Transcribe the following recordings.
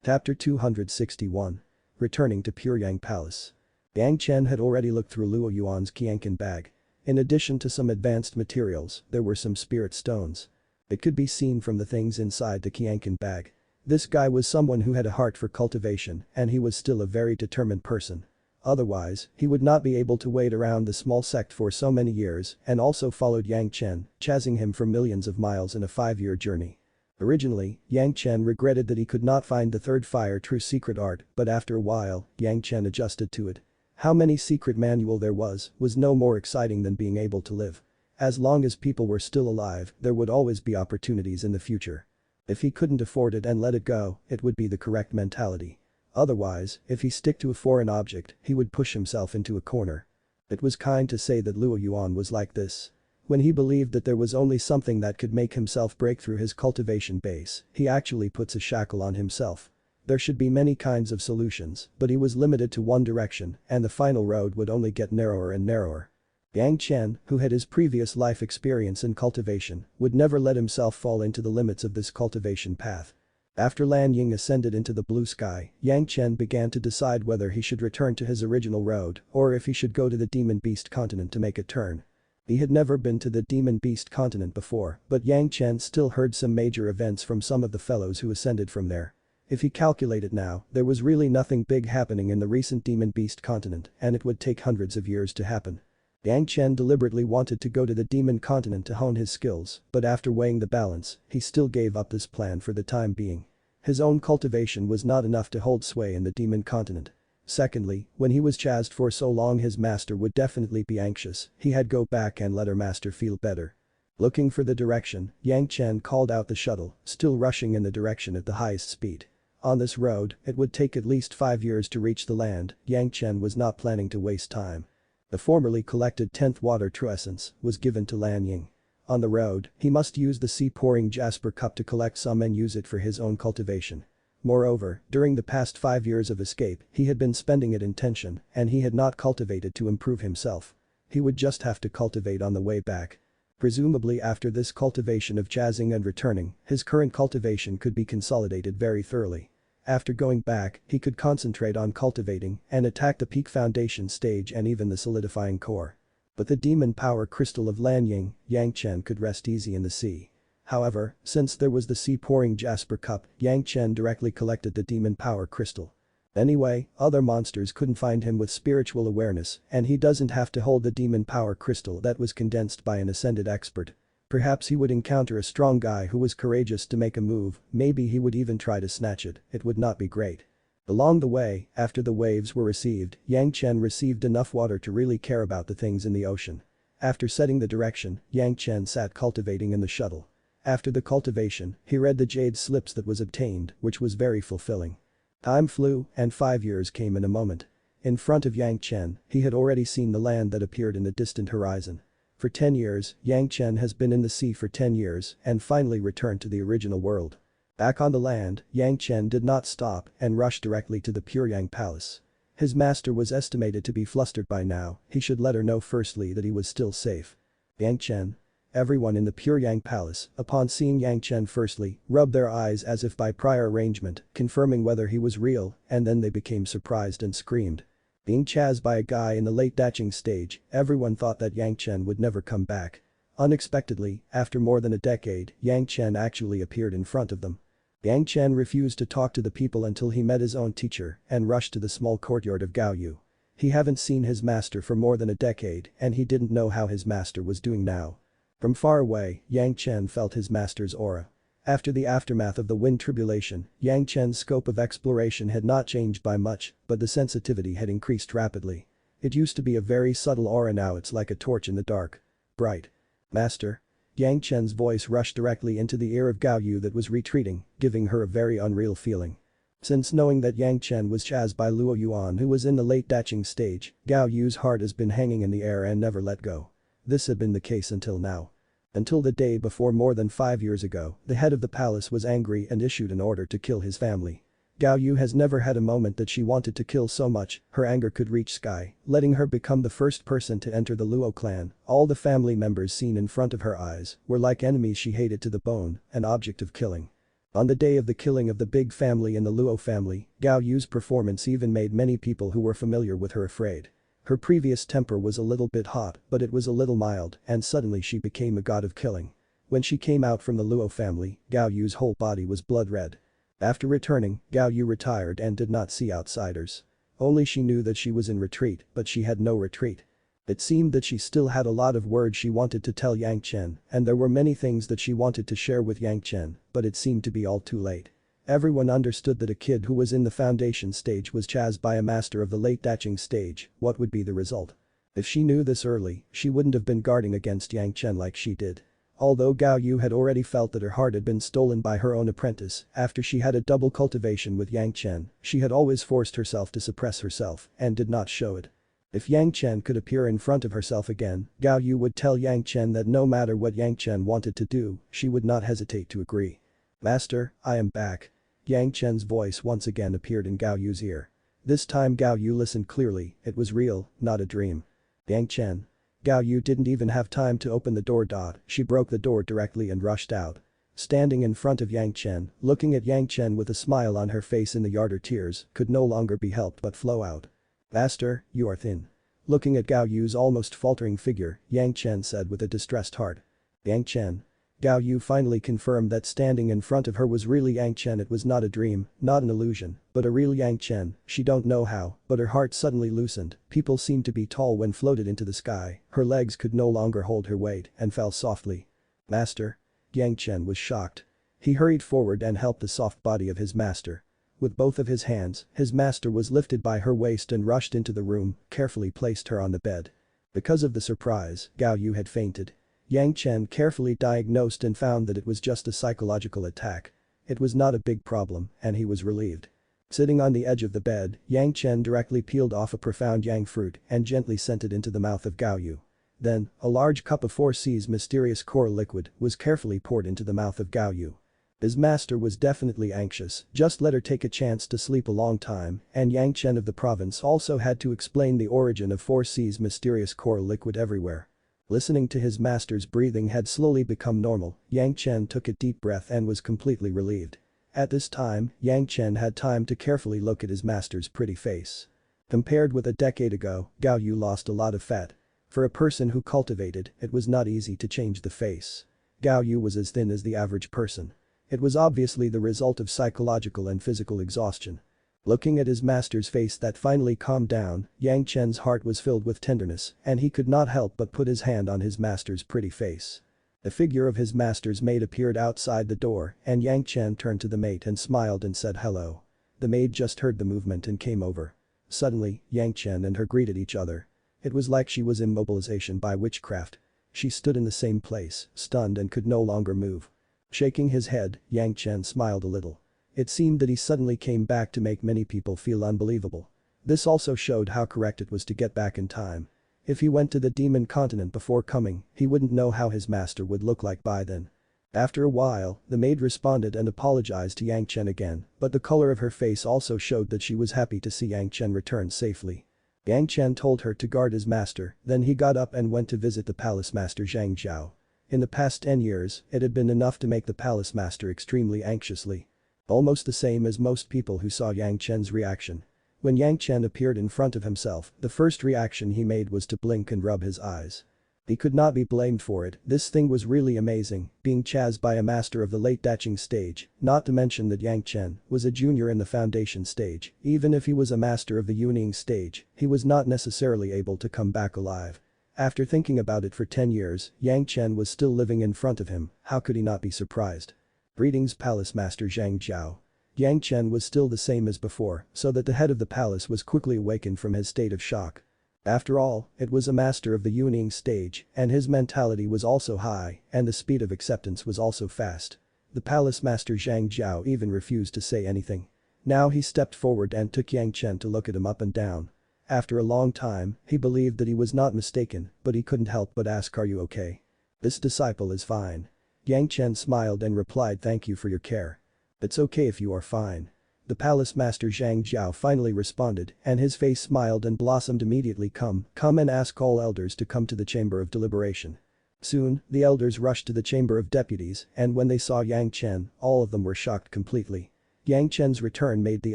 Chapter 261. Returning to Pyongyang Palace. Yang Chen had already looked through Luo Yuan's Qianqin bag. In addition to some advanced materials, there were some spirit stones. It could be seen from the things inside the Qianqin bag. This guy was someone who had a heart for cultivation, and he was still a very determined person. Otherwise, he would not be able to wait around the small sect for so many years and also followed Yang Chen, chasing him for millions of miles in a 5-year journey. Originally, Yang Chen regretted that he could not find the third fire true secret art, but after a while, Yang Chen adjusted to it. How many secret manual there was no more exciting than being able to live. As long as people were still alive, there would always be opportunities in the future. If he couldn't afford it and let it go, it would be the correct mentality. Otherwise, if he stick to a foreign object, he would push himself into a corner. It was kind to say that Luo Yuan was like this. When he believed that there was only something that could make himself break through his cultivation base, he actually puts a shackle on himself. There should be many kinds of solutions, but he was limited to one direction, and the final road would only get narrower and narrower. Yang Chen, who had his previous life experience in cultivation, would never let himself fall into the limits of this cultivation path. After Lan Ying ascended into the blue sky, Yang Chen began to decide whether he should return to his original road or if he should go to the Demon Beast continent to make a turn. He had never been to the Demon Beast continent before, but Yang Chen still heard some major events from some of the fellows who ascended from there. If he calculated now, there was really nothing big happening in the recent Demon Beast continent, and it would take hundreds of years to happen. Yang Chen deliberately wanted to go to the Demon continent to hone his skills, but after weighing the balance, he still gave up this plan for the time being. His own cultivation was not enough to hold sway in the Demon continent. Secondly, when he was chased for so long, his master would definitely be anxious. He had go back and let her master feel better. Looking for the direction, Yang Chen called out the shuttle, still rushing in the direction at the highest speed. On this road, it would take at least 5 years to reach the land. Yang Chen was not planning to waste time. The formerly collected 10th water true essence was given to Lan Ying. On the road, he must use the sea-pouring jasper cup to collect some and use it for his own cultivation. Moreover, during the past 5 years of escape, he had been spending it in tension, and he had not cultivated to improve himself. He would just have to cultivate on the way back. Presumably after this cultivation of chasing and returning, his current cultivation could be consolidated very thoroughly. After going back, he could concentrate on cultivating and attack the peak foundation stage and even the solidifying core. But the demon power crystal of Lan Ying, Yang Chen could rest easy in the sea. However, since there was the sea-pouring jasper cup, Yang Chen directly collected the demon power crystal. Anyway, other monsters couldn't find him with spiritual awareness, and he doesn't have to hold the demon power crystal that was condensed by an ascended expert. Perhaps he would encounter a strong guy who was courageous to make a move, maybe he would even try to snatch it. It would not be great. Along the way, after the waves were received, Yang Chen received enough water to really care about the things in the ocean. After setting the direction, Yang Chen sat cultivating in the shuttle. After the cultivation, he read the jade slips that was obtained, which was very fulfilling. Time flew, and 5 years came in a moment. In front of Yang Chen, he had already seen the land that appeared in the distant horizon. For 10 years, Yang Chen has been in the sea for 10 years and finally returned to the original world. Back on the land, Yang Chen did not stop and rushed directly to the Pyongyang Palace. His master was estimated to be flustered by now. He should let her know firstly that he was still safe. Yang Chen. Everyone in the Pyongyang Palace, upon seeing Yang Chen firstly, rubbed their eyes as if by prior arrangement, confirming whether he was real, and then they became surprised and screamed. Being chased by a guy in the late daching stage, everyone thought that Yang Chen would never come back. Unexpectedly, after more than a decade, Yang Chen actually appeared in front of them. Yang Chen refused to talk to the people until he met his own teacher and rushed to the small courtyard of Gaoyu. He haven't seen his master for more than a decade and he didn't know how his master was doing now. From far away, Yang Chen felt his master's aura. After the aftermath of the wind tribulation, Yang Chen's scope of exploration had not changed by much, but the sensitivity had increased rapidly. It used to be a very subtle aura, now it's like a torch in the dark. Bright. Master. Yang Chen's voice rushed directly into the ear of Gaoyu that was retreating, giving her a very unreal feeling. Since knowing that Yang Chen was chased by Luo Yuan who was in the late daching stage, Gaoyu's heart has been hanging in the air and never let go. This had been the case until now. Until the day before more than 5 years ago, the head of the palace was angry and issued an order to kill his family. Gaoyu has never had a moment that she wanted to kill so much, her anger could reach sky, letting her become the first person to enter the Luo clan. All the family members seen in front of her eyes were like enemies she hated to the bone, an object of killing. On the day of the killing of the big family in the Luo family, Gao Yu's performance even made many people who were familiar with her afraid. Her previous temper was a little bit hot, but it was a little mild, and suddenly she became a god of killing. When she came out from the Luo family, Gao Yu's whole body was blood red. After returning, Gao Yu retired and did not see outsiders. Only she knew that she was in retreat, but she had no retreat. It seemed that she still had a lot of words she wanted to tell Yang Chen, and there were many things that she wanted to share with Yang Chen, but it seemed to be all too late. Everyone understood that a kid who was in the foundation stage was chased by a master of the late Daching stage. What would be the result? If she knew this early, she wouldn't have been guarding against Yang Chen like she did. Although Gao Yu had already felt that her heart had been stolen by her own apprentice after she had a double cultivation with Yang Chen, she had always forced herself to suppress herself and did not show it. If Yang Chen could appear in front of herself again, Gao Yu would tell Yang Chen that no matter what Yang Chen wanted to do, she would not hesitate to agree. "Master, I am back." Yang Chen's voice once again appeared in Gao Yu's ear. This time Gao Yu listened clearly, it was real, not a dream. "Yang Chen." Gao Yu didn't even have time to open the door. She broke the door directly and rushed out. Standing in front of Yang Chen, looking at Yang Chen with a smile on her face in the yard, her tears could no longer be helped but flow out. "Master, you are thin." Looking at Gao Yu's almost faltering figure, Yang Chen said with a distressed heart. "Yang Chen." Gao Yu finally confirmed that standing in front of her was really Yang Chen. It was not a dream, not an illusion, but a real Yang Chen. She don't know how, but her heart suddenly loosened. People seemed to be tall when floated into the sky, her legs could no longer hold her weight and fell softly. "Master." Yang Chen was shocked. He hurried forward and helped the soft body of his master. With both of his hands, his master was lifted by her waist and rushed into the room, carefully placed her on the bed. Because of the surprise, Gao Yu had fainted. Yang Chen carefully diagnosed and found that it was just a psychological attack. It was not a big problem, and he was relieved. Sitting on the edge of the bed, Yang Chen directly peeled off a profound yang fruit and gently sent it into the mouth of Gao Yu. Then, a large cup of 4C's mysterious core liquid was carefully poured into the mouth of Gao Yu. His master was definitely anxious, just let her take a chance to sleep a long time, and Yang Chen of the province also had to explain the origin of 4C's mysterious core liquid everywhere. Listening to his master's breathing had slowly become normal, Yang Chen took a deep breath and was completely relieved. At this time, Yang Chen had time to carefully look at his master's pretty face. Compared with a decade ago, Gao Yu lost a lot of fat. For a person who cultivated, it was not easy to change the face. Gao Yu was as thin as the average person. It was obviously the result of psychological and physical exhaustion. Looking at his master's face that finally calmed down, Yang Chen's heart was filled with tenderness, and he could not help but put his hand on his master's pretty face. The figure of his master's maid appeared outside the door, and Yang Chen turned to the maid and smiled and said hello. The maid just heard the movement and came over. Suddenly, Yang Chen and her greeted each other. It was like she was immobilization by witchcraft. She stood in the same place, stunned and could no longer move. Shaking his head, Yang Chen smiled a little. It seemed that he suddenly came back to make many people feel unbelievable. This also showed how correct it was to get back in time. If he went to the demon continent before coming, he wouldn't know how his master would look like by then. After a while, the maid responded and apologized to Yang Chen again, but the color of her face also showed that she was happy to see Yang Chen return safely. Yang Chen told her to guard his master, then he got up and went to visit the palace master Zhang Zhao. In the past 10 years, it had been enough to make the palace master extremely anxiously. Almost the same as most people who saw Yang Chen's reaction. When Yang Chen appeared in front of himself, the first reaction he made was to blink and rub his eyes. He could not be blamed for it, this thing was really amazing, being chased by a master of the late Daching stage, not to mention that Yang Chen was a junior in the foundation stage. Even if he was a master of the Yuning stage, he was not necessarily able to come back alive. After thinking about it for 10 years, Yang Chen was still living in front of him, how could he not be surprised? Greetings Palace Master Zhang Zhao. Yang Chen was still the same as before, so that the head of the palace was quickly awakened from his state of shock. After all, it was a master of the Yuning stage, and his mentality was also high, and the speed of acceptance was also fast. The palace master Zhang Zhao even refused to say anything. Now he stepped forward and took Yang Chen to look at him up and down. After a long time, he believed that he was not mistaken, but he couldn't help but ask, "Are you okay?" "This disciple is fine." Yang Chen smiled and replied, "Thank you for your care. It's okay if you are fine." The palace master Zhang Zhao finally responded, and his face smiled and blossomed immediately. Come and ask all elders to come to the chamber of deliberation." Soon, the elders rushed to the chamber of deputies, and when they saw Yang Chen, all of them were shocked completely. Yang Chen's return made the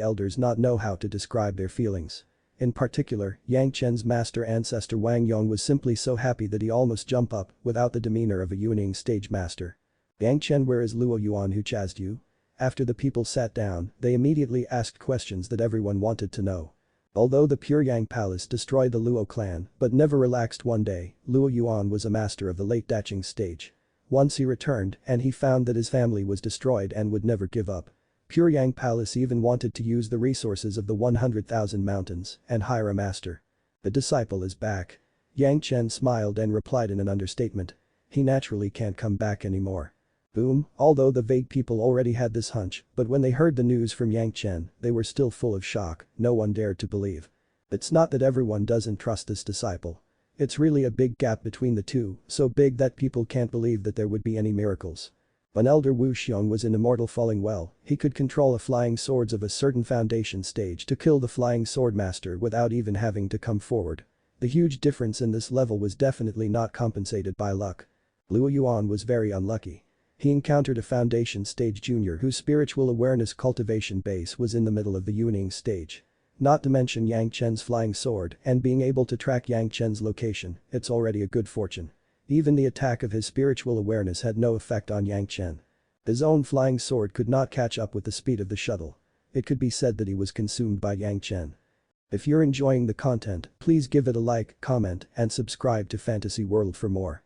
elders not know how to describe their feelings. In particular, Yang Chen's master ancestor Wang Yong was simply so happy that he almost jumped up without the demeanor of a Yuning stage master. Yang Chen, where is Luo Yuan who chased you? After the people sat down, they immediately asked questions that everyone wanted to know. Although the Pure Yang Palace destroyed the Luo clan but never relaxed one day, Luo Yuan was a master of the late Daching stage. Once he returned and he found that his family was destroyed and would never give up. Pure Yang Palace even wanted to use the resources of the 100,000 mountains and hire a master. The disciple is back. Yang Chen smiled and replied in an understatement. He naturally can't come back anymore. Boom, although the vague people already had this hunch, but when they heard the news from Yang Chen, they were still full of shock, no one dared to believe. It's not that everyone doesn't trust this disciple. It's really a big gap between the two, so big that people can't believe that there would be any miracles. When Elder Wu Xiong was in Immortal Falling Well, he could control the flying swords of a certain foundation stage to kill the flying sword master without even having to come forward. The huge difference in this level was definitely not compensated by luck. Luo Yuan was very unlucky. He encountered a foundation stage junior whose spiritual awareness cultivation base was in the middle of the Yuning stage. Not to mention Yang Chen's flying sword and being able to track Yang Chen's location, it's already a good fortune. Even the attack of his spiritual awareness had no effect on Yang Chen. His own flying sword could not catch up with the speed of the shuttle. It could be said that he was consumed by Yang Chen. If you're enjoying the content, please give it a like, comment, and subscribe to Fantasy World for more.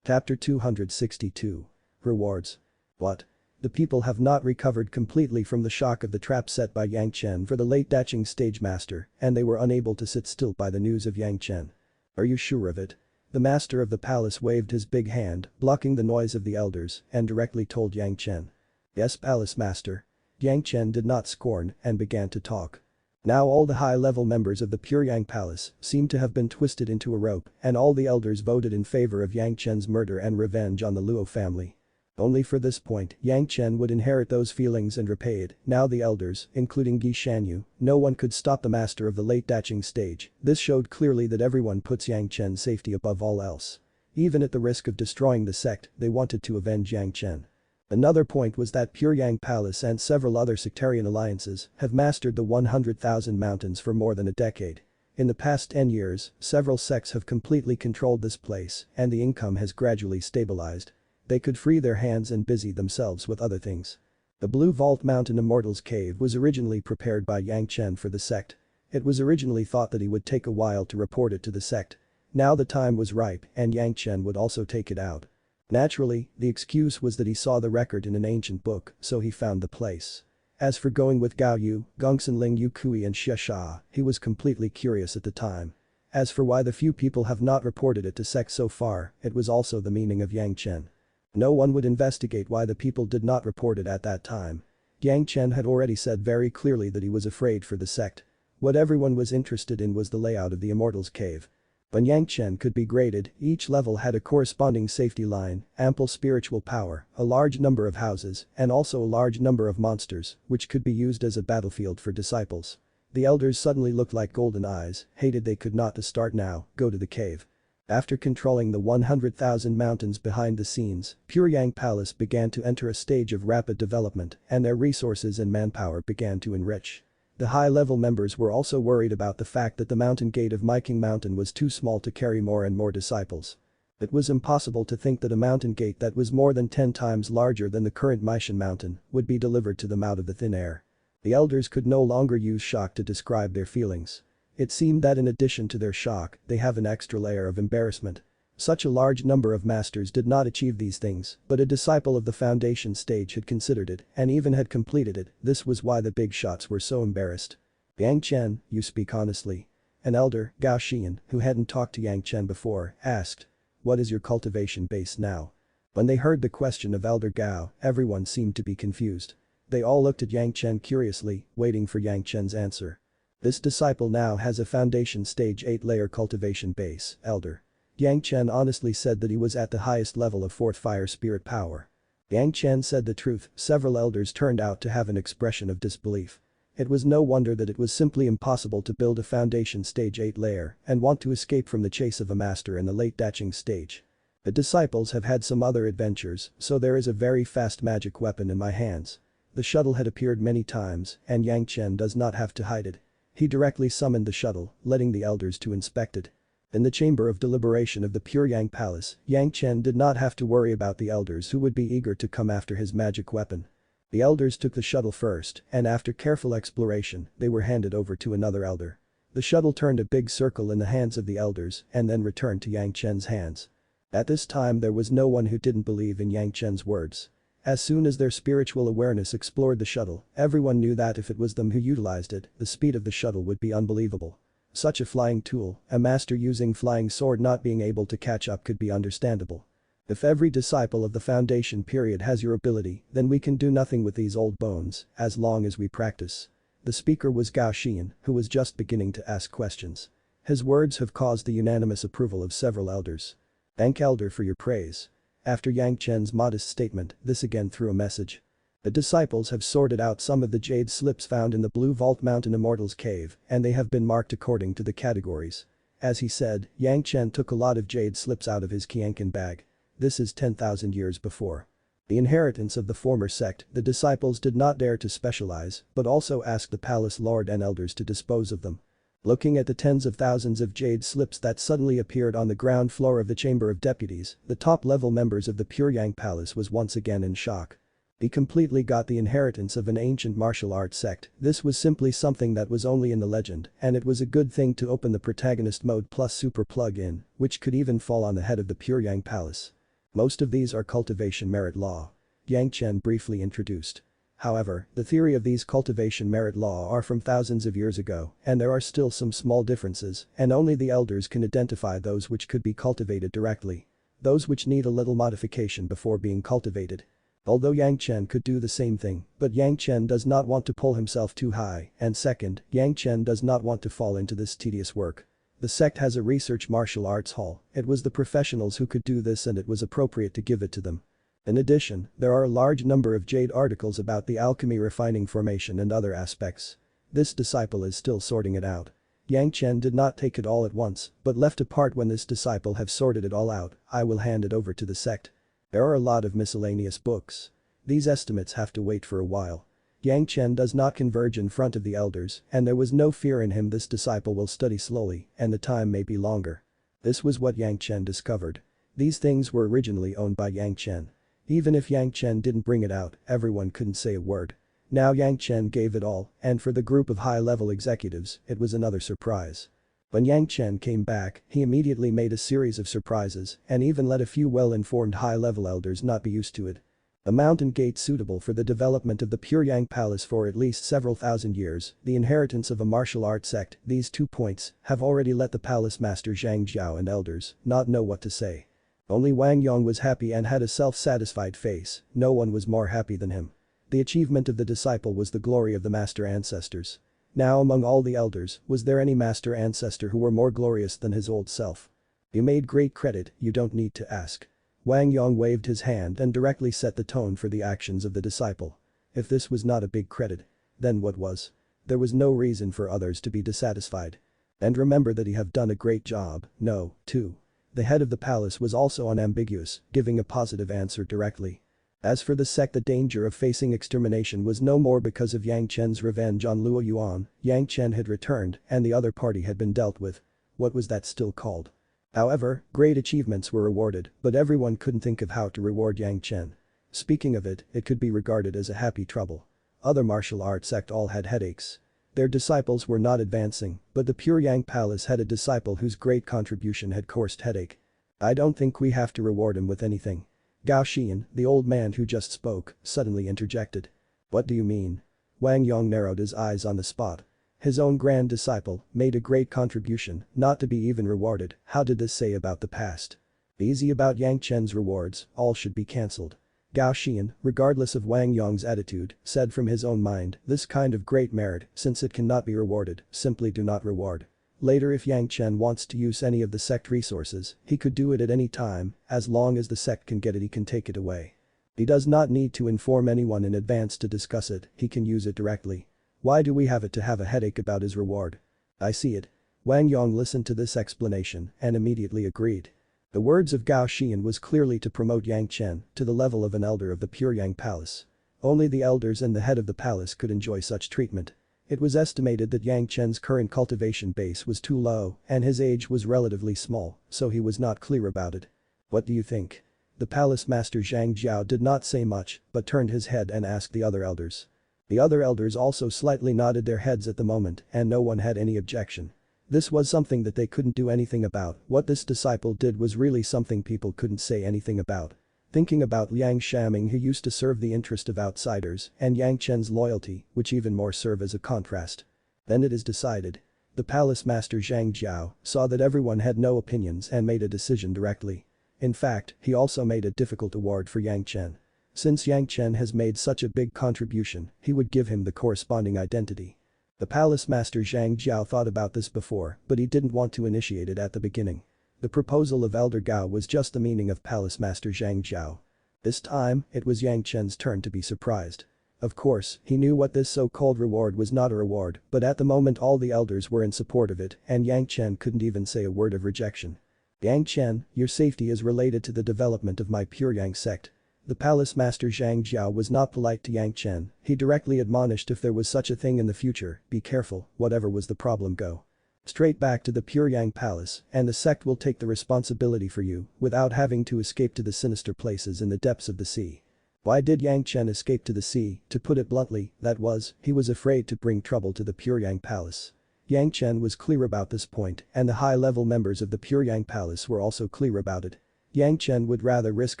Chapter 262. Rewards. What? The people have not recovered completely from the shock of the trap set by Yang Chen for the late Daching stage master, and they were unable to sit still by the news of Yang Chen. Are you sure of it? The master of the palace waved his big hand, blocking the noise of the elders, and directly told Yang Chen. Yes, palace master. Yang Chen did not scorn and began to talk. Now all the high-level members of the Pure Yang Palace seemed to have been twisted into a rope, and all the elders voted in favor of Yang Chen's murder and revenge on the Luo family. Only for this point, Yang Chen would inherit those feelings and repay it. Now the elders, including Gi Shanyu, no one could stop the master of the late Daching stage. This showed clearly that everyone puts Yang Chen's safety above all else. Even at the risk of destroying the sect, they wanted to avenge Yang Chen. Another point was that Pure Yang Palace and several other sectarian alliances have mastered the 100,000 mountains for more than a decade. In the past 10 years, several sects have completely controlled this place, and the income has gradually stabilized. They could free their hands and busy themselves with other things. The Blue Vault Mountain Immortal's Cave was originally prepared by Yang Chen for the sect. It was originally thought that he would take a while to report it to the sect. Now the time was ripe and Yang Chen would also take it out. Naturally, the excuse was that he saw the record in an ancient book, so he found the place. As for going with Gao Yu, Gongsun Ling Yu Kui and Xie Sha, he was completely curious at the time. As for why the few people have not reported it to sect so far, it was also the meaning of Yang Chen. No one would investigate why the people did not report it at that time. Yang Chen had already said very clearly that he was afraid for the sect. What everyone was interested in was the layout of the Immortal's Cave. When Yang Chen could be graded, each level had a corresponding safety line, ample spiritual power, a large number of houses, and also a large number of monsters, which could be used as a battlefield for disciples. The elders suddenly looked like golden eyes, hated they could not to start now, go to the cave. After controlling the 100,000 mountains behind the scenes, Pure Yang Palace began to enter a stage of rapid development and their resources and manpower began to enrich. The high-level members were also worried about the fact that the mountain gate of Myking Mountain was too small to carry more and more disciples. It was impossible to think that a mountain gate that was more than 10 times larger than the current Myshan Mountain would be delivered to them out of the thin air. The elders could no longer use shock to describe their feelings. It seemed that in addition to their shock, they have an extra layer of embarrassment. Such a large number of masters did not achieve these things, but a disciple of the foundation stage had considered it and even had completed it. This was why the big shots were so embarrassed. Yang Chen, you speak honestly. An elder, Gao Xian, who hadn't talked to Yang Chen before, asked. What is your cultivation base now? When they heard the question of Elder Gao, everyone seemed to be confused. They all looked at Yang Chen curiously, waiting for Yang Chen's answer. This disciple now has a foundation stage 8-layer cultivation base, Elder. Yang Chen honestly said that he was at the highest level of 4th fire spirit power. Yang Chen said the truth, several elders turned out to have an expression of disbelief. It was no wonder that it was simply impossible to build a foundation stage 8 layer and want to escape from the chase of a master in the late Daching stage. The disciples have had some other adventures, so there is a very fast magic weapon in my hands. The shuttle had appeared many times, and Yang Chen does not have to hide it. He directly summoned the shuttle, letting the elders to inspect it. In the chamber of deliberation of the Pure Yang Palace, Yang Chen did not have to worry about the elders who would be eager to come after his magic weapon. The elders took the shuttle first, and after careful exploration, they were handed over to another elder. The shuttle turned a big circle in the hands of the elders and then returned to Yang Chen's hands. At this time there was no one who didn't believe in Yang Chen's words. As soon as their spiritual awareness explored the shuttle, everyone knew that if it was them who utilized it, the speed of the shuttle would be unbelievable. Such a flying tool, a master using flying sword not being able to catch up could be understandable. If every disciple of the foundation period has your ability, then we can do nothing with these old bones, as long as we practice. The speaker was Zhanxian, who was just beginning to ask questions. His words have caused the unanimous approval of several elders. Thank Elder for your praise. After Yang Chen's modest statement, this again threw a message. The disciples have sorted out some of the jade slips found in the Blue Vault Mountain Immortal's cave, and they have been marked according to the categories. As he said, Yang Chen took a lot of jade slips out of his Qianqin bag. This is 10,000 years before. The inheritance of the former sect, the disciples did not dare to specialize, but also asked the palace lord and elders to dispose of them. Looking at the tens of thousands of jade slips that suddenly appeared on the ground floor of the Chamber of Deputies, the top-level members of the Pure Yang Palace was once again in shock. He completely got the inheritance of an ancient martial arts sect. This was simply something that was only in the legend, and it was a good thing to open the protagonist mode plus super plug-in, which could even fall on the head of the Pure Yang Palace. Most of these are cultivation merit law. Yang Chen briefly introduced. However, the theory of these cultivation merit law are from thousands of years ago, and there are still some small differences, and only the elders can identify those which could be cultivated directly. Those which need a little modification before being cultivated. Although Yang Chen could do the same thing, but Yang Chen does not want to pull himself too high, and second, Yang Chen does not want to fall into this tedious work. The sect has a research martial arts hall, it was the professionals who could do this and it was appropriate to give it to them. In addition, there are a large number of jade articles about the alchemy refining formation and other aspects. This disciple is still sorting it out. Yang Chen did not take it all at once, but left a part when this disciple have sorted it all out, I will hand it over to the sect. There are a lot of miscellaneous books. These estimates have to wait for a while. Yang Chen does not converge in front of the elders, and there was no fear in him this disciple will study slowly, and the time may be longer. This was what Yang Chen discovered. These things were originally owned by Yang Chen. Even if Yang Chen didn't bring it out, everyone couldn't say a word. Now Yang Chen gave it all, and for the group of high-level executives, it was another surprise. When Yang Chen came back, he immediately made a series of surprises and even let a few well-informed high-level elders not be used to it. A mountain gate suitable for the development of the Pure Yang Palace for at least several thousand years, the inheritance of a martial arts sect, these 2 points, have already let the palace master Zhang Jiao and elders not know what to say. Only Wang Yong was happy and had a self-satisfied face, no one was more happy than him. The achievement of the disciple was the glory of the master ancestors. Now among all the elders, was there any master ancestor who were more glorious than his old self? You made great credit, you don't need to ask. Wang Yong waved his hand and directly set the tone for the actions of the disciple. If this was not a big credit, then what was? There was no reason for others to be dissatisfied. And remember that he have done a great job, no, too. The head of the palace was also unambiguous, giving a positive answer directly. As for the sect, the danger of facing extermination was no more because of Yang Chen's revenge on Luo Yuan. Yang Chen had returned and the other party had been dealt with. What was that still called? However, great achievements were awarded, but everyone couldn't think of how to reward Yang Chen. Speaking of it, it could be regarded as a happy trouble. Other martial arts sect all had headaches. Their disciples were not advancing, but the Pure Yang Palace had a disciple whose great contribution had caused headache. I don't think we have to reward him with anything. Zhanxian, the old man who just spoke, suddenly interjected. What do you mean? Wang Yong narrowed his eyes on the spot. His own grand disciple made a great contribution, not to be even rewarded. How did this say about the past? Easy about Yang Chen's rewards, all should be cancelled. Zhanxian, regardless of Wang Yong's attitude, said from his own mind, this kind of great merit, since it cannot be rewarded, simply do not reward. Later if Yang Chen wants to use any of the sect resources, he could do it at any time, as long as the sect can get it he can take it away. He does not need to inform anyone in advance to discuss it, he can use it directly. Why do we have it to have a headache about his reward? I see it. Wang Yong listened to this explanation and immediately agreed. The words of Gao Xian was clearly to promote Yang Chen to the level of an elder of the Pure Yang Palace. Only the elders and the head of the palace could enjoy such treatment. It was estimated that Yang Chen's current cultivation base was too low and his age was relatively small, so he was not clear about it. What do you think? The palace master Zhang Jiao did not say much but turned his head and asked the other elders. The other elders also slightly nodded their heads at the moment and no one had any objection. This was something that they couldn't do anything about. What this disciple did was really something people couldn't say anything about. Thinking about Liang Shaming, who used to serve the interest of outsiders, and Yang Chen's loyalty, which even more serve as a contrast. Then it is decided. The palace master Zhang Jiao saw that everyone had no opinions and made a decision directly. In fact, he also made a difficult award for Yang Chen. Since Yang Chen has made such a big contribution, he would give him the corresponding identity. The palace master Zhang Jiao thought about this before, but he didn't want to initiate it at the beginning. The proposal of Elder Gao was just the meaning of palace master Zhang Jiao. This time, it was Yang Chen's turn to be surprised. Of course, he knew what this so-called reward was not a reward, but at the moment all the elders were in support of it and Yang Chen couldn't even say a word of rejection. Yang Chen, your safety is related to the development of my Pure Yang sect. The palace master Zhang Jiao was not polite to Yang Chen, he directly admonished if there was such a thing in the future, be careful, whatever was the problem go. Straight back to the Pure Yang Palace and the sect will take the responsibility for you without having to escape to the sinister places in the depths of the sea. Why did Yang Chen escape to the sea? To put it bluntly, that was, he was afraid to bring trouble to the Pure Yang Palace. Yang Chen was clear about this point and the high-level members of the Pure Yang Palace were also clear about it. Yang Chen would rather risk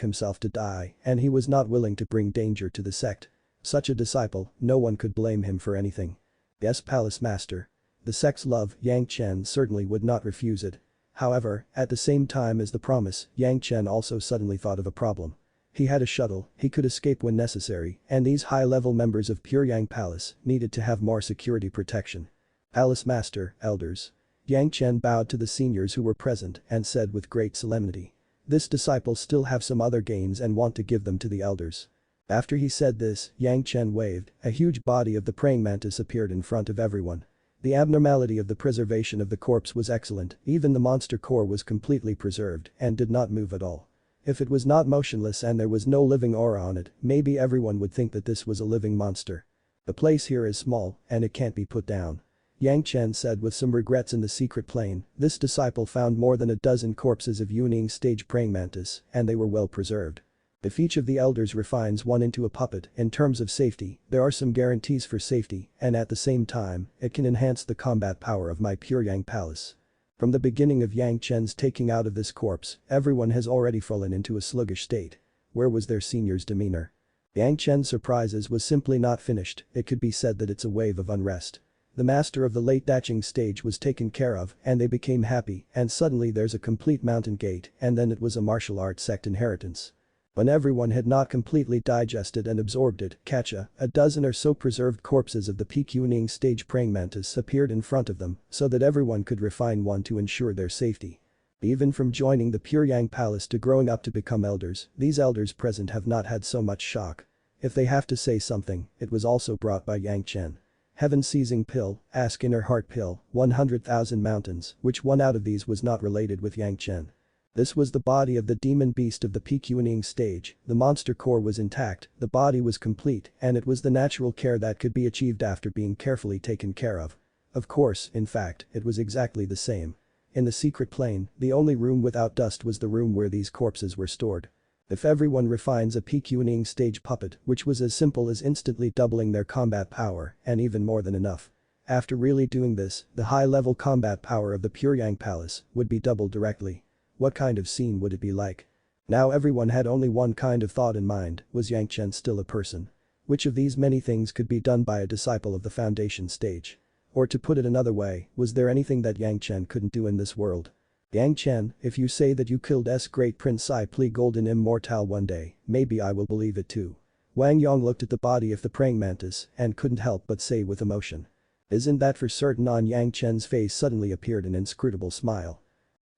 himself to die and he was not willing to bring danger to the sect. Such a disciple, no one could blame him for anything. Yes, palace master. The sect's love, Yang Chen certainly would not refuse it. However, at the same time as the promise, Yang Chen also suddenly thought of a problem. He had a shuttle, he could escape when necessary, and these high-level members of Pure Yang Palace needed to have more security protection. Palace master, elders. Yang Chen bowed to the seniors who were present and said with great solemnity. This disciple still have some other gains and want to give them to the elders. After he said this, Yang Chen waved, a huge body of the praying mantis appeared in front of everyone. The abnormality of the preservation of the corpse was excellent, even the monster core was completely preserved and did not move at all. If it was not motionless and there was no living aura on it, maybe everyone would think that this was a living monster. The place here is small and it can't be put down. Yang Chen said with some regrets in the secret plane, this disciple found more than a dozen corpses of Yuning stage praying mantis and they were well preserved. If each of the elders refines one into a puppet, in terms of safety, there are some guarantees for safety and at the same time, it can enhance the combat power of my Pure Yang Palace. From the beginning of Yang Chen's taking out of this corpse, everyone has already fallen into a sluggish state. Where was their senior's demeanor? Yang Chen's surprises was simply not finished, it could be said that it's a wave of unrest. The master of the late Daching stage was taken care of and they became happy and suddenly there's a complete mountain gate and then it was a martial arts sect inheritance. When everyone had not completely digested and absorbed it, catcha, a dozen or so preserved corpses of the peak Yuning stage praying mantis appeared in front of them so that everyone could refine one to ensure their safety. Even from joining the Pure Yang Palace to growing up to become elders, these elders present have not had so much shock. If they have to say something, it was also brought by Yang Chen. Heaven-seizing pill, ask inner heart pill, 100,000 mountains, which one out of these was not related with Yang Chen? This was the body of the demon beast of the peak Yuning stage, the monster core was intact, the body was complete, and it was the natural care that could be achieved after being carefully taken care of. Of course, in fact, it was exactly the same. In the secret plane, the only room without dust was the room where these corpses were stored. If everyone refines a peak Yuning stage puppet, which was as simple as instantly doubling their combat power, and even more than enough. After really doing this, the high-level combat power of the Pure Yang Palace would be doubled directly. What kind of scene would it be like? Now everyone had only one kind of thought in mind, was Yang Chen still a person? Which of these many things could be done by a disciple of the foundation stage? Or to put it another way, was there anything that Yang Chen couldn't do in this world? Yang Chen, if you say that you killed Great Principle Golden Immortal one day, maybe I will believe it too. Wang Yong looked at the body of the praying mantis and couldn't help but say with emotion. Isn't that for certain? On Yang Chen's face suddenly appeared an inscrutable smile.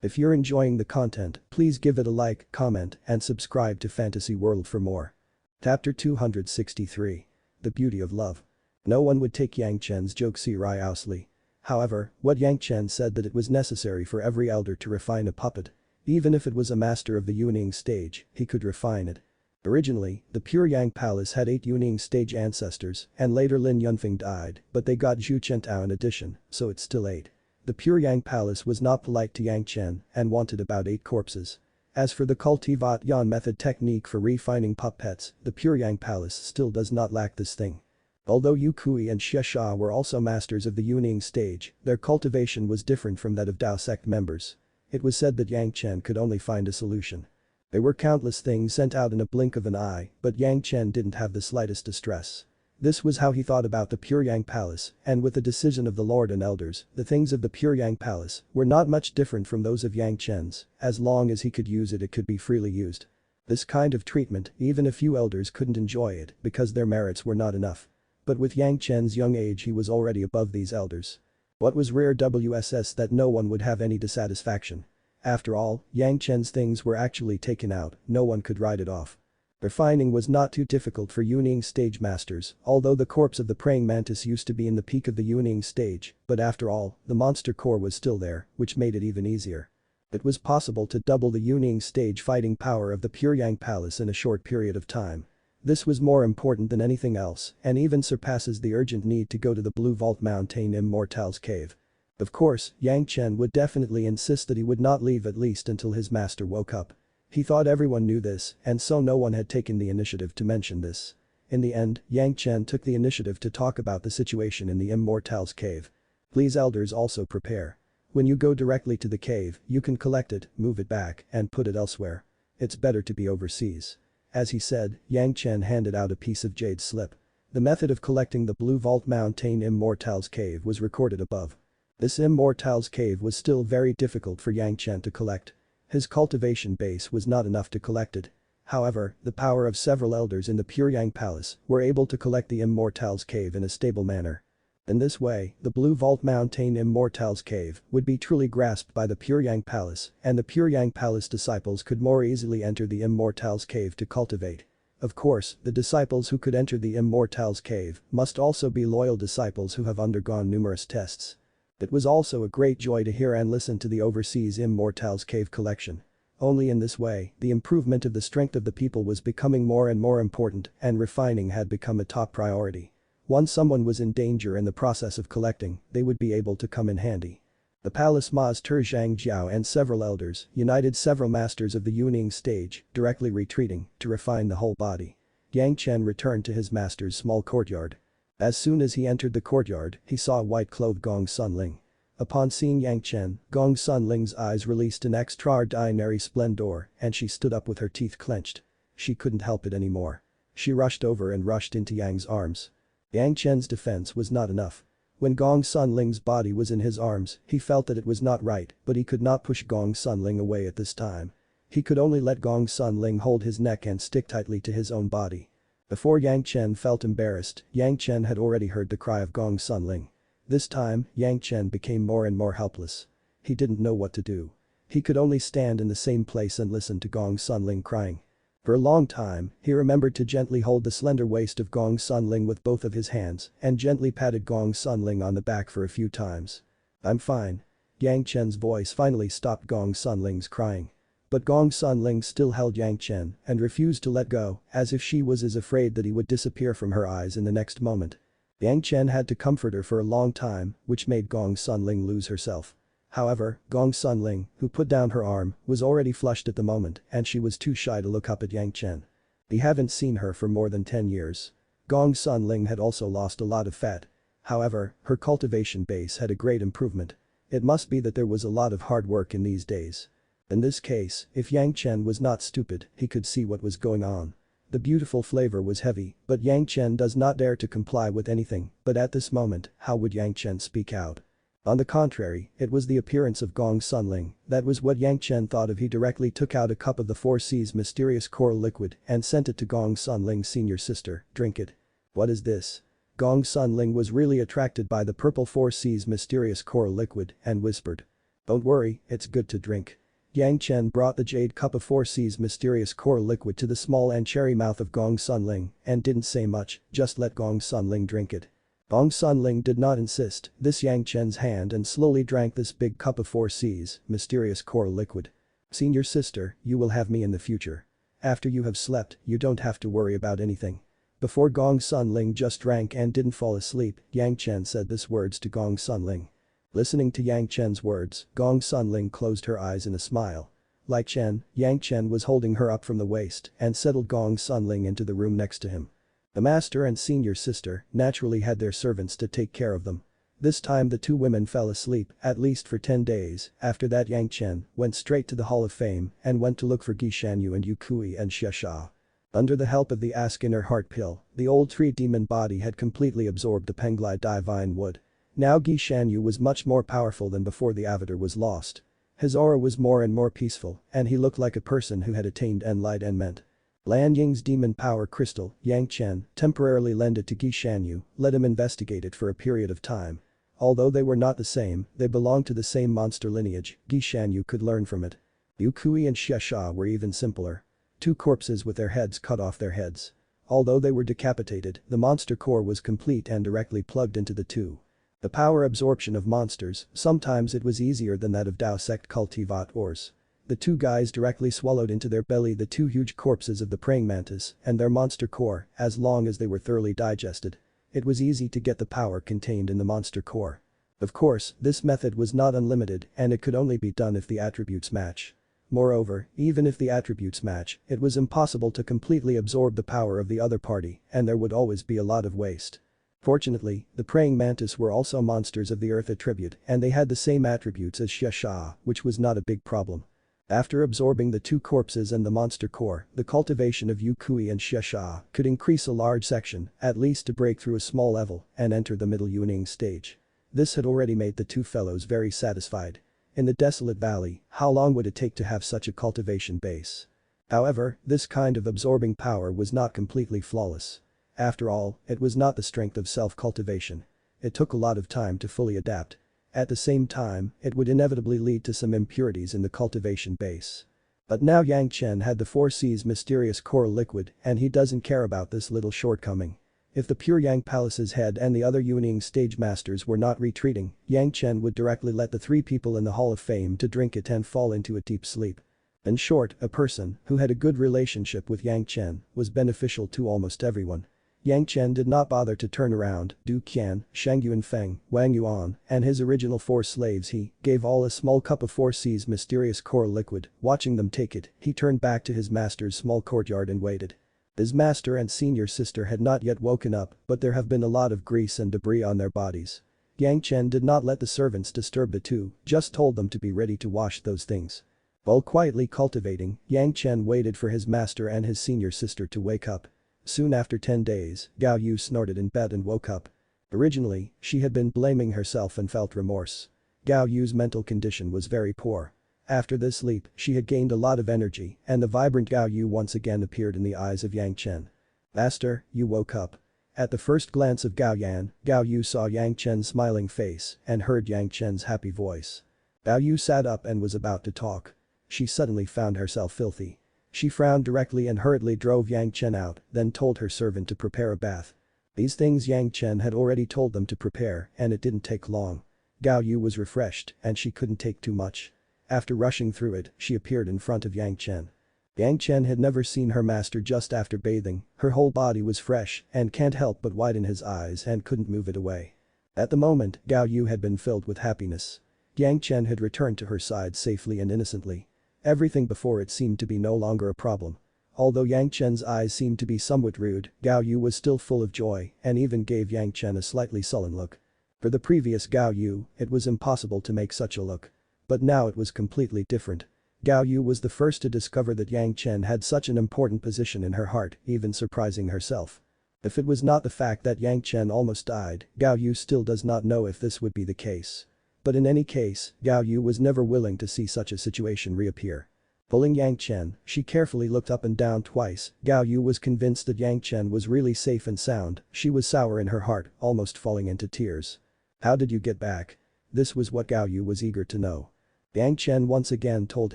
If you're enjoying the content, please give it a like, comment, and subscribe to Fantasy World for more. Chapter 263. The Beauty of Love. No one would take Yang Chen's joke seriously. However, what Yang Chen said that it was necessary for every elder to refine a puppet. Even if it was a master of the Yuning stage, he could refine it. Originally, the Pure Yang Palace had 8 Yuning stage ancestors, and later Lin Yunfeng died, but they got Zhu Chentao in addition, so it's still 8. The Pure Yang Palace was not polite to Yang Chen and wanted about 8 corpses. As for the cultivation method technique for refining puppets, the Pure Yang Palace still does not lack this thing. Although Yu Kui and Xie Sha were also masters of the Yuning stage, their cultivation was different from that of Dao sect members. It was said that Yang Chen could only find a solution. There were countless things sent out in a blink of an eye, but Yang Chen didn't have the slightest distress. This was how he thought about the Pure Yang Palace, and with the decision of the Lord and Elders, the things of the Pure Yang Palace were not much different from those of Yang Chen's. As long as he could use it could be freely used. This kind of treatment, even a few elders couldn't enjoy it because their merits were not enough. But with Yang Chen's young age he was already above these elders. What was rare WSS that no one would have any dissatisfaction. After all, Yang Chen's things were actually taken out, no one could write it off. Refining was not too difficult for Yuning stage masters, although the corpse of the praying mantis used to be in the peak of the Yuning stage, but after all, the monster core was still there, which made it even easier. It was possible to double the Yuning stage fighting power of the Pure Yang Palace in a short period of time. This was more important than anything else, and even surpasses the urgent need to go to the Blue Vault Mountain Immortal's cave. Of course, Yang Chen would definitely insist that he would not leave at least until his master woke up. He thought everyone knew this, and so no one had taken the initiative to mention this. In the end, Yang Chen took the initiative to talk about the situation in the Immortal's cave. Please elders also prepare. When you go directly to the cave, you can collect it, move it back, and put it elsewhere. It's better to be overseas. As he said, Yang Chen handed out a piece of jade slip. The method of collecting the Blue Vault Mountain Immortal's cave was recorded above. This Immortal's cave was still very difficult for Yang Chen to collect. His cultivation base was not enough to collect it. However, the power of several elders in the Pure Yang Palace were able to collect the Immortal's cave in a stable manner. In this way, the Blue Vault Mountain Immortal's cave would be truly grasped by the Pure Yang Palace, and the Pure Yang Palace disciples could more easily enter the Immortal's cave to cultivate. Of course, the disciples who could enter the Immortal's cave must also be loyal disciples who have undergone numerous tests. It was also a great joy to hear and listen to the overseas Immortal's cave collection. Only in this way, the improvement of the strength of the people was becoming more and more important, and refining had become a top priority. Once someone was in danger in the process of collecting, they would be able to come in handy. The palace master Zhang Jiao and several elders united several masters of the Yuning stage, directly retreating to refine the whole body. Yang Chen returned to his master's small courtyard. As soon as he entered the courtyard, he saw a white-clothed Gong Sunling. Upon seeing Yang Chen, Gong Sunling's eyes released an extraordinary splendor, and she stood up with her teeth clenched. She couldn't help it anymore. She rushed over and rushed into Yang's arms. Yang Chen's defense was not enough. When Gong Sunling's body was in his arms, he felt that it was not right, but he could not push Gong Sunling away at this time. He could only let Gong Sunling hold his neck and stick tightly to his own body. Before Yang Chen felt embarrassed, Yang Chen had already heard the cry of Gong Sunling. This time, Yang Chen became more and more helpless. He didn't know what to do. He could only stand in the same place and listen to Gong Sunling crying. For a long time, he remembered to gently hold the slender waist of Gong Sunling with both of his hands and gently patted Gong Sunling on the back for a few times. "I'm fine." Yang Chen's voice finally stopped Gong Sunling's crying. But Gong Sunling still held Yang Chen and refused to let go, as if she was as afraid that he would disappear from her eyes in the next moment. Yang Chen had to comfort her for a long time, which made Gong Sunling lose herself. However, Gong Sunling, who put down her arm, was already flushed at the moment and she was too shy to look up at Yang Chen. He hadn't seen her for more than 10 years. Gong Sunling had also lost a lot of fat. However, her cultivation base had a great improvement. It must be that there was a lot of hard work in these days. In this case, if Yang Chen was not stupid, he could see what was going on. The beautiful flavor was heavy, but Yang Chen does not dare to comply with anything, but at this moment, how would Yang Chen speak out? On the contrary, it was the appearance of Gong Sunling, that was what Yang Chen thought of. He directly took out a cup of the Four Seas mysterious coral liquid and sent it to Gong Sunling's senior sister. "Drink it." "What is this?" Gong Sunling was really attracted by the purple Four Seas mysterious coral liquid and whispered. "Don't worry, it's good to drink." Yang Chen brought the jade cup of Four Seas mysterious coral liquid to the small and cherry mouth of Gong Sunling and didn't say much, just let Gong Sunling drink it. Gong Sunling did not insist, this Yang Chen's hand and slowly drank this big cup of Four Seas mysterious coral liquid. Senior sister, you will have me in the future. After you have slept, you don't have to worry about anything. Before Gong Sunling just drank and didn't fall asleep, Yang Chen said these words to Gong Sunling. Listening to Yang Chen's words, Gong Sunling closed her eyes in a smile. Like Chen, Yang Chen was holding her up from the waist and settled Gong Sunling into the room next to him. The master and senior sister naturally had their servants to take care of them. This time the two women fell asleep, at least for 10 days. After that Yang Chen went straight to the Hall of Fame and went to look for Gishanyu and Yukui and Xia. Under the help of the Ask Inner Heart pill, the old tree demon body had completely absorbed the Penglai divine wood. Now Gishanyu was much more powerful than before the avatar was lost. His aura was more and more peaceful, and he looked like a person who had attained enlightenment. Lan Ying's demon power crystal, Yang Chen, temporarily lent it to Gishanyu, let him investigate it for a period of time. Although they were not the same, they belonged to the same monster lineage, Gishanyu could learn from it. Yukui and Xia were even simpler. Two corpses with their heads cut off their heads. Although they were decapitated, the monster core was complete and directly plugged into the two. The power absorption of monsters, sometimes it was easier than that of Dao sect cultivators. The two guys directly swallowed into their belly the two huge corpses of the praying mantis and their monster core, as long as they were thoroughly digested. It was easy to get the power contained in the monster core. Of course, this method was not unlimited and it could only be done if the attributes match. Moreover, even if the attributes match, it was impossible to completely absorb the power of the other party and there would always be a lot of waste. Fortunately, the praying mantis were also monsters of the earth attribute and they had the same attributes as Xia, which was not a big problem. After absorbing the two corpses and the monster core, the cultivation of Yukui and Xia could increase a large section, at least to break through a small level and enter the middle Yuning stage. This had already made the two fellows very satisfied. In the desolate valley, how long would it take to have such a cultivation base? However, this kind of absorbing power was not completely flawless. After all, it was not the strength of self-cultivation. It took a lot of time to fully adapt. At the same time, it would inevitably lead to some impurities in the cultivation base. But now Yang Chen had the 4C's mysterious coral liquid and he doesn't care about this little shortcoming. If the Pure Yang Palace's head and the other Yuning stage masters were not retreating, Yang Chen would directly let the three people in the Hall of Fame to drink it and fall into a deep sleep. In short, a person who had a good relationship with Yang Chen was beneficial to almost everyone. Yang Chen did not bother to turn around, Du Qian, Shang Yuanfeng, Wang Yuan, and his original 4 slaves. He gave all a small cup of 4C's mysterious coral liquid. Watching them take it, he turned back to his master's small courtyard and waited. His master and senior sister had not yet woken up, but there have been a lot of grease and debris on their bodies. Yang Chen did not let the servants disturb the two, just told them to be ready to wash those things. While quietly cultivating, Yang Chen waited for his master and his senior sister to wake up. Soon after 10 days, Gao Yu snorted in bed and woke up. Originally, she had been blaming herself and felt remorse. Gao Yu's mental condition was very poor. After this sleep, she had gained a lot of energy and the vibrant Gao Yu once again appeared in the eyes of Yang Chen. "Master, you woke up." At the first glance of Gao Yan, Gao Yu saw Yang Chen's smiling face and heard Yang Chen's happy voice. Gao Yu sat up and was about to talk. She suddenly found herself filthy. She frowned directly and hurriedly drove Yang Chen out, then told her servant to prepare a bath. These things Yang Chen had already told them to prepare and it didn't take long. Gao Yu was refreshed and she couldn't take too much. After rushing through it, she appeared in front of Yang Chen. Yang Chen had never seen her master just after bathing, her whole body was fresh and can't help but widen his eyes and couldn't move it away. At the moment, Gao Yu had been filled with happiness. Yang Chen had returned to her side safely and innocently. Everything before it seemed to be no longer a problem. Although Yang Chen's eyes seemed to be somewhat rude, Gao Yu was still full of joy and even gave Yang Chen a slightly sullen look. For the previous Gao Yu, it was impossible to make such a look. But now it was completely different. Gao Yu was the first to discover that Yang Chen had such an important position in her heart, even surprising herself. If it was not the fact that Yang Chen almost died, Gao Yu still does not know if this would be the case. But in any case, Gao Yu was never willing to see such a situation reappear. Pulling Yang Chen, she carefully looked up and down twice. Gao Yu was convinced that Yang Chen was really safe and sound. She was sour in her heart, almost falling into tears. "How did you get back?" This was what Gao Yu was eager to know. Yang Chen once again told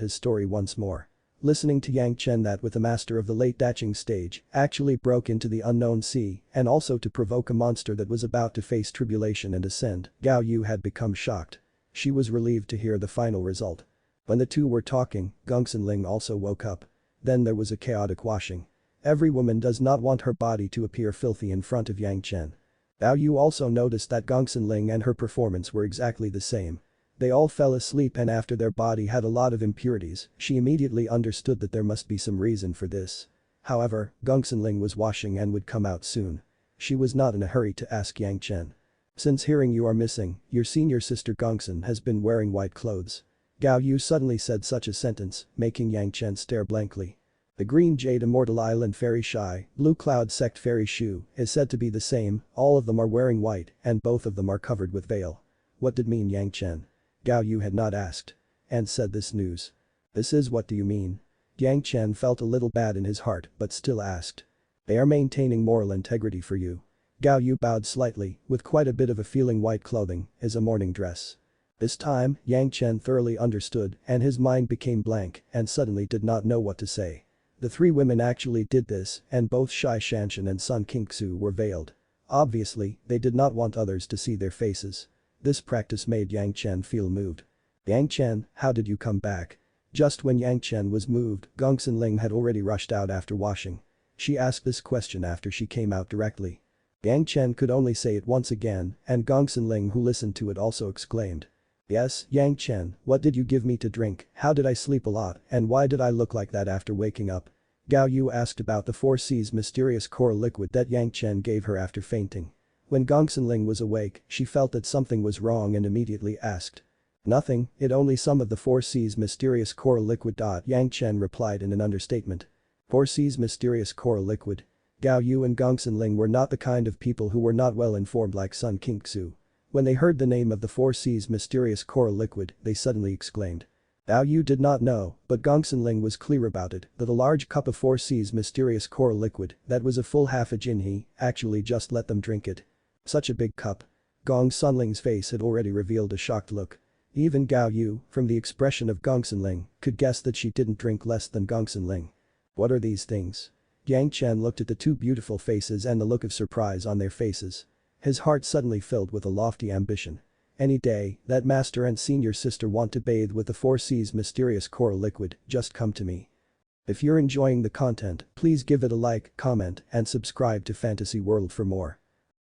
his story once more. Listening to Yang Chen that with the master of the late Daching stage actually broke into the unknown sea and also to provoke a monster that was about to face tribulation and ascend, Gao Yu had become shocked. She was relieved to hear the final result. When the two were talking, Gongsun Ling also woke up. Then there was a chaotic washing. Every woman does not want her body to appear filthy in front of Yang Chen. Bao Yu also noticed that Gongsun Ling and her performance were exactly the same. They all fell asleep, and after their body had a lot of impurities, she immediately understood that there must be some reason for this. However, Gongsun Ling was washing and would come out soon. She was not in a hurry to ask Yang Chen. Since hearing you are missing, your senior sister Gongsun has been wearing white clothes. Gao Yu suddenly said such a sentence, making Yang Chen stare blankly. The Green Jade Immortal Island Fairy Shy, Blue Cloud Sect Fairy Shu is said to be the same, all of them are wearing white and both of them are covered with veil. What did mean Yang Chen? Gao Yu had not asked. And said this news. This is what do you mean? Yang Chen felt a little bad in his heart but still asked. They are maintaining moral integrity for you. Gao Yu bowed slightly, with quite a bit of a feeling white clothing is a morning dress. This time, Yang Chen thoroughly understood and his mind became blank and suddenly did not know what to say. The three women actually did this and both Zhanxian and Sun Qingxu were veiled. Obviously, they did not want others to see their faces. This practice made Yang Chen feel moved. Yang Chen, how did you come back? Just when Yang Chen was moved, Gongsun Ling had already rushed out after washing. She asked this question after she came out directly. Yang Chen could only say it once again and Gongsun Ling, who listened to it, also exclaimed. Yes, Yang Chen, what did you give me to drink, how did I sleep a lot and why did I look like that after waking up? Gao Yu asked about the 4 C's mysterious coral liquid that Yang Chen gave her after fainting. When Gongsun Ling was awake, she felt that something was wrong and immediately asked. Nothing, it only some of the 4 C's mysterious coral liquid. Yang Chen replied in an understatement. 4 C's mysterious coral liquid. Gao Yu and Gongsun Ling were not the kind of people who were not well informed like Sun Qingxu. When they heard the name of the 4 C's mysterious coral liquid, they suddenly exclaimed. Bao Yu did not know, but Gongsun Ling was clear about it, that a large cup of 4 C's mysterious coral liquid, that was a full half a jinhe, actually just let them drink it. Such a big cup. Gongsun Ling's face had already revealed a shocked look. Even Gao Yu, from the expression of Gongsun Ling, could guess that she didn't drink less than Gongsun Ling. What are these things? Yang Chen looked at the two beautiful faces and the look of surprise on their faces. His heart suddenly filled with a lofty ambition. Any day, that master and senior sister want to bathe with the 4 C's mysterious coral liquid, just come to me. If you're enjoying the content, please give it a like, comment, and subscribe to Fantasy World for more.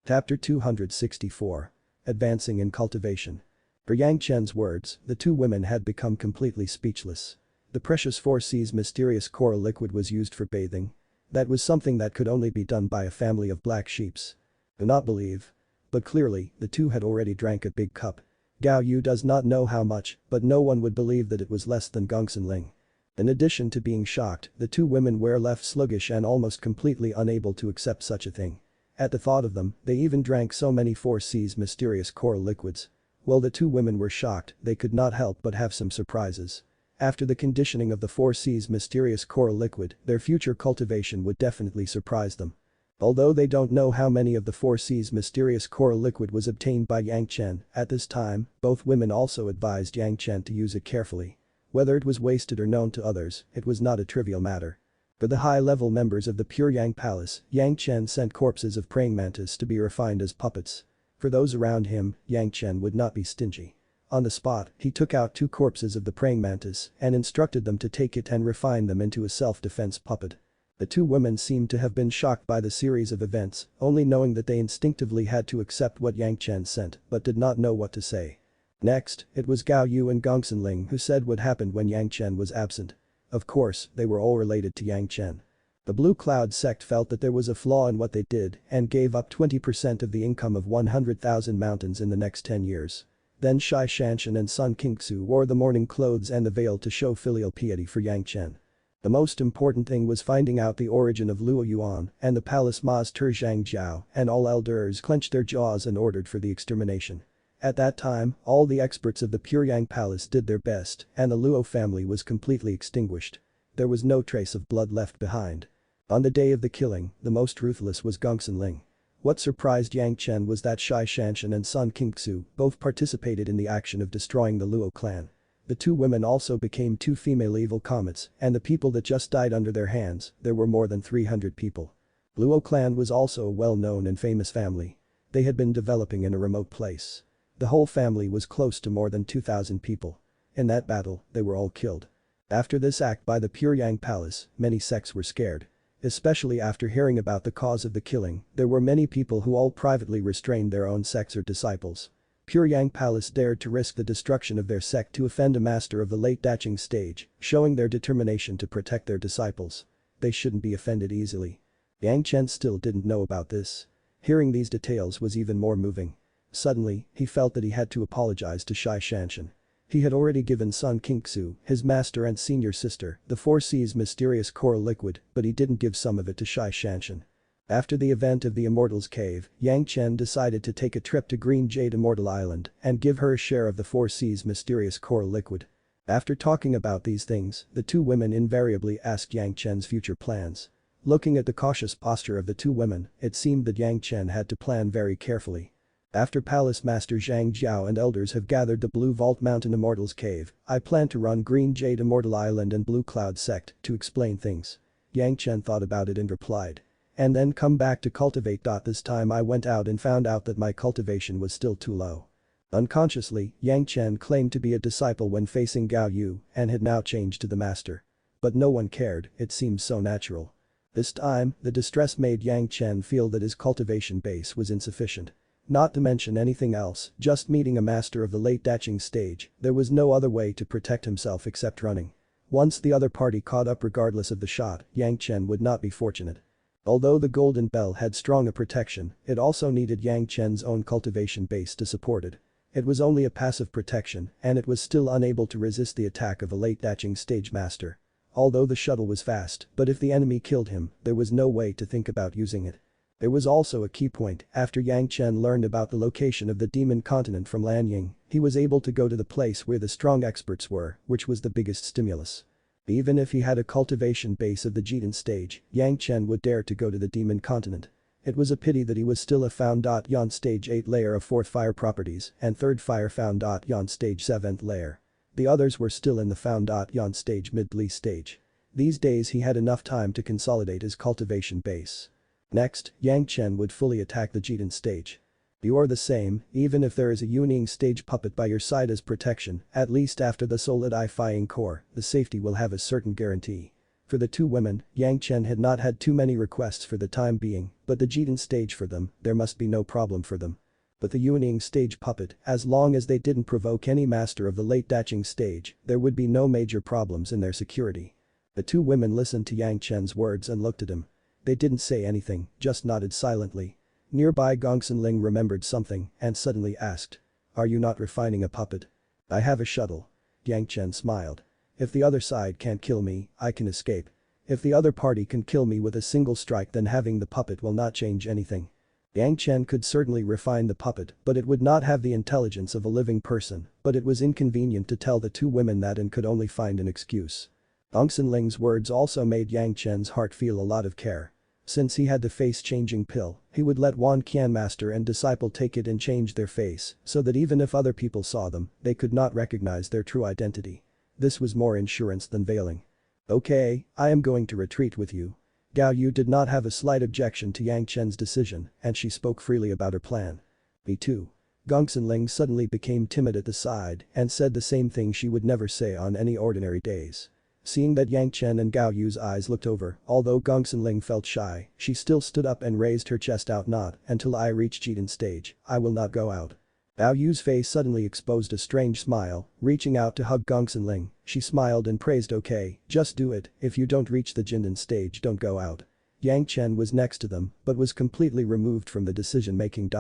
Chapter 264. Advancing in Cultivation. For Yang Chen's words, the two women had become completely speechless. The precious 4 C's mysterious coral liquid was used for bathing. That was something that could only be done by a family of black sheeps. Do not believe. But clearly, the two had already drank a big cup. Gao Yu does not know how much, but no one would believe that it was less than Gongsun Ling. In addition to being shocked, the two women were left sluggish and almost completely unable to accept such a thing. At the thought of them, they even drank so many 4 C's mysterious coral liquids. While the two women were shocked, they could not help but have some surprises. After the conditioning of the 4 C's mysterious coral liquid, their future cultivation would definitely surprise them. Although they don't know how many of the 4 C's mysterious coral liquid was obtained by Yang Chen, at this time, both women also advised Yang Chen to use it carefully. Whether it was wasted or known to others, it was not a trivial matter. For the high-level members of the Pure Yang Palace, Yang Chen sent corpses of praying mantis to be refined as puppets. For those around him, Yang Chen would not be stingy. On the spot, he took out 2 corpses of the praying mantis and instructed them to take it and refine them into a self-defense puppet. The two women seemed to have been shocked by the series of events, only knowing that they instinctively had to accept what Yang Chen sent but did not know what to say. Next, it was Gao Yu and Gongsun Ling who said what happened when Yang Chen was absent. Of course, they were all related to Yang Chen. The Blue Cloud sect felt that there was a flaw in what they did and gave up 20% of the income of 100,000 mountains in the next 10 years. Then Zhanxian and Sun Qingxu wore the mourning clothes and the veil to show filial piety for Yang Chen. The most important thing was finding out the origin of Luo Yuan and the palace master Zhang Jiao, and all elders clenched their jaws and ordered for the extermination. At that time, all the experts of the Pure Yang Palace did their best and the Luo family was completely extinguished. There was no trace of blood left behind. On the day of the killing, the most ruthless was Gongsun Ling. What surprised Yang Chen was that Zhanxian and Sun Qingxu both participated in the action of destroying the Luo clan. The two women also became 2 female evil comets and the people that just died under their hands, there were more than 300 people. Luo clan was also a well-known and famous family. They had been developing in a remote place. The whole family was close to more than 2,000 people. In that battle, they were all killed. After this act by the Pure Yang Palace, many sects were scared. Especially after hearing about the cause of the killing, there were many people who all privately restrained their own sects or disciples. Pure Yang Palace dared to risk the destruction of their sect to offend a master of the late Dacheng stage, showing their determination to protect their disciples. They shouldn't be offended easily. Yang Chen still didn't know about this. Hearing these details was even more moving. Suddenly, he felt that he had to apologize to Zhanxian. He had already given Sun Qingxu, his master and senior sister, the 4C's mysterious coral liquid, but he didn't give some of it to Zhanxian. After the event of the Immortal's Cave, Yang Chen decided to take a trip to Green Jade Immortal Island and give her a share of the 4C's mysterious coral liquid. After talking about these things, the two women invariably asked Yang Chen's future plans. Looking at the cautious posture of the two women, it seemed that Yang Chen had to plan very carefully. After Palace Master Zhang Jiao and elders have gathered the Blue Vault Mountain Immortal's Cave, I plan to run Green Jade Immortal Island and Blue Cloud Sect to explain things. Yang Chen thought about it and replied. And then come back to cultivate. This time I went out and found out that my cultivation was still too low. Unconsciously, Yang Chen claimed to be a disciple when facing Gao Yu and had now changed to the master. But no one cared, it seemed so natural. This time, the distress made Yang Chen feel that his cultivation base was insufficient. Not to mention anything else, just meeting a master of the late Dacheng stage, there was no other way to protect himself except running. Once the other party caught up regardless of the shot, Yang Chen would not be fortunate. Although the Golden Bell had strong a protection, it also needed Yang Chen's own cultivation base to support it. It was only a passive protection, and it was still unable to resist the attack of a late Dacheng stage master. Although the shuttle was fast, but if the enemy killed him, there was no way to think about using it. There was also a key point. After Yang Chen learned about the location of the demon continent from Lanying, he was able to go to the place where the strong experts were, which was the biggest stimulus. Even if he had a cultivation base of the Jidan stage, Yang Chen would dare to go to the demon continent. It was a pity that he was still a found. Yon stage 8 layer of 4th fire properties and 3rd fire found. Yon stage 7th layer. The others were still in the found. Yon stage mid-lease stage. These days he had enough time to consolidate his cultivation base. Next, Yang Chen would fully attack the Jidan stage. You're the same, even if there is a Yuning stage puppet by your side as protection, at least after the solid defying core, the safety will have a certain guarantee. For the two women, Yang Chen had not had too many requests for the time being, but the Jidan stage for them, there must be no problem for them. But the Yuning stage puppet, as long as they didn't provoke any master of the late Dacheng stage, there would be no major problems in their security. The two women listened to Yang Chen's words and looked at him. They didn't say anything, just nodded silently. Nearby Gongsun Ling remembered something and suddenly asked. Are you not refining a puppet? I have a shuttle. Yang Chen smiled. If the other side can't kill me, I can escape. If the other party can kill me with a single strike, then having the puppet will not change anything. Yang Chen could certainly refine the puppet, but it would not have the intelligence of a living person, but it was inconvenient to tell the two women that and could only find an excuse. Gongsun Ling's words also made Yang Chen's heart feel a lot of care. Since he had the face-changing pill, he would let Wan Qian master and disciple take it and change their face, so that even if other people saw them, they could not recognize their true identity. This was more insurance than veiling. Okay, I am going to retreat with you. Gao Yu did not have a slight objection to Yang Chen's decision, and she spoke freely about her plan. Me too. Gongsun Ling suddenly became timid at the side and said the same thing she would never say on any ordinary days. Seeing that Yang Chen and Gao Yu's eyes looked over, although Gongsun Ling felt shy, she still stood up and raised her chest out. Not until I reach Jidan stage, I will not go out. Gao Yu's face suddenly exposed a strange smile, reaching out to hug Gongsun Ling, she smiled and praised. Okay, just do it, if you don't reach the Jidan stage, don't go out. Yang Chen was next to them, but was completely removed from the decision-making.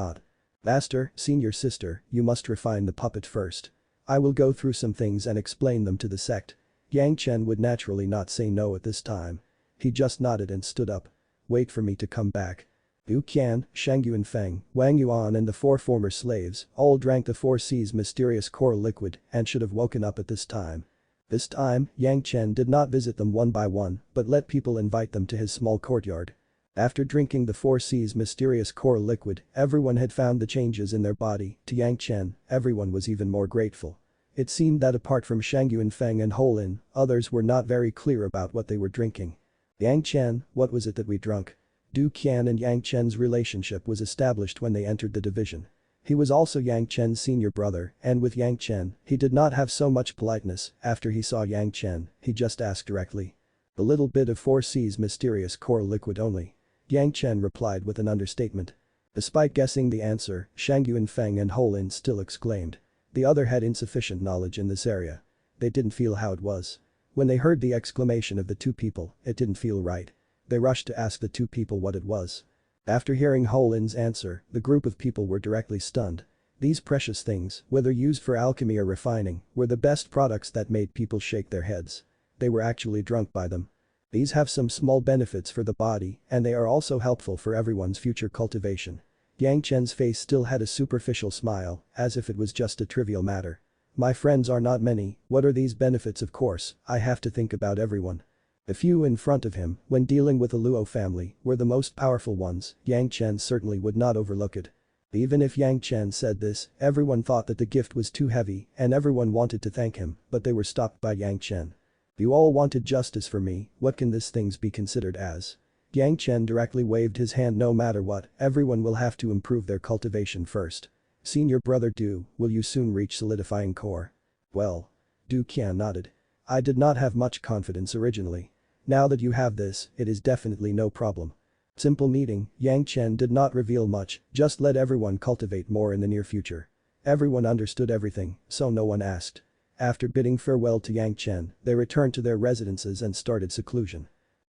Master, senior sister, you must refine the puppet first. I will go through some things and explain them to the sect. Yang Chen would naturally not say no at this time. He just nodded and stood up. Wait for me to come back. Yu Qian, Shang Yuanfeng, Wang Yuan and the 4 former slaves all drank the 4C's mysterious coral liquid and should have woken up at this time. This time, Yang Chen did not visit them one by one, but let people invite them to his small courtyard. After drinking the 4C's mysterious coral liquid, everyone had found the changes in their body. To Yang Chen, everyone was even more grateful. It seemed that apart from Shang Yuanfeng and Holin, others were not very clear about what they were drinking. Yang Chen, what was it that we drunk? Du Qian and Yang Chen's relationship was established when they entered the division. He was also Yang Chen's senior brother, and with Yang Chen, he did not have so much politeness. After he saw Yang Chen, he just asked directly. "A little bit of 4C's mysterious coral liquid only." Yang Chen replied with an understatement. Despite guessing the answer, Shang Yuanfeng and Holin still exclaimed. The other had insufficient knowledge in this area. They didn't feel how it was. When they heard the exclamation of the two people, it didn't feel right. They rushed to ask the two people what it was. After hearing Holin's answer, the group of people were directly stunned. These precious things, whether used for alchemy or refining, were the best products that made people shake their heads. They were actually drunk by them. These have some small benefits for the body, and they are also helpful for everyone's future cultivation. Yang Chen's face still had a superficial smile, as if it was just a trivial matter. My friends are not many, what are these benefits? Of course, I have to think about everyone. The few in front of him, when dealing with the Luo family, were the most powerful ones. Yang Chen certainly would not overlook it. Even if Yang Chen said this, everyone thought that the gift was too heavy and everyone wanted to thank him, but they were stopped by Yang Chen. You all wanted justice for me, what can these things be considered as? Yang Chen directly waved his hand. No matter what, everyone will have to improve their cultivation first. Senior brother Du, will you soon reach solidifying core? Well. Du Qian nodded. I did not have much confidence originally. Now that you have this, it is definitely no problem. Simple meeting, Yang Chen did not reveal much, just let everyone cultivate more in the near future. Everyone understood everything, so no one asked. After bidding farewell to Yang Chen, they returned to their residences and started seclusion.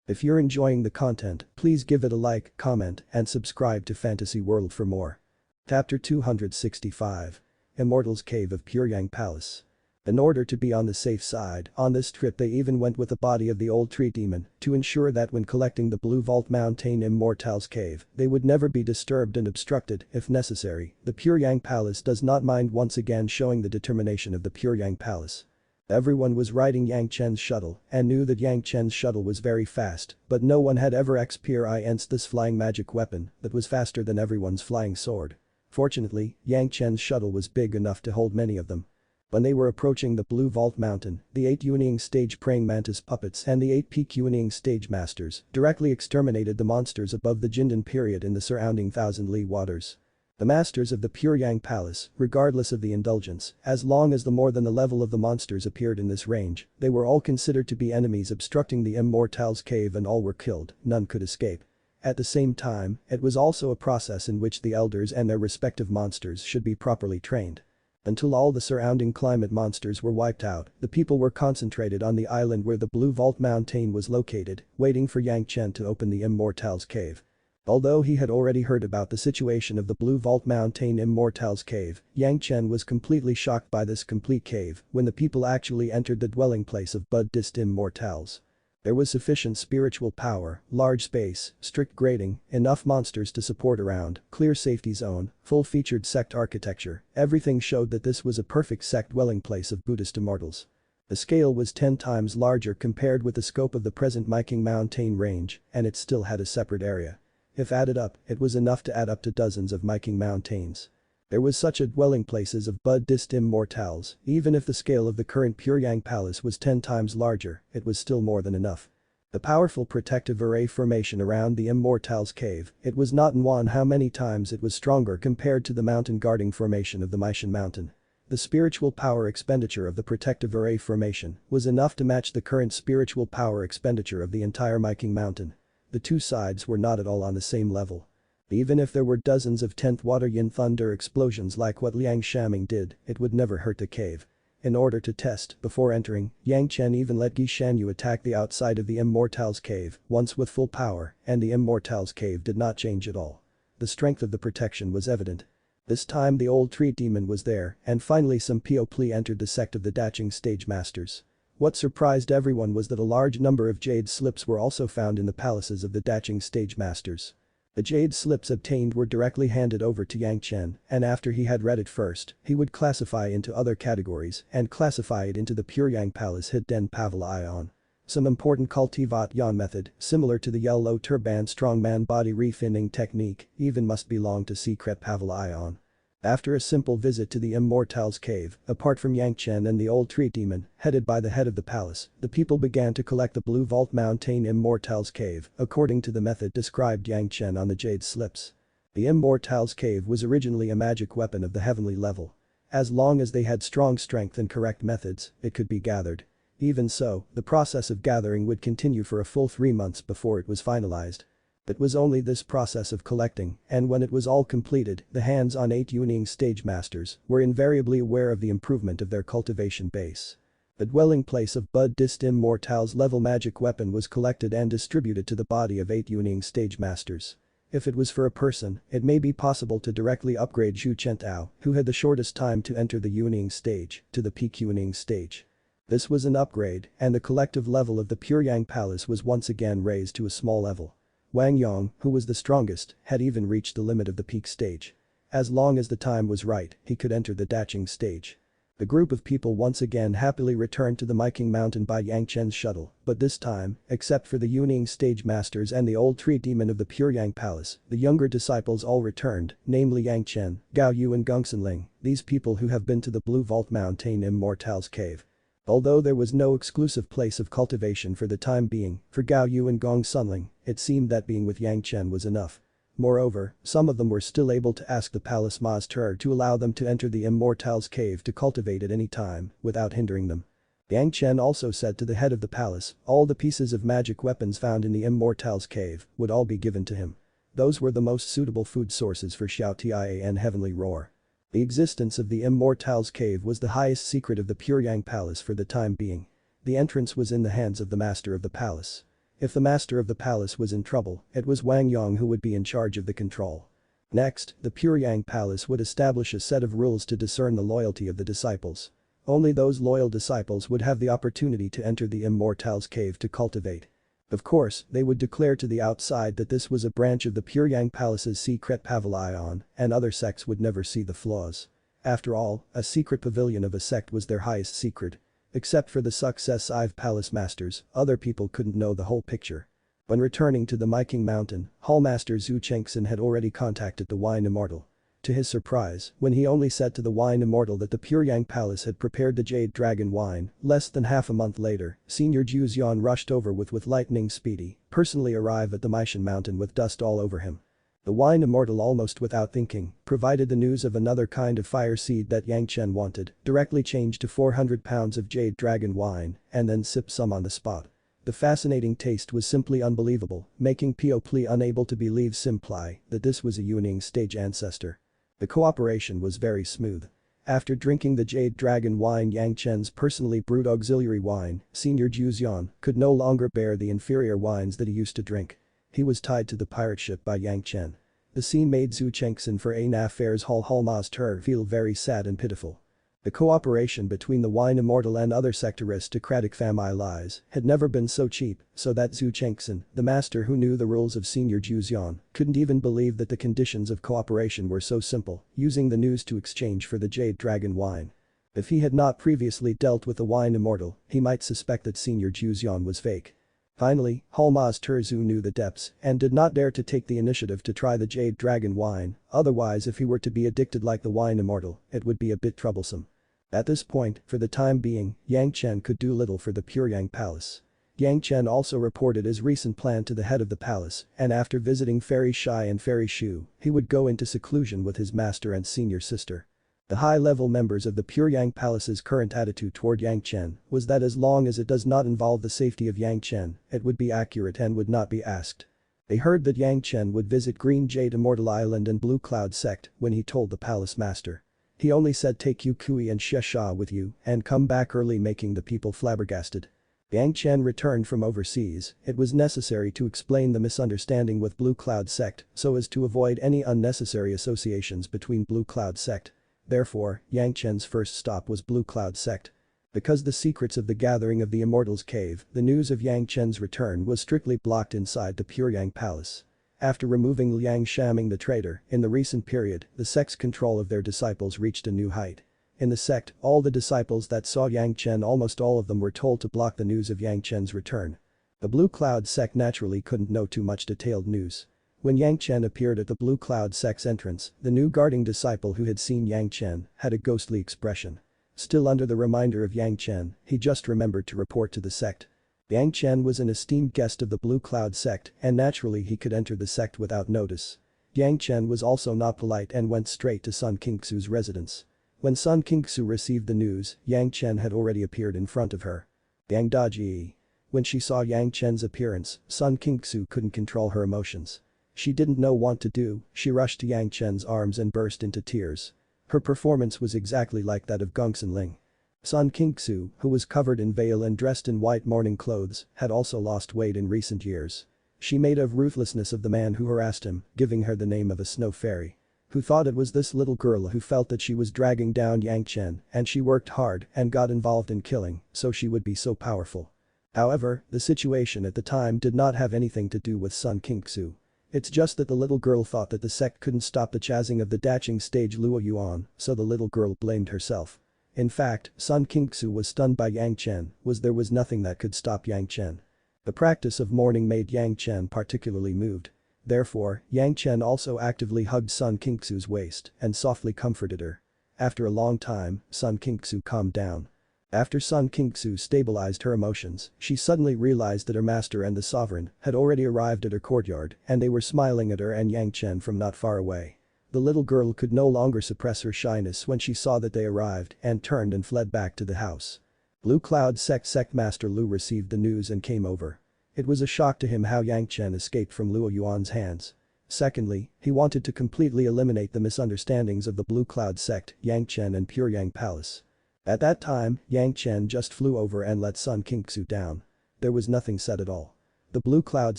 If you're enjoying the content, please give it a like, comment, and subscribe to Fantasy World for more. Chapter 265. Immortal's Cave of Puryang Palace. In order to be on the safe side, on this trip they even went with the body of the old tree demon to ensure that when collecting the Blue Vault Mountain Immortal's Cave, they would never be disturbed and obstructed if necessary. The Puryang Palace does not mind, once again showing the determination of the Puryang Palace. Everyone was riding Yang Chen's shuttle and knew that Yang Chen's shuttle was very fast, but no one had ever experienced this flying magic weapon that was faster than everyone's flying sword. Fortunately, Yang Chen's shuttle was big enough to hold many of them. When they were approaching the Blue Vault Mountain, the 8 Yuanying stage praying mantis puppets and the 8 peak Yuanying stage masters directly exterminated the monsters above the Jindan period in the surrounding Thousand Li waters. The masters of the Puryang Palace, regardless of the indulgence, as long as the more than the level of the monsters appeared in this range, they were all considered to be enemies obstructing the Immortal's Cave and all were killed, none could escape. At the same time, it was also a process in which the elders and their respective monsters should be properly trained. Until all the surrounding climate monsters were wiped out, the people were concentrated on the island where the Blue Vault Mountain was located, waiting for Yang Chen to open the Immortal's Cave. Although he had already heard about the situation of the Blue Vault Mountain Immortal's Cave, Yang Chen was completely shocked by this complete cave when the people actually entered the dwelling place of Buddhist immortals. There was sufficient spiritual power, large space, strict grading, enough monsters to support around, clear safety zone, full-featured sect architecture, everything showed that this was a perfect sect dwelling place of Buddhist immortals. The scale was 10 times larger compared with the scope of the present Myking Mountain range, and it still had a separate area. If added up, it was enough to add up to dozens of Myking Mountains. There was such a dwelling places of Buddhist immortals, even if the scale of the current Puryang Palace was 10 times larger, it was still more than enough. The powerful protective array formation around the Immortal's Cave, it was not known how many times it was stronger compared to the mountain guarding formation of the Myshan Mountain. The spiritual power expenditure of the protective array formation was enough to match the current spiritual power expenditure of the entire Myking Mountain. The two sides were not at all on the same level. Even if there were dozens of 10th water yin thunder explosions like what Liang Shaming did, it would never hurt the cave. In order to test, before entering, Yang Chen even let Gi Shanyu attack the outside of the Immortal's Cave, once with full power, and the Immortal's Cave did not change at all. The strength of the protection was evident. This time the old tree demon was there, and finally some Popli entered the sect of the Daching stage masters. What surprised everyone was that a large number of jade slips were also found in the palaces of the Daching stage masters. The jade slips obtained were directly handed over to Yang Chen, and after he had read it first, he would classify into other categories and classify it into the Puryang Palace Hidden Pavilion. Some important cultivation method, similar to the yellow turban strongman body refining technique, even must belong to secret pavilion. After a simple visit to the Immortal's Cave, apart from Yang Chen and the old tree demon, headed by the head of the palace, the people began to collect the Blue Vault Mountain Immortal's Cave, according to the method described Yang Chen on the jade slips. The Immortal's cave was originally a magic weapon of the heavenly level. As long as they had strong strength and correct methods, it could be gathered. Even so, the process of gathering would continue for a full 3 months before it was finalized. It was only this process of collecting, and when it was all completed, the hands-on 8 Wielding stage masters were invariably aware of the improvement of their cultivation base. The dwelling place of Buddhist Immortal's level magic weapon was collected and distributed to the body of 8 Wielding stage masters. If it was for a person, it may be possible to directly upgrade Zhu Chentao, who had the shortest time to enter the Wielding stage, to the peak Wielding stage. This was an upgrade, and the collective level of the Pure Yang Palace was once again raised to a small level. Wang Yang, who was the strongest, had even reached the limit of the peak stage. As long as the time was right, he could enter the Daching stage. The group of people once again happily returned to the Miking Mountain by Yang Chen's shuttle, but this time, except for the Wielding stage masters and the old tree demon of the Pure Yang Palace, the younger disciples all returned, namely Yang Chen, Gao Yu and Gongsunling, these people who have been to the Blue Vault Mountain Immortal's cave. Although there was no exclusive place of cultivation for the time being, for Gao Yu and Gong Sunling, it seemed that being with Yang Chen was enough. Moreover, some of them were still able to ask the palace master to allow them to enter the Immortal's cave to cultivate at any time, without hindering them. Yang Chen also said to the head of the palace, all the pieces of magic weapons found in the Immortal's cave would all be given to him. Those were the most suitable food sources for Xiao Tia and Heavenly Roar. The existence of the Immortal's cave was the highest secret of the Pure Yang Palace for the time being. The entrance was in the hands of the master of the palace. If the master of the palace was in trouble, it was Wang Yang who would be in charge of the control. Next, the Pure Yang Palace would establish a set of rules to discern the loyalty of the disciples. Only those loyal disciples would have the opportunity to enter the Immortal's cave to cultivate. Of course, they would declare to the outside that this was a branch of the Pure Yang Palace's secret pavilion, and other sects would never see the flaws. After all, a secret pavilion of a sect was their highest secret. Except for the successive palace masters, other people couldn't know the whole picture. When returning to the Miking Mountain, Hallmaster Zhu Chengxin had already contacted the Wine Immortal. To his surprise, when he only said to the Wine Immortal that the Pure Yang Palace had prepared the Jade Dragon wine, less than half a month later, Senior Zhu Xian rushed over with lightning speedy, personally arrive at the Miking Mountain with dust all over him. The Wine Immortal almost without thinking, provided the news of another kind of fire seed that Yang Chen wanted, directly changed to 400 pounds of Jade Dragon wine, and then sipped some on the spot. The fascinating taste was simply unbelievable, making Popli unable to believe simply that this was a Wielding stage ancestor. The cooperation was very smooth. After drinking the Jade Dragon wine, Yang Chen's personally brewed auxiliary wine, Senior Zhu Xian could no longer bear the inferior wines that he used to drink. He was tied to the pirate ship by Yang Chen. The scene made Zhu Chengxin for a affairs Hall master feel very sad and pitiful. The cooperation between the Wine Immortal and other sector aristocratic families had never been so cheap, so that Zhu Chengxin, the master who knew the rules of Senior Zhu Xian, couldn't even believe that the conditions of cooperation were so simple, using the news to exchange for the Jade Dragon wine. If he had not previously dealt with the Wine Immortal, he might suspect that Senior Zhu Xian was fake. Finally, Hallmaster Zhu knew the depths and did not dare to take the initiative to try the Jade Dragon wine, otherwise if he were to be addicted like the Wine Immortal, it would be a bit troublesome. At this point, for the time being, Yang Chen could do little for the Pure Yang Palace. Yang Chen also reported his recent plan to the head of the palace, and after visiting Fairy Shai and Fairy Shu, he would go into seclusion with his master and senior sister. The high-level members of the Pure Yang Palace's current attitude toward Yang Chen was that as long as it does not involve the safety of Yang Chen, it would be accurate and would not be asked. They heard that Yang Chen would visit Green Jade Immortal Island and Blue Cloud Sect when he told the palace master. He only said take Yu Kui and Xie with you and come back early, making the people flabbergasted. Yang Chen returned from overseas, it was necessary to explain the misunderstanding with Blue Cloud Sect so as to avoid any unnecessary associations between Blue Cloud Sect. Therefore, Yang Chen's first stop was Blue Cloud Sect. Because the secrets of the gathering of the Immortal's cave, the news of Yang Chen's return was strictly blocked inside the Pure Yang Palace. After removing Liang Shaming the traitor, in the recent period, the sect's control of their disciples reached a new height. In the sect, all the disciples that saw Yang Chen, almost all of them were told to block the news of Yang Chen's return. The Blue Cloud Sect naturally couldn't know too much detailed news. When Yang Chen appeared at the Blue Cloud Sect's entrance, the new guarding disciple who had seen Yang Chen had a ghostly expression. Still under the reminder of Yang Chen, he just remembered to report to the sect. Yang Chen was an esteemed guest of the Blue Cloud Sect and naturally he could enter the sect without notice. Yang Chen was also not polite and went straight to Sun Qingxu's residence. When Sun Qingxu received the news, Yang Chen had already appeared in front of her. Yang Daji. When she saw Yang Chen's appearance, Sun Qingxu couldn't control her emotions. She didn't know what to do, she rushed to Yang Chen's arms and burst into tears. Her performance was exactly like that of Gongsun Ling. Sun Qingxu, who was covered in veil and dressed in white mourning clothes, had also lost weight in recent years. She made of ruthlessness of the man who harassed him, giving her the name of a snow fairy. Who thought it was this little girl who felt that she was dragging down Yang Chen and she worked hard and got involved in killing so she would be so powerful. However, the situation at the time did not have anything to do with Sun Qingxu. It's just that the little girl thought that the sect couldn't stop the chasing of the daching stage Luo Yuan, so the little girl blamed herself. In fact, Sun Qingxu was stunned by Yang Chen, there was nothing that could stop Yang Chen. The practice of mourning made Yang Chen particularly moved. Therefore, Yang Chen also actively hugged Sun Qingxu's waist and softly comforted her. After a long time, Sun Qingxu calmed down. After Sun Qingxu stabilized her emotions, she suddenly realized that her master and the sovereign had already arrived at her courtyard and they were smiling at her and Yang Chen from not far away. The little girl could no longer suppress her shyness when she saw that they arrived and turned and fled back to the house. Blue Cloud Sect Master Lu received the news and came over. It was a shock to him how Yang Chen escaped from Luo Yuan's hands. Secondly, he wanted to completely eliminate the misunderstandings of the Blue Cloud sect, Yang Chen and Pure Yang Palace. At that time, Yang Chen just flew over and let Sun Qingxu down. There was nothing said at all. The Blue Cloud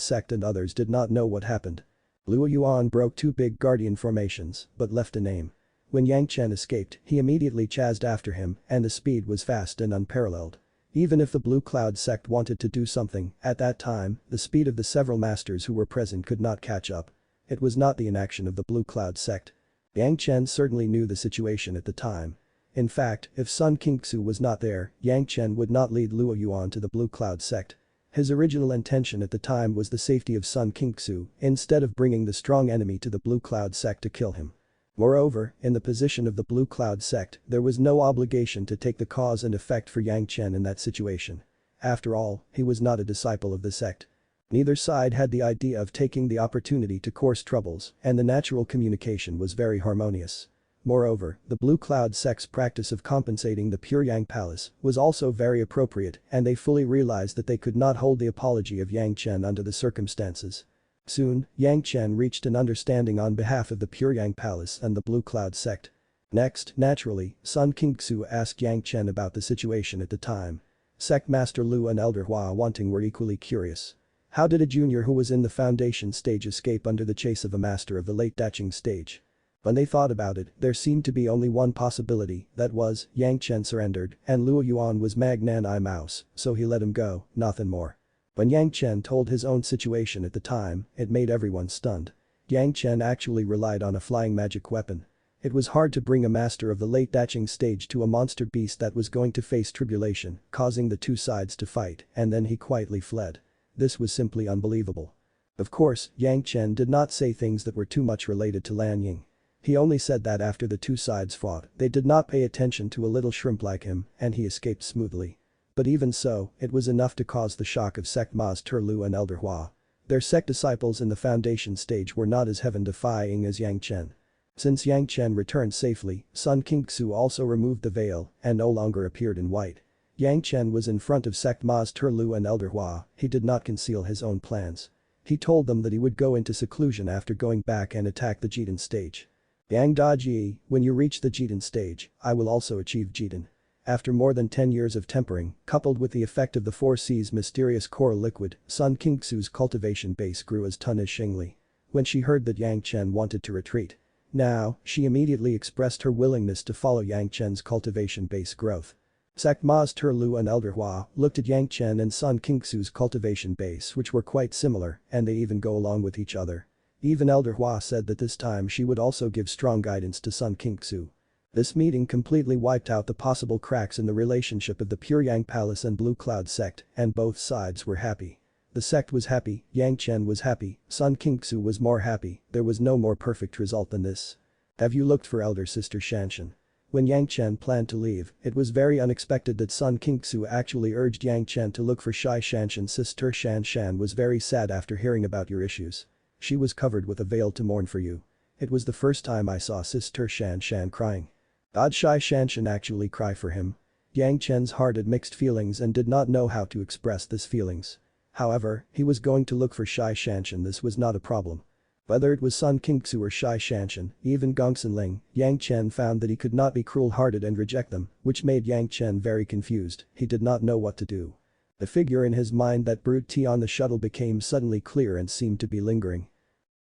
sect and others did not know what happened. Luo Yuan broke two big guardian formations, but left a name. When Yang Chen escaped, he immediately chased after him and the speed was fast and unparalleled. Even if the Blue Cloud sect wanted to do something, at that time, the speed of the several masters who were present could not catch up. It was not the inaction of the Blue Cloud sect. Yang Chen certainly knew the situation at the time. In fact, if Sun Qingxu was not there, Yang Chen would not lead Luo Yuan to the Blue Cloud sect. His original intention at the time was the safety of Sun Qingxu instead of bringing the strong enemy to the Blue Cloud sect to kill him. Moreover, in the position of the Blue Cloud sect, there was no obligation to take the cause and effect for Yang Chen in that situation. After all, he was not a disciple of the sect. Neither side had the idea of taking the opportunity to cause troubles, and the natural communication was very harmonious. Moreover, the Blue Cloud sect's practice of compensating the Pure Yang Palace was also very appropriate and they fully realized that they could not hold the apology of Yang Chen under the circumstances. Soon, Yang Chen reached an understanding on behalf of the Pure Yang Palace and the Blue Cloud sect. Next, naturally, Sun Qingxu asked Yang Chen about the situation at the time. Sect Master Lu and Elder Hua Wanting were equally curious. How did a junior who was in the foundation stage escape under the chase of a master of the late daching stage? When they thought about it, there seemed to be only one possibility, that was, Yang Chen surrendered and Luo Yuan was Magnan I Mouse, so he let him go, nothing more. When Yang Chen told his own situation at the time, it made everyone stunned. Yang Chen actually relied on a flying magic weapon. It was hard to bring a master of the late daching stage to a monster beast that was going to face tribulation, causing the two sides to fight, and then he quietly fled. This was simply unbelievable. Of course, Yang Chen did not say things that were too much related to Lan Ying. He only said that after the two sides fought, they did not pay attention to a little shrimp like him, and he escaped smoothly. But even so, it was enough to cause the shock of Sect Master Lu and Elder Hua. Their sect disciples in the foundation stage were not as heaven-defying as Yang Chen. Since Yang Chen returned safely, Sun Qingxu also removed the veil and no longer appeared in white. Yang Chen was in front of Sect Master Lu and Elder Hua, he did not conceal his own plans. He told them that he would go into seclusion after going back and attack the Jidan stage. Yang Daji, when you reach the Jidan stage, I will also achieve Jidan. After more than 10 years of tempering, coupled with the effect of the 4 C's mysterious coral liquid, Sun Qingxu's cultivation base grew as ton as Xingli. When she heard that Yang Chen wanted to retreat. Now, she immediately expressed her willingness to follow Yang Chen's cultivation base growth. Sect Master Lu and Elder Hua looked at Yang Chen and Sun Qingxu's cultivation base which were quite similar and they even go along with each other. Even Elder Hua said that this time she would also give strong guidance to Sun Qingxu. This meeting completely wiped out the possible cracks in the relationship of the Pure Yang Palace and Blue Cloud sect and both sides were happy. The sect was happy, Yang Chen was happy, Sun Qingxu was more happy, there was no more perfect result than this. Have you looked for elder sister Zhanxian? When Yang Chen planned to leave, it was very unexpected that Sun Qingxu actually urged Yang Chen to look for Zhanxian's sister Zhanxian was very sad after hearing about your issues. She was covered with a veil to mourn for you. It was the first time I saw Sister Zhanxian crying. Did Zhanxian actually cry for him? Yang Chen's heart had mixed feelings and did not know how to express these feelings. However, he was going to look for Zhanxian. This was not a problem. Whether it was Sun Qingxu or Zhanxian, even Gongsun Ling, Yang Chen found that he could not be cruel-hearted and reject them, which made Yang Chen very confused. He did not know what to do. The figure in his mind that brewed tea on the shuttle became suddenly clear and seemed to be lingering.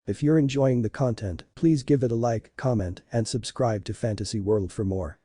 If you're enjoying the content, please give it a like, comment, and subscribe to Fantasy World for more.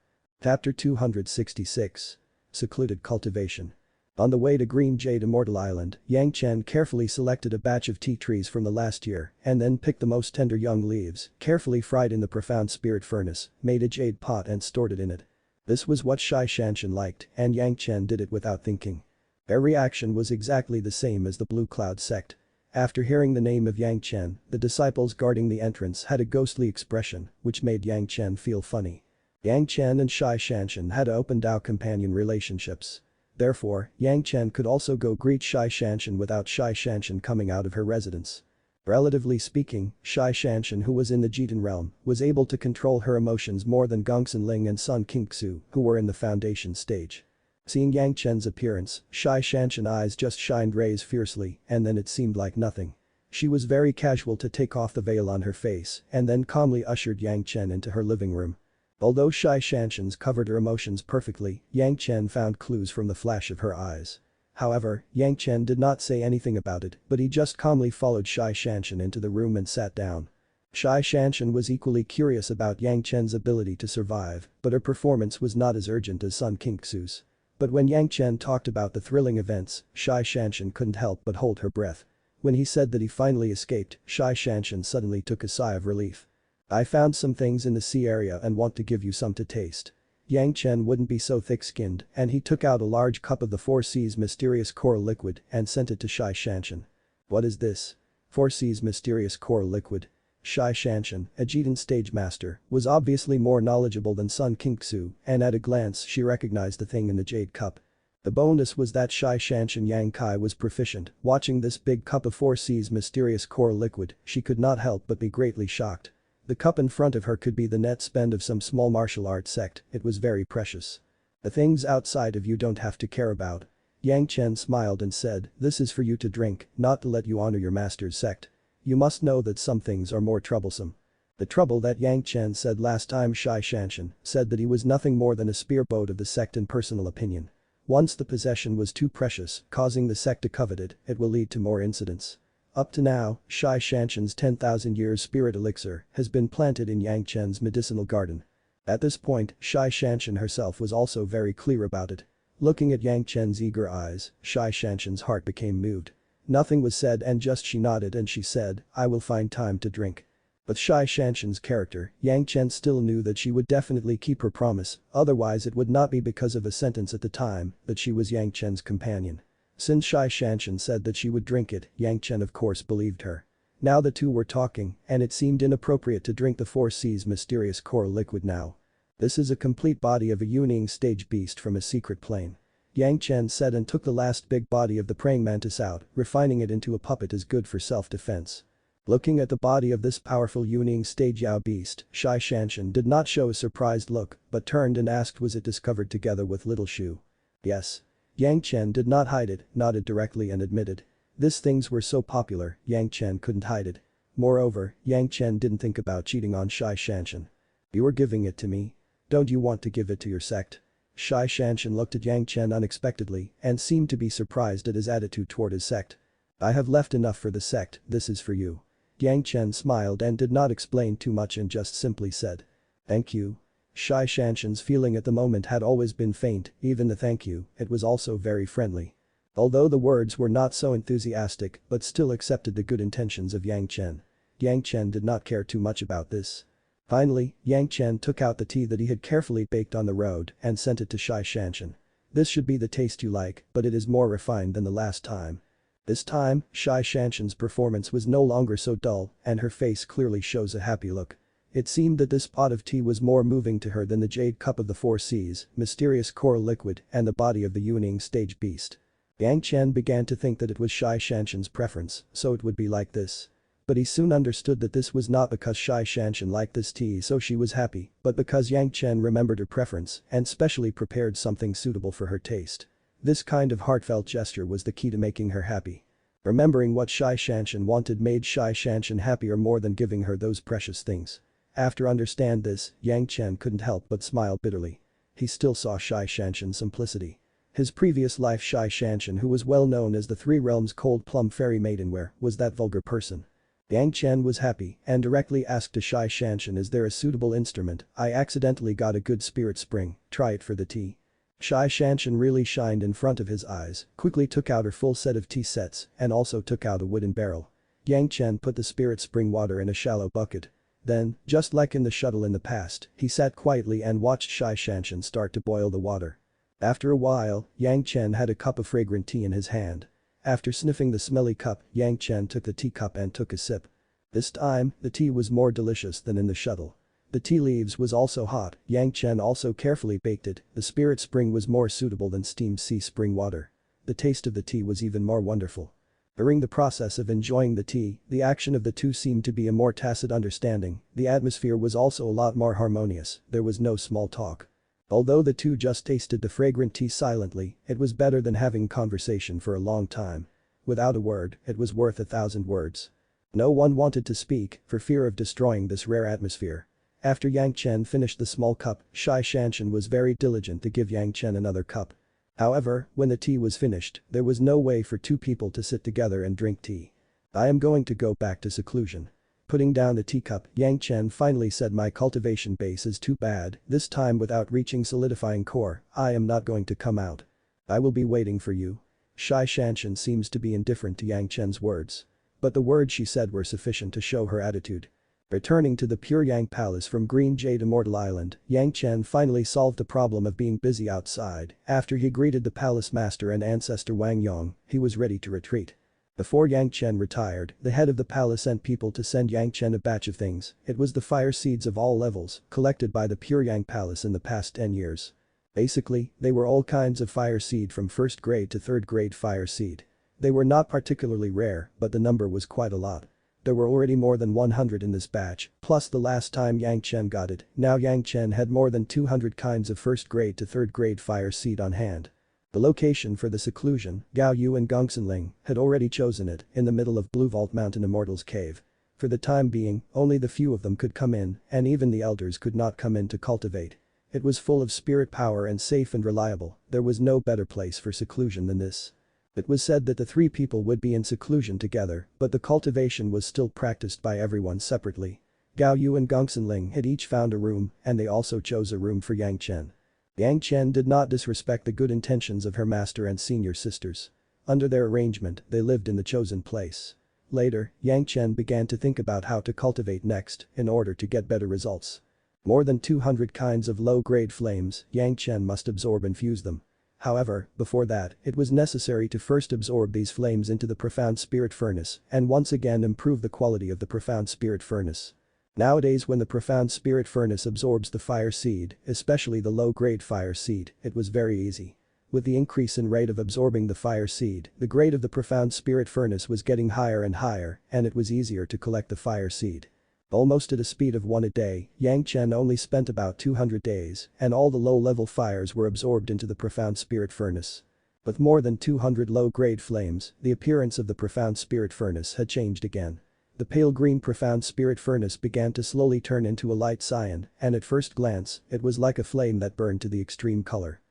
Chapter 266. Secluded Cultivation. On the way to Green Jade Immortal Island, Yang Chen carefully selected a batch of tea trees from the last year and then picked the most tender young leaves, carefully fried in the profound spirit furnace, made a jade pot and stored it in it. This was what Zhanxian liked, and Yang Chen did it without thinking. Their reaction was exactly the same as the Blue Cloud sect. After hearing the name of Yang Chen, the disciples guarding the entrance had a ghostly expression, which made Yang Chen feel funny. Yang Chen and Zhanxian had open Dao companion relationships. Therefore, Yang Chen could also go greet Zhanxian without Zhanxian coming out of her residence. Relatively speaking, Zhanxian, who was in the Jitan realm, was able to control her emotions more than Gongsun Ling and Sun Qingxu, who were in the foundation stage. Seeing Yang Chen's appearance, Zhanxian's eyes just shined rays fiercely, and then it seemed like nothing. She was very casual to take off the veil on her face and then calmly ushered Yang Chen into her living room. Although Zhanxian's covered her emotions perfectly, Yang Chen found clues from the flash of her eyes. However, Yang Chen did not say anything about it, but he just calmly followed Zhanxian into the room and sat down. Zhanxian was equally curious about Yang Chen's ability to survive, but her performance was not as urgent as Sun Qingxu's. But when Yang Chen talked about the thrilling events, Zhanxian couldn't help but hold her breath. When he said that he finally escaped, Zhanxian suddenly took a sigh of relief. I found some things in the sea area and want to give you some to taste. Yang Chen wouldn't be so thick-skinned, and he took out a large cup of the Four Seas mysterious coral liquid and sent it to Zhanxian. What is this? Four Seas mysterious coral liquid. Zhanxian, a Jitan stage master, was obviously more knowledgeable than Sun Qingxu, and at a glance she recognized the thing in the jade cup. The bonus was that Zhanxian Yang Kai was proficient. Watching this big cup of Four Seas mysterious coral liquid, she could not help but be greatly shocked. The cup in front of her could be the net spend of some small martial arts sect, it was very precious. The things outside of you don't have to care about. Yang Chen smiled and said, this is for you to drink, not to let you honor your master's sect. You must know that some things are more troublesome. The trouble that Yang Chen said last time Zhanxian said that he was nothing more than a spearboat of the sect in personal opinion. Once the possession was too precious, causing the sect to covet it, it will lead to more incidents. Up to now, Zhanxian's 10,000 years spirit elixir has been planted in Yang Chen's medicinal garden. At this point, Zhanxian herself was also very clear about it. Looking at Yang Chen's eager eyes, Zhanxian's heart became moved. Nothing was said and just she nodded and she said, I will find time to drink. With Zhanxian's character, Yang Chen still knew that she would definitely keep her promise, otherwise it would not be because of a sentence at the time that she was Yang Chen's companion. Since Zhanxian said that she would drink it, Yang Chen of course believed her. Now the two were talking, and it seemed inappropriate to drink the Four Seas mysterious coral liquid now. This is a complete body of a Wielding stage beast from a secret plane. Yang Chen said and took the last big body of the praying mantis out, refining it into a puppet is good for self-defense. Looking at the body of this powerful Wielding stage Yao beast, Zhanxian did not show a surprised look, but turned and asked was it discovered together with Little Shu. Yes. Yang Chen did not hide it, nodded directly and admitted. These things were so popular, Yang Chen couldn't hide it. Moreover, Yang Chen didn't think about cheating on Zhanxian. You are giving it to me? Don't you want to give it to your sect? Zhanxian looked at Yang Chen unexpectedly and seemed to be surprised at his attitude toward his sect. I have left enough for the sect, this is for you. Yang Chen smiled and did not explain too much and just simply said. Thank you. Zhanxian's feeling at the moment had always been faint, even the thank you, it was also very friendly. Although the words were not so enthusiastic but still accepted the good intentions of Yang Chen. Yang Chen did not care too much about this. Finally, Yang Chen took out the tea that he had carefully baked on the road and sent it to Zhanxian. This should be the taste you like, but it is more refined than the last time. This time, Zhanxian's performance was no longer so dull and her face clearly shows a happy look. It seemed that this pot of tea was more moving to her than the jade cup of the Four Seas, mysterious coral liquid and the body of the Wielding stage beast. Yang Chen began to think that it was Zhanxian's preference, so it would be like this. But he soon understood that this was not because Zhanxian liked this tea so she was happy, but because Yang Chen remembered her preference and specially prepared something suitable for her taste. This kind of heartfelt gesture was the key to making her happy. Remembering what Zhanxian wanted made Zhanxian happier more than giving her those precious things. After understand this, Yang Chen couldn't help but smile bitterly. He still saw Zhanxian's simplicity. His previous life Zhanxian, who was well known as the Three Realms Cold Plum Fairy Maidenware, was that vulgar person. Yang Chen was happy and directly asked to Zhanxian, is there a suitable instrument? I accidentally got a good spirit spring, try it for the tea. Zhanxian really shined in front of his eyes, quickly took out her full set of tea sets and also took out a wooden barrel. Yang Chen put the spirit spring water in a shallow bucket. Then, just like in the shuttle in the past, he sat quietly and watched Zhanxian start to boil the water. After a while, Yang Chen had a cup of fragrant tea in his hand. After sniffing the smelly cup, Yang Chen took the teacup and took a sip. This time, the tea was more delicious than in the shuttle. The tea leaves was also hot, Yang Chen also carefully baked it, the spirit spring was more suitable than steamed sea spring water. The taste of the tea was even more wonderful. During the process of enjoying the tea, the action of the two seemed to be a more tacit understanding, the atmosphere was also a lot more harmonious, there was no small talk. Although the two just tasted the fragrant tea silently, it was better than having conversation for a long time. Without a word, it was worth 1,000 words. No one wanted to speak, for fear of destroying this rare atmosphere. After Yang Chen finished the small cup, Zhanxian was very diligent to give Yang Chen another cup. However, when the tea was finished, there was no way for two people to sit together and drink tea. I am going to go back to seclusion. Putting down the teacup, Yang Chen finally said, my cultivation base is too bad, this time without reaching solidifying core, I am not going to come out. I will be waiting for you. Zhanxian seems to be indifferent to Yang Chen's words. But the words she said were sufficient to show her attitude. Returning to the Pure Yang Palace from Green Jade Immortal Island, Yang Chen finally solved the problem of being busy outside. After he greeted the palace master and ancestor Wang Yong, he was ready to retreat. Before Yang Chen retired, the head of the palace sent people to send Yang Chen a batch of things. It was the fire seeds of all levels, collected by the Pure Yang Palace in the past 10 years. Basically, they were all kinds of fire seed from 1st grade to 3rd grade fire seed. They were not particularly rare, but the number was quite a lot. There were already more than 100 in this batch, plus the last time Yang Chen got it, now Yang Chen had more than 200 kinds of 1st grade to 3rd grade fire seed on hand. The location for the seclusion, Gao Yu and Gongsunling, had already chosen it, in the middle of Blue Vault Mountain Immortal's cave. For the time being, only the few of them could come in, and even the elders could not come in to cultivate. It was full of spirit power and safe and reliable, there was no better place for seclusion than this. It was said that the three people would be in seclusion together, but the cultivation was still practiced by everyone separately. Gao Yu and Gongsunling had each found a room, and they also chose a room for Yang Chen. Yang Chen did not disrespect the good intentions of her master and senior sisters. Under their arrangement, they lived in the chosen place. Later, Yang Chen began to think about how to cultivate next, in order to get better results. More than 200 kinds of low-grade flames, Yang Chen must absorb and fuse them. However, before that, it was necessary to first absorb these flames into the profound spirit furnace and once again improve the quality of the profound spirit furnace. Nowadays when the profound spirit furnace absorbs the fire seed, especially the low-grade fire seed, it was very easy. With the increase in rate of absorbing the fire seed, the grade of the profound spirit furnace was getting higher and higher, and it was easier to collect the fire seed. Almost at a speed of 1 a day, Yang Chen only spent about 200 days, and all the low-level fires were absorbed into the profound spirit furnace. With more than 200 low-grade flames, the appearance of the profound spirit furnace had changed again. The pale green profound spirit furnace began to slowly turn into a light cyan, and at first glance, it was like a flame that burned to the extreme color.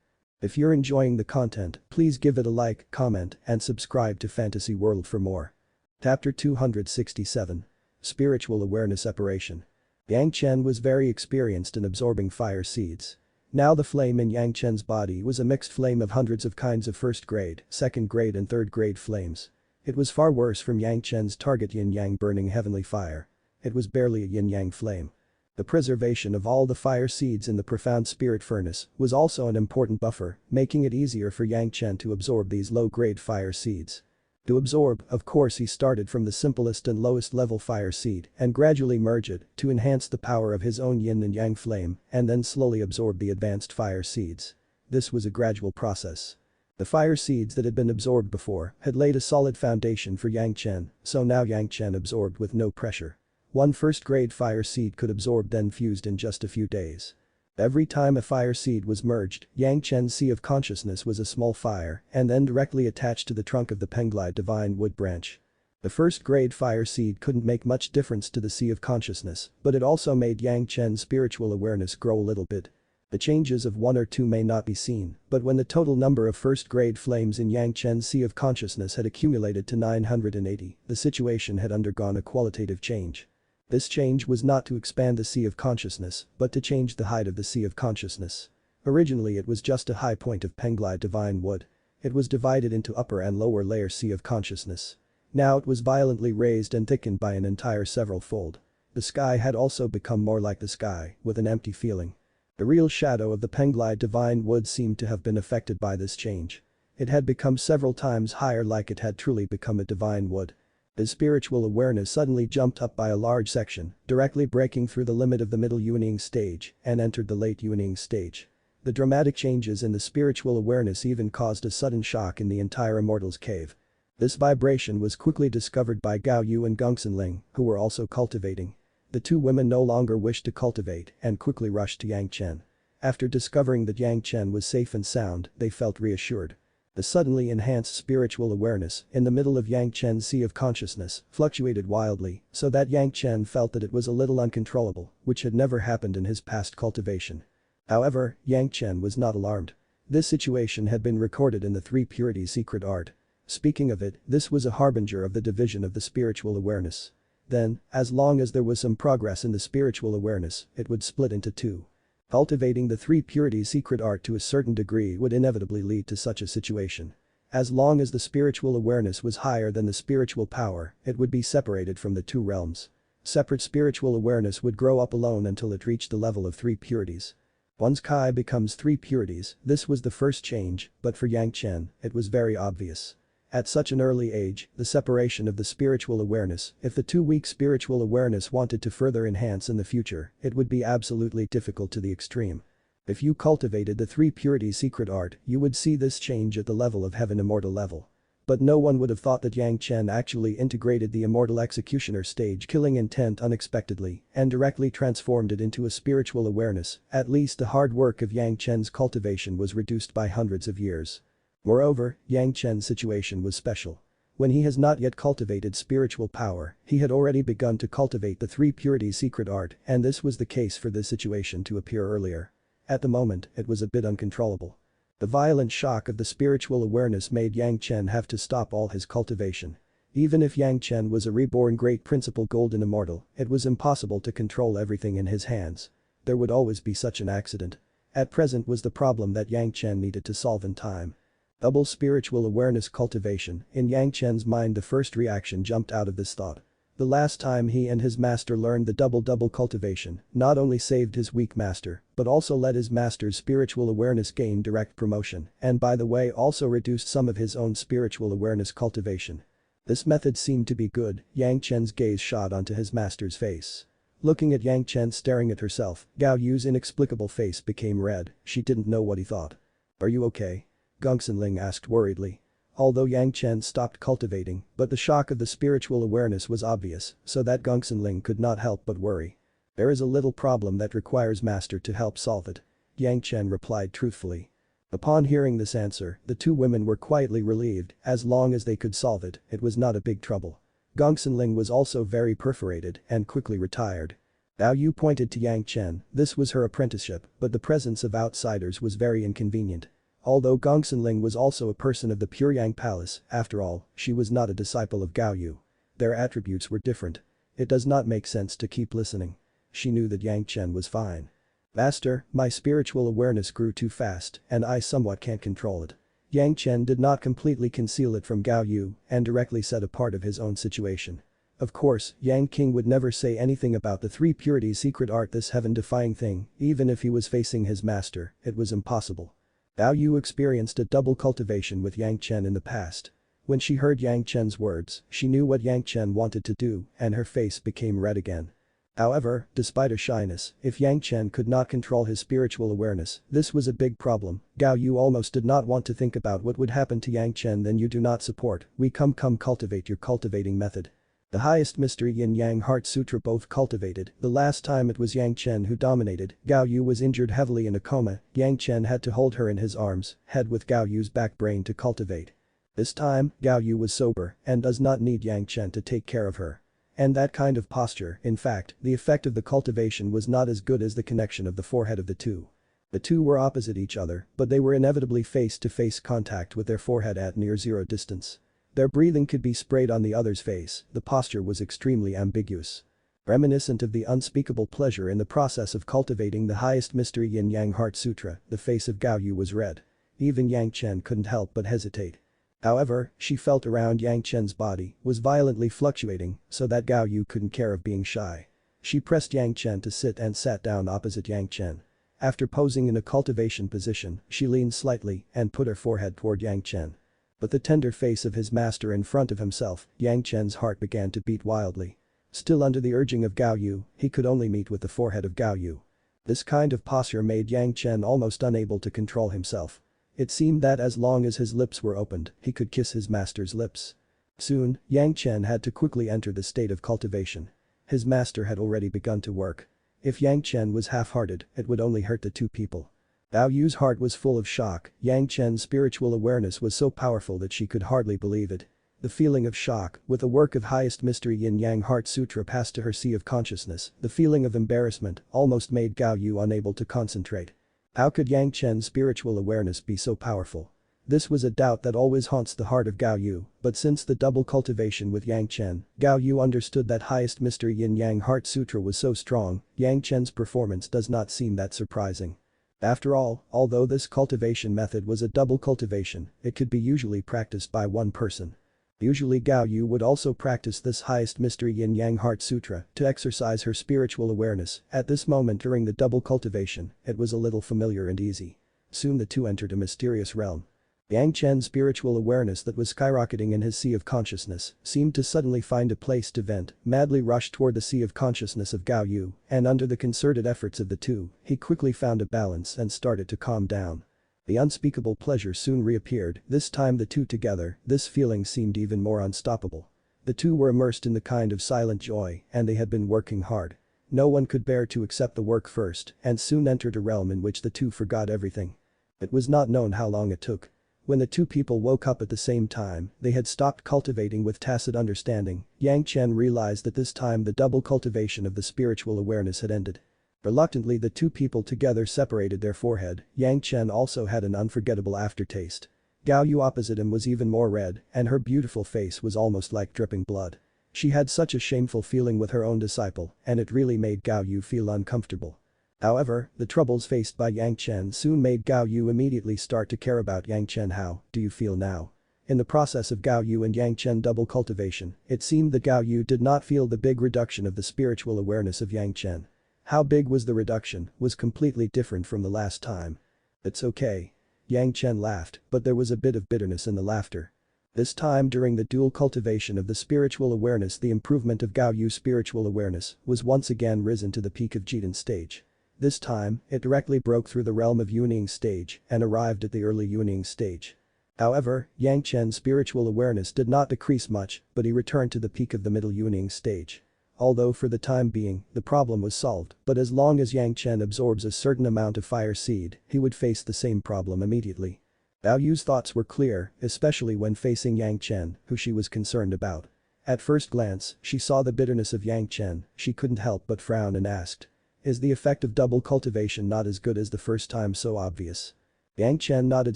If you're enjoying the content, please give it a like, comment, and subscribe to Fantasy World for more. Chapter 267. Spiritual Awareness Separation. Yang Chen was very experienced in absorbing fire seeds. Now the flame in Yang Chen's body was a mixed flame of hundreds of kinds of 1st grade, 2nd grade and 3rd grade flames. It was far worse from Yang Chen's target yin-yang burning heavenly fire. It was barely a yin-yang flame. The preservation of all the fire seeds in the profound spirit furnace was also an important buffer, making it easier for Yang Chen to absorb these low-grade fire seeds. To absorb, of course he started from the simplest and lowest level fire seed and gradually merge it to enhance the power of his own yin and yang flame and then slowly absorb the advanced fire seeds. This was a gradual process. The fire seeds that had been absorbed before had laid a solid foundation for Yang Chen, so now Yang Chen absorbed with no pressure. One first-grade fire seed could absorb then fused in just a few days. Every time a fire seed was merged, Yang Chen's sea of consciousness was a small fire and then directly attached to the trunk of the Penglai divine wood branch. The first-grade fire seed couldn't make much difference to the sea of consciousness, but it also made Yang Chen's spiritual awareness grow a little bit. The changes of 1 or 2 may not be seen, but when the total number of first-grade flames in Yang Chen's sea of consciousness had accumulated to 980, the situation had undergone a qualitative change. This change was not to expand the sea of consciousness, but to change the height of the sea of consciousness. Originally it was just a high point of Penglai divine wood. It was divided into upper and lower layer sea of consciousness. Now it was violently raised and thickened by an entire several-fold. The sky had also become more like the sky, with an empty feeling. The real shadow of the Penglai divine wood seemed to have been affected by this change. It had become several times higher, like it had truly become a divine wood. His spiritual awareness suddenly jumped up by a large section, directly breaking through the limit of the middle Yuaning stage and entered the late Yuaning stage. The dramatic changes in the spiritual awareness even caused a sudden shock in the entire Immortal's cave. This vibration was quickly discovered by Gao Yu and Gongsun Ling, who were also cultivating. The two women no longer wished to cultivate and quickly rushed to Yang Chen. After discovering that Yang Chen was safe and sound, they felt reassured. The suddenly enhanced spiritual awareness in the middle of Yang Chen's sea of consciousness fluctuated wildly so that Yang Chen felt that it was a little uncontrollable, which had never happened in his past cultivation. However, Yang Chen was not alarmed. This situation had been recorded in the Three Purities secret art. Speaking of it, this was a harbinger of the division of the spiritual awareness. Then, as long as there was some progress in the spiritual awareness, it would split into 2. Cultivating the Three Purities secret art to a certain degree would inevitably lead to such a situation. As long as the spiritual awareness was higher than the spiritual power, it would be separated from the 2 realms. Separate spiritual awareness would grow up alone until it reached the level of 3 purities. Once Kai becomes 3 purities, this was the first change, but for Yang Chen, it was very obvious. At such an early age, the separation of the spiritual awareness, if the 2 weak spiritual awareness wanted to further enhance in the future, it would be absolutely difficult to the extreme. If you cultivated the 3 purities secret art, you would see this change at the level of heaven immortal level. But no one would have thought that Yang Chen actually integrated the Immortal Executioner Stage killing intent unexpectedly and directly transformed it into a spiritual awareness. At least the hard work of Yang Chen's cultivation was reduced by hundreds of years. Moreover, Yang Chen's situation was special. When he has not yet cultivated spiritual power, he had already begun to cultivate the 3 purities secret art, and this was the case for this situation to appear earlier. At the moment, it was a bit uncontrollable. The violent shock of the spiritual awareness made Yang Chen have to stop all his cultivation. Even if Yang Chen was a reborn Great Principle Golden Immortal, it was impossible to control everything in his hands. There would always be such an accident. At present was the problem that Yang Chen needed to solve in time. Double spiritual awareness cultivation. In Yang Chen's mind, the first reaction jumped out of this thought. The last time he and his master learned the double cultivation not only saved his weak master, but also let his master's spiritual awareness gain direct promotion and by the way also reduced some of his own spiritual awareness cultivation. This method seemed to be good. Yang Chen's gaze shot onto his master's face. Looking at Yang Chen staring at herself, Gao Yu's inexplicable face became red. She didn't know what he thought. "Are you okay?" Gongsun Ling asked worriedly. Although Yang Chen stopped cultivating, but the shock of the spiritual awareness was obvious, so that Gongsun Ling could not help but worry. "There is a little problem that requires master to help solve it," Yang Chen replied truthfully. Upon hearing this answer, the 2 women were quietly relieved. As long as they could solve it, it was not a big trouble. Gongsun Ling was also very perforated and quickly retired. Gao Yu pointed to Yang Chen. This was her apprenticeship, but the presence of outsiders was very inconvenient. Although Gongsun Ling was also a person of the Puryang Palace, after all, she was not a disciple of Gao Yu. Their attributes were different. It does not make sense to keep listening. She knew that Yang Chen was fine. "Master, my spiritual awareness grew too fast and I somewhat can't control it." Yang Chen did not completely conceal it from Gao Yu and directly said a part of his own situation. Of course, Yang King would never say anything about the 3 purities secret art, this heaven-defying thing. Even if he was facing his master, it was impossible. Gao Yu experienced a double cultivation with Yang Chen in the past. When she heard Yang Chen's words, she knew what Yang Chen wanted to do and her face became red again. However, despite her shyness, if Yang Chen could not control his spiritual awareness, this was a big problem. Gao Yu almost did not want to think about what would happen to Yang Chen. Then you do not support, we come cultivate your cultivating method. The highest mystery Yin Yang Heart Sutra both cultivated. The last time it was Yang Chen who dominated. Gao Yu was injured heavily in a coma. Yang Chen had to hold her in his arms, head with Gao Yu's back brain to cultivate. This time, Gao Yu was sober and does not need Yang Chen to take care of her. And that kind of posture, in fact, the effect of the cultivation was not as good as the connection of the forehead of the two. The two were opposite each other, but they were inevitably face-to-face contact with their forehead at near zero distance. Their breathing could be sprayed on the other's face, the posture was extremely ambiguous. Reminiscent of the unspeakable pleasure in the process of cultivating the highest mystery Yin Yang Heart Sutra, the face of Gao Yu was red. Even Yang Chen couldn't help but hesitate. However, she felt around Yang Chen's body was violently fluctuating so that Gao Yu couldn't care of being shy. She pressed Yang Chen to sit and sat down opposite Yang Chen. After posing in a cultivation position, she leaned slightly and put her forehead toward Yang Chen. But the tender face of his master in front of himself, Yang Chen's heart began to beat wildly. Still under the urging of Gao Yu, he could only meet with the forehead of Gao Yu. This kind of posture made Yang Chen almost unable to control himself. It seemed that as long as his lips were opened, he could kiss his master's lips. Soon, Yang Chen had to quickly enter the state of cultivation. His master had already begun to work. If Yang Chen was half-hearted, it would only hurt the two people. Gao Yu's heart was full of shock. Yang Chen's spiritual awareness was so powerful that she could hardly believe it. The feeling of shock, with the work of highest mystery Yin Yang Heart Sutra passed to her sea of consciousness, the feeling of embarrassment almost made Gao Yu unable to concentrate. How could Yang Chen's spiritual awareness be so powerful? This was a doubt that always haunts the heart of Gao Yu, but since the double cultivation with Yang Chen, Gao Yu understood that highest mystery Yin Yang Heart Sutra was so strong, Yang Chen's performance does not seem that surprising. After all, although this cultivation method was a double cultivation, it could be usually practiced by one person. Usually Gao Yu would also practice this highest mystery Yin Yang Heart Sutra to exercise her spiritual awareness. At this moment during the double cultivation, it was a little familiar and easy. Soon the two entered a mysterious realm. Yang Chen's spiritual awareness that was skyrocketing in his sea of consciousness seemed to suddenly find a place to vent, madly rushed toward the sea of consciousness of Gao Yu, and under the concerted efforts of the two, he quickly found a balance and started to calm down. The unspeakable pleasure soon reappeared, this time the two together, this feeling seemed even more unstoppable. The two were immersed in the kind of silent joy, and they had been working hard. No one could bear to accept the work first, and soon entered a realm in which the two forgot everything. It was not known how long it took. When the two people woke up at the same time, they had stopped cultivating with tacit understanding. Yang Chen realized that this time the double cultivation of the spiritual awareness had ended. Reluctantly the two people together separated their forehead. Yang Chen also had an unforgettable aftertaste. Gao Yu opposite him was even more red, and her beautiful face was almost like dripping blood. She had such a shameful feeling with her own disciple, and it really made Gao Yu feel uncomfortable. However, the troubles faced by Yang Chen soon made Gao Yu immediately start to care about Yang Chen. How do you feel now? In the process of Gao Yu and Yang Chen double cultivation, it seemed that Gao Yu did not feel the big reduction of the spiritual awareness of Yang Chen. How big was the reduction was completely different from the last time. It's okay. Yang Chen laughed, but there was a bit of bitterness in the laughter. This time during the dual cultivation of the spiritual awareness, the improvement of Gao Yu's spiritual awareness was once again risen to the peak of Jidan stage. This time, it directly broke through the realm of Yuning stage and arrived at the early Yuning stage. However, Yang Chen's spiritual awareness did not decrease much, but he returned to the peak of the middle Yuning stage. Although for the time being, the problem was solved, but as long as Yang Chen absorbs a certain amount of fire seed, he would face the same problem immediately. Gao Yu's thoughts were clear, especially when facing Yang Chen, who she was concerned about. At first glance, she saw the bitterness of Yang Chen, she couldn't help but frown and asked. Is the effect of double cultivation not as good as the first time so obvious? Yang Chen nodded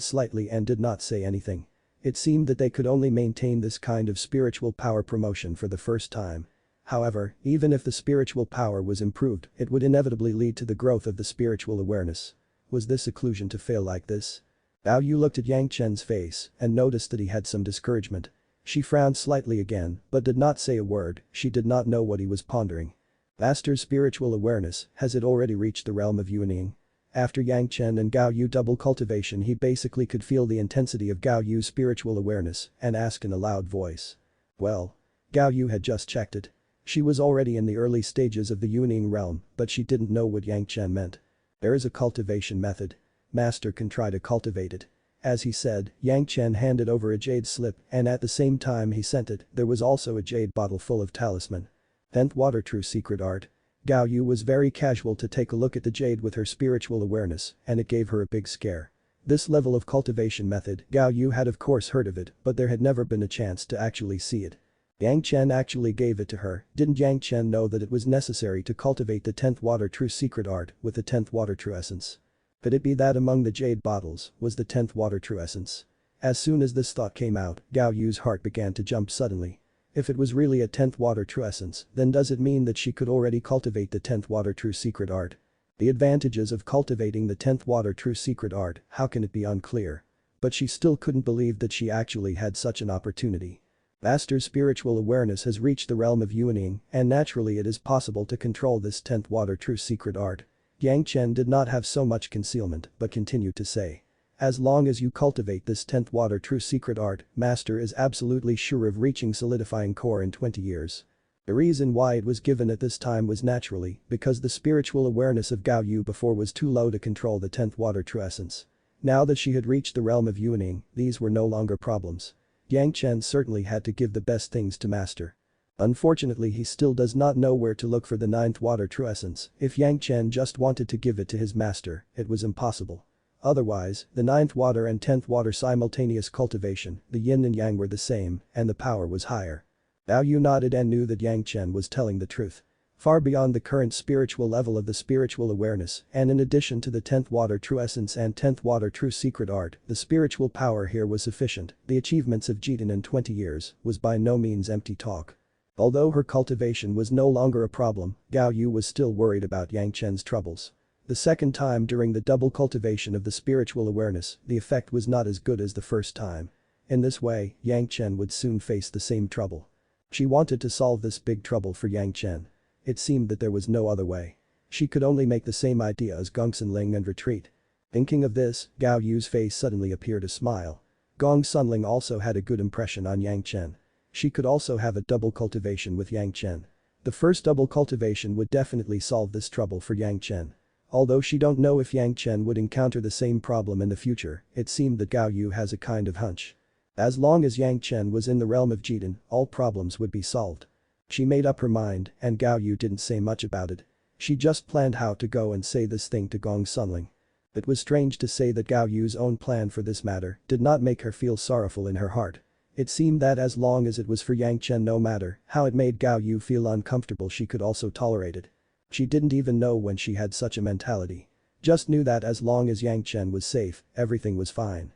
slightly and did not say anything. It seemed that they could only maintain this kind of spiritual power promotion for the first time. However, even if the spiritual power was improved, it would inevitably lead to the growth of the spiritual awareness. Was this illusion to fail like this? Gao Yu looked at Yang Chen's face and noticed that he had some discouragement. She frowned slightly again, but did not say a word, she did not know what he was pondering. Master's spiritual awareness, has it already reached the realm of Yuning? After Yang Chen and Gao Yu double cultivation, he basically could feel the intensity of Gao Yu's spiritual awareness and asked in a loud voice. Well. Gao Yu had just checked it. She was already in the early stages of the Yuning realm, but she didn't know what Yang Chen meant. There is a cultivation method. Master can try to cultivate it. As he said, Yang Chen handed over a jade slip and at the same time he sent it, there was also a jade bottle full of talisman. 10th Water True Secret Art. Gao Yu was very casual to take a look at the jade with her spiritual awareness and it gave her a big scare. This level of cultivation method, Gao Yu had of course heard of it but there had never been a chance to actually see it. Yang Chen actually gave it to her. Didn't Yang Chen know that it was necessary to cultivate the 10th Water True Secret Art with the 10th Water True Essence? Could it be that among the jade bottles was the 10th Water True Essence? As soon as this thought came out, Gao Yu's heart began to jump suddenly. If it was really a 10th Water True Essence, then does it mean that she could already cultivate the 10th Water True Secret Art? The advantages of cultivating the 10th Water True Secret Art, how can it be unclear? But she still couldn't believe that she actually had such an opportunity. Master's spiritual awareness has reached the realm of Yuning and naturally it is possible to control this 10th Water True Secret Art. Yang Chen did not have so much concealment but continued to say. As long as you cultivate this 10th Water True Secret Art, Master is absolutely sure of reaching solidifying core in 20 years. The reason why it was given at this time was naturally because the spiritual awareness of Gao Yu before was too low to control the 10th Water True Essence. Now that she had reached the realm of Yuning, these were no longer problems. Yang Chen certainly had to give the best things to Master. Unfortunately he still does not know where to look for the 9th Water True Essence. If Yang Chen just wanted to give it to his master, it was impossible. Otherwise, the 9th Water and 10th Water simultaneous cultivation, the yin and yang were the same, and the power was higher. Gao Yu nodded and knew that Yang Chen was telling the truth. Far beyond the current spiritual level of the spiritual awareness, and in addition to the 10th Water True Essence and 10th Water True Secret Art, the spiritual power here was sufficient. The achievements of Jitan in 20 years was by no means empty talk. Although her cultivation was no longer a problem, Gao Yu was still worried about Yang Chen's troubles. The second time during the double cultivation of the spiritual awareness, the effect was not as good as the first time. In this way, Yang Chen would soon face the same trouble. She wanted to solve this big trouble for Yang Chen. It seemed that there was no other way. She could only make the same idea as Gong Sunling and retreat. Thinking of this, Gao Yu's face suddenly appeared a smile. Gong Sunling also had a good impression on Yang Chen. She could also have a double cultivation with Yang Chen. The first double cultivation would definitely solve this trouble for Yang Chen. Although she don't know if Yang Chen would encounter the same problem in the future, it seemed that Gao Yu has a kind of hunch. As long as Yang Chen was in the realm of Jitan, all problems would be solved. She made up her mind and Gao Yu didn't say much about it. She just planned how to go and say this thing to Gong Sunling. It was strange to say that Gao Yu's own plan for this matter did not make her feel sorrowful in her heart. It seemed that as long as it was for Yang Chen no matter how it made Gao Yu feel uncomfortable she could also tolerate it. She didn't even know when she had such a mentality. Just knew that as long as Yang Chen was safe, everything was fine.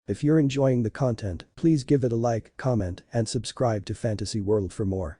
If you're enjoying the content, please give it a like, comment, and subscribe to Fantasy World for more.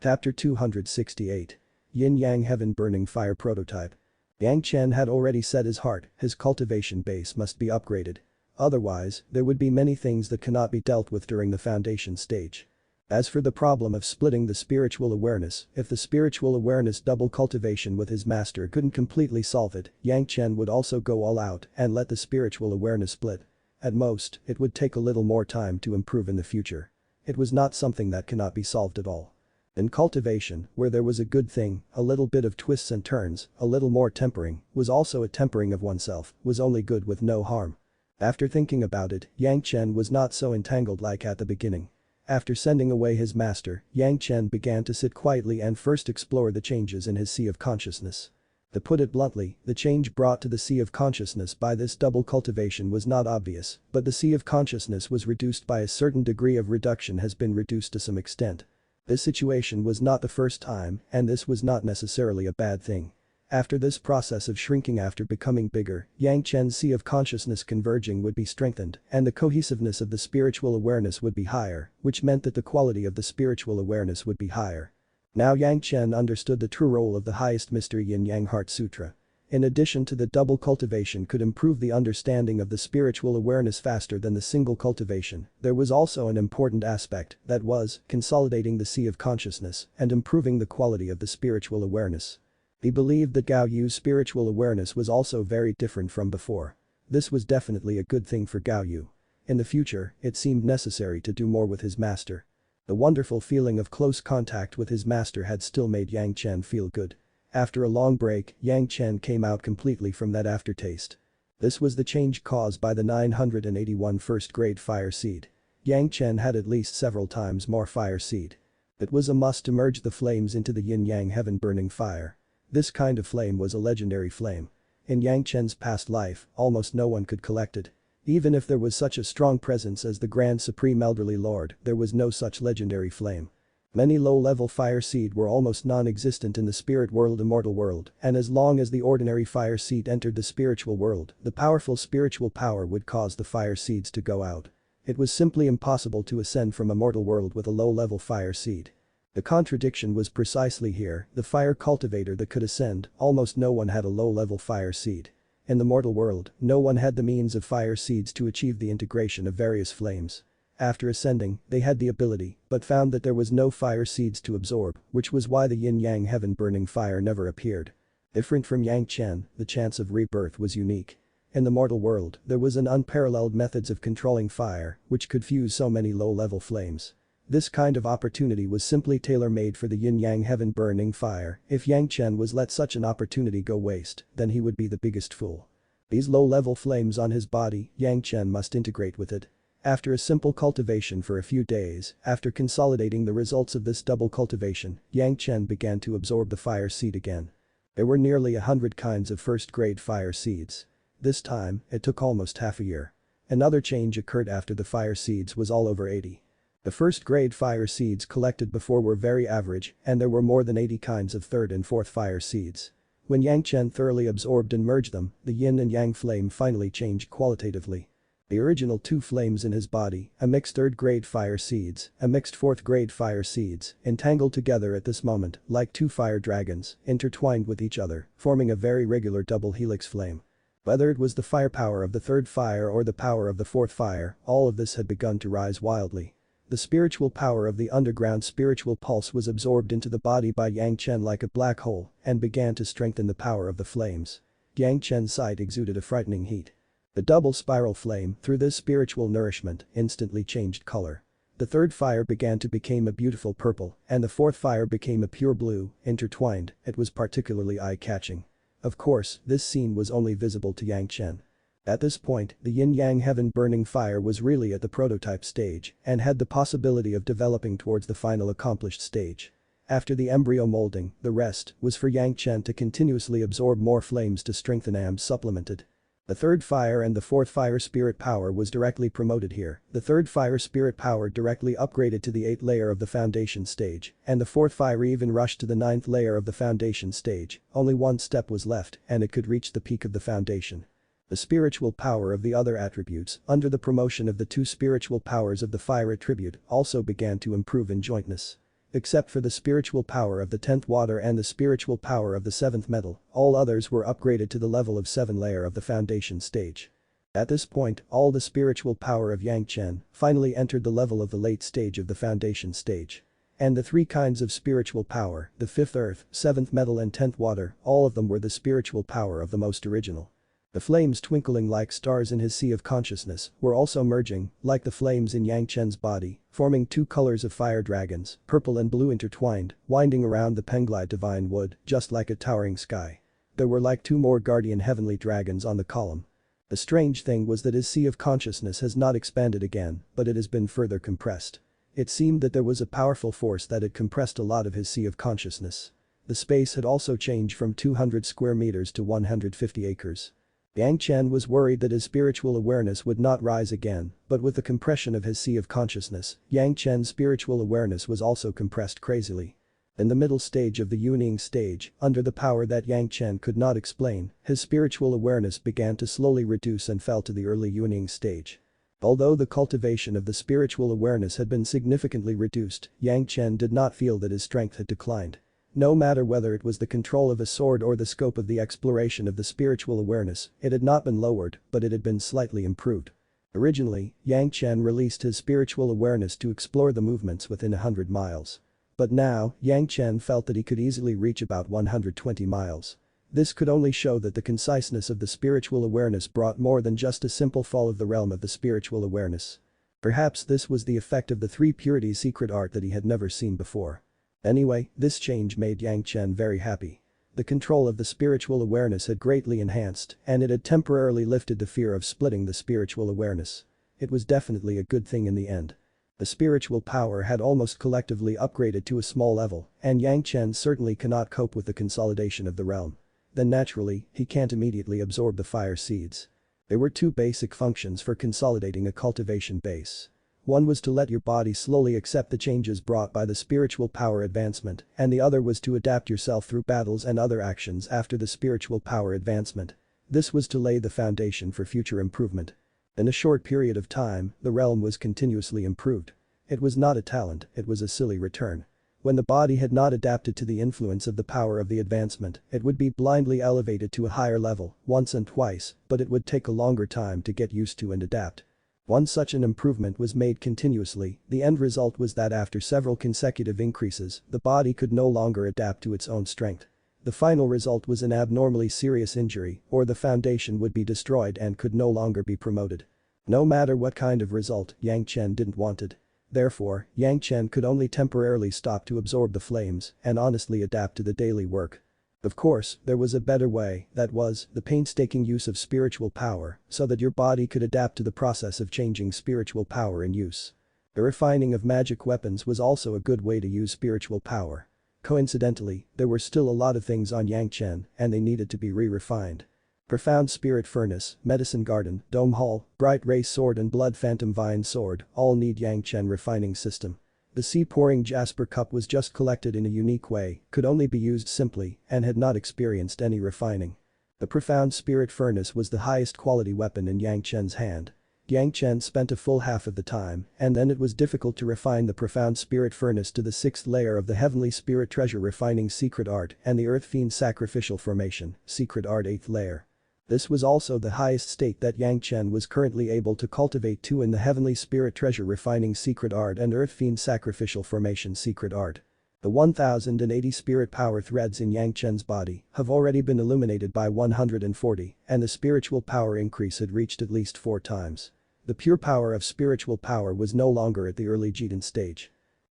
Chapter 268. Yin Yang Heaven Burning Fire Prototype. Yang Chen had already set his heart, his cultivation base must be upgraded. Otherwise, there would be many things that cannot be dealt with during the foundation stage. As for the problem of splitting the spiritual awareness, if the spiritual awareness double cultivation with his master couldn't completely solve it, Yang Chen would also go all out and let the spiritual awareness split. At most, it would take a little more time to improve in the future. It was not something that cannot be solved at all. In cultivation, where there was a good thing, a little bit of twists and turns, a little more tempering, was also a tempering of oneself, was only good with no harm. After thinking about it, Yang Chen was not so entangled like at the beginning. After sending away his master, Yang Chen began to sit quietly and first explore the changes in his sea of consciousness. To put it bluntly, the change brought to the sea of consciousness by this double cultivation was not obvious, but the sea of consciousness was reduced by a certain degree of reduction has been reduced to some extent. This situation was not the first time, and this was not necessarily a bad thing. After this process of shrinking after becoming bigger, Yang Chen's sea of consciousness converging would be strengthened and the cohesiveness of the spiritual awareness would be higher, which meant that the quality of the spiritual awareness would be higher. Now Yang Chen understood the true role of the highest mystery Yin Yang Heart Sutra. In addition to the double cultivation could improve the understanding of the spiritual awareness faster than the single cultivation, there was also an important aspect, that was, consolidating the sea of consciousness and improving the quality of the spiritual awareness. He believed that Gao Yu's spiritual awareness was also very different from before. This was definitely a good thing for Gao Yu. In the future, it seemed necessary to do more with his master. The wonderful feeling of close contact with his master had still made Yang Chen feel good. After a long break, Yang Chen came out completely from that aftertaste. This was the change caused by the 981 first-grade fire seed. Yang Chen had at least several times more fire seed. It was a must to merge the flames into the yin-yang heaven-burning fire. This kind of flame was a legendary flame. In Yang Chen's past life, almost no one could collect it. Even if there was such a strong presence as the Grand Supreme Elderly Lord, there was no such legendary flame. Many low-level fire seed were almost non-existent in the spirit world immortal world, and as long as the ordinary fire seed entered the spiritual world, the powerful spiritual power would cause the fire seeds to go out. It was simply impossible to ascend from a mortal world with a low-level fire seed. The contradiction was precisely here, the fire cultivator that could ascend, almost no one had a low-level fire seed. In the mortal world, no one had the means of fire seeds to achieve the integration of various flames. After ascending, they had the ability, but found that there was no fire seeds to absorb, which was why the yin-yang heaven-burning fire never appeared. Different from Yang Chen, the chance of rebirth was unique. In the mortal world, there was an unparalleled methods of controlling fire, which could fuse so many low-level flames. This kind of opportunity was simply tailor-made for the yin-yang heaven-burning fire. If Yang Chen was let such an opportunity go waste, then he would be the biggest fool. These low-level flames on his body, Yang Chen must integrate with it. After a simple cultivation for a few days, after consolidating the results of this double cultivation, Yang Chen began to absorb the fire seed again. There were nearly 100 kinds of first-grade fire seeds. This time, it took almost half a year. Another change occurred after the fire seeds was all over 80. The first-grade fire seeds collected before were very average, and there were more than 80 kinds of third and fourth fire seeds. When Yang Chen thoroughly absorbed and merged them, the yin and yang flame finally changed qualitatively. The original two flames in his body, a mixed third-grade fire seeds, a mixed fourth-grade fire seeds, entangled together at this moment, like two fire dragons, intertwined with each other, forming a very regular double helix flame. Whether it was the firepower of the third fire or the power of the fourth fire, all of this had begun to rise wildly. The spiritual power of the underground spiritual pulse was absorbed into the body by Yang Chen like a black hole and began to strengthen the power of the flames. Yang Chen's sight exuded a frightening heat. The double spiral flame, through this spiritual nourishment, instantly changed color. The third fire began to become a beautiful purple, and the fourth fire became a pure blue, intertwined. It was particularly eye-catching. Of course, this scene was only visible to Yang Chen. At this point, the yin-yang heaven-burning fire was really at the prototype stage and had the possibility of developing towards the final accomplished stage. After the embryo molding, the rest was for Yang Chen to continuously absorb more flames to strengthen and supplemented. The third fire and the fourth fire spirit power was directly promoted here. The third fire spirit power directly upgraded to the 8th layer of the foundation stage, and the fourth fire even rushed to the 9th layer of the foundation stage. Only one step was left and it could reach the peak of the foundation. The spiritual power of the other attributes, under the promotion of the two spiritual powers of the fire attribute, also began to improve in jointness. Except for the spiritual power of the 10th water and the spiritual power of the 7th metal, all others were upgraded to the level of 7th layer of the foundation stage. At this point, all the spiritual power of Yang Chen finally entered the level of the late stage of the foundation stage. And the three kinds of spiritual power, the 5th earth, 7th metal and 10th water, all of them were the spiritual power of the most original. The flames twinkling like stars in his sea of consciousness were also merging, like the flames in Yang Chen's body, forming two colors of fire dragons, purple and blue intertwined, winding around the Penglai divine wood, just like a towering sky. There were like two more guardian heavenly dragons on the column. The strange thing was that his sea of consciousness has not expanded again, but it has been further compressed. It seemed that there was a powerful force that had compressed a lot of his sea of consciousness. The space had also changed from 200 square meters to 150 acres. Yang Chen was worried that his spiritual awareness would not rise again, but with the compression of his sea of consciousness, Yang Chen's spiritual awareness was also compressed crazily. In the middle stage of the Yuning stage, under the power that Yang Chen could not explain, his spiritual awareness began to slowly reduce and fell to the early Yuning stage. Although the cultivation of the spiritual awareness had been significantly reduced, Yang Chen did not feel that his strength had declined. No matter whether it was the control of a sword or the scope of the exploration of the spiritual awareness, it had not been lowered, but it had been slightly improved. Originally, Yang Chen released his spiritual awareness to explore the movements within 100 miles. But now, Yang Chen felt that he could easily reach about 120 miles. This could only show that the conciseness of the spiritual awareness brought more than just a simple fall of the realm of the spiritual awareness. Perhaps this was the effect of the three purities secret art that he had never seen before. Anyway, this change made Yang Chen very happy. The control of the spiritual awareness had greatly enhanced, and it had temporarily lifted the fear of splitting the spiritual awareness. It was definitely a good thing in the end. The spiritual power had almost collectively upgraded to a small level, and Yang Chen certainly cannot cope with the consolidation of the realm. Then naturally, he can't immediately absorb the fire seeds. There were two basic functions for consolidating a cultivation base. One was to let your body slowly accept the changes brought by the spiritual power advancement, and the other was to adapt yourself through battles and other actions after the spiritual power advancement. This was to lay the foundation for future improvement. In a short period of time, the realm was continuously improved. It was not a talent, it was a silly return. When the body had not adapted to the influence of the power of the advancement, it would be blindly elevated to a higher level, once and twice, but it would take a longer time to get used to and adapt. Once such an improvement was made continuously, the end result was that after several consecutive increases, the body could no longer adapt to its own strength. The final result was an abnormally serious injury, or the foundation would be destroyed and could no longer be promoted. No matter what kind of result, Yang Chen didn't want it. Therefore, Yang Chen could only temporarily stop to absorb the flames and honestly adapt to the daily work. Of course, there was a better way, that was, the painstaking use of spiritual power, so that your body could adapt to the process of changing spiritual power in use. The refining of magic weapons was also a good way to use spiritual power. Coincidentally, there were still a lot of things on Yang Chen, and they needed to be re-refined. Profound Spirit Furnace, Medicine Garden, Dome Hall, Bright Ray Sword and Blood Phantom Vine Sword all need Yang Chen refining system. The sea-pouring Jasper Cup was just collected in a unique way, could only be used simply, and had not experienced any refining. The Profound Spirit Furnace was the highest quality weapon in Yang Chen's hand. Yang Chen spent a full half of the time, and then it was difficult to refine the Profound Spirit Furnace to the 6th layer of the Heavenly Spirit Treasure Refining Secret Art and the Earth Fiend Sacrificial Formation, Secret Art 8th layer. This was also the highest state that Yang Chen was currently able to cultivate to in the Heavenly Spirit Treasure Refining Secret Art and Earth Fiend Sacrificial Formation Secret Art. The 1080 spirit power threads in Yang Chen's body have already been illuminated by 140, and the spiritual power increase had reached at least 4 times. The pure power of spiritual power was no longer at the early Jidan stage.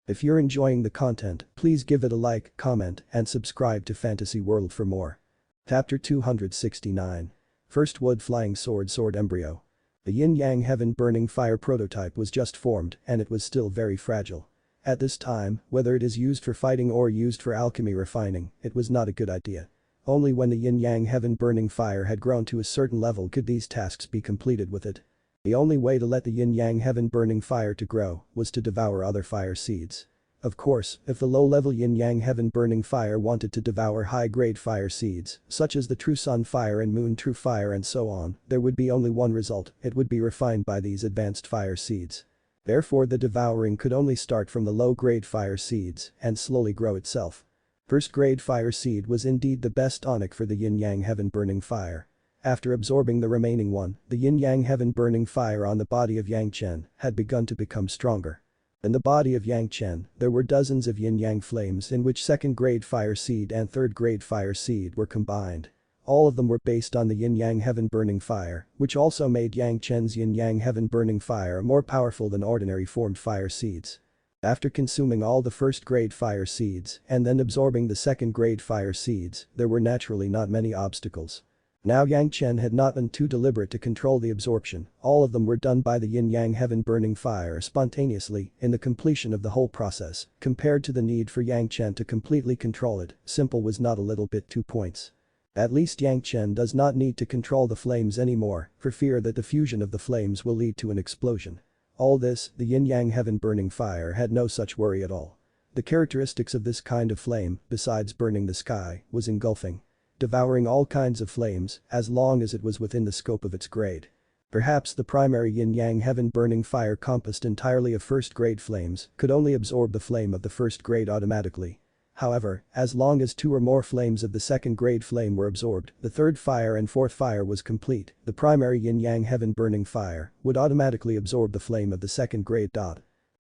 If you're enjoying the content, please give it a like, comment, and subscribe to Fantasy World for more. Chapter 269. First Wood Flying Sword Embryo. The Yin-Yang Heaven Burning Fire prototype was just formed and it was still very fragile. At this time, whether it is used for fighting or used for alchemy refining, it was not a good idea. Only when the Yin-Yang Heaven Burning Fire had grown to a certain level could these tasks be completed with it. The only way to let the Yin-Yang Heaven Burning Fire to grow was to devour other fire seeds. Of course, if the low-level Yin-Yang Heaven Burning Fire wanted to devour high-grade fire seeds, such as the True Sun Fire and Moon True Fire and so on, there would be only one result, it would be refined by these advanced fire seeds. Therefore the devouring could only start from the low-grade fire seeds and slowly grow itself. First-grade fire seed was indeed the best tonic for the Yin-Yang Heaven Burning Fire. After absorbing the remaining one, the Yin-Yang Heaven Burning Fire on the body of Yang Chen had begun to become stronger. In the body of Yang Chen, there were dozens of yin-yang flames in which second-grade fire seed and third-grade fire seed were combined. All of them were based on the Yin-Yang Heaven Burning Fire, which also made Yang Chen's Yin-Yang Heaven Burning Fire more powerful than ordinary formed fire seeds. After consuming all the first-grade fire seeds and then absorbing the second-grade fire seeds, there were naturally not many obstacles. Now Yang Chen had not been too deliberate to control the absorption, all of them were done by the Yin-Yang Heaven Burning Fire spontaneously in the completion of the whole process, compared to the need for Yang Chen to completely control it, simple was not a little bit 2 points. At least Yang Chen does not need to control the flames anymore, for fear that the fusion of the flames will lead to an explosion. All this, the Yin-Yang Heaven Burning Fire had no such worry at all. The characteristics of this kind of flame, besides burning the sky, was engulfing. Devouring all kinds of flames, as long as it was within the scope of its grade. Perhaps the primary Yin-Yang Heaven Burning Fire composed entirely of first-grade flames could only absorb the flame of the first grade automatically. However, as long as 2 or more flames of the second-grade flame were absorbed, the third fire and fourth fire was complete, the primary Yin-Yang Heaven Burning Fire would automatically absorb the flame of the second-grade.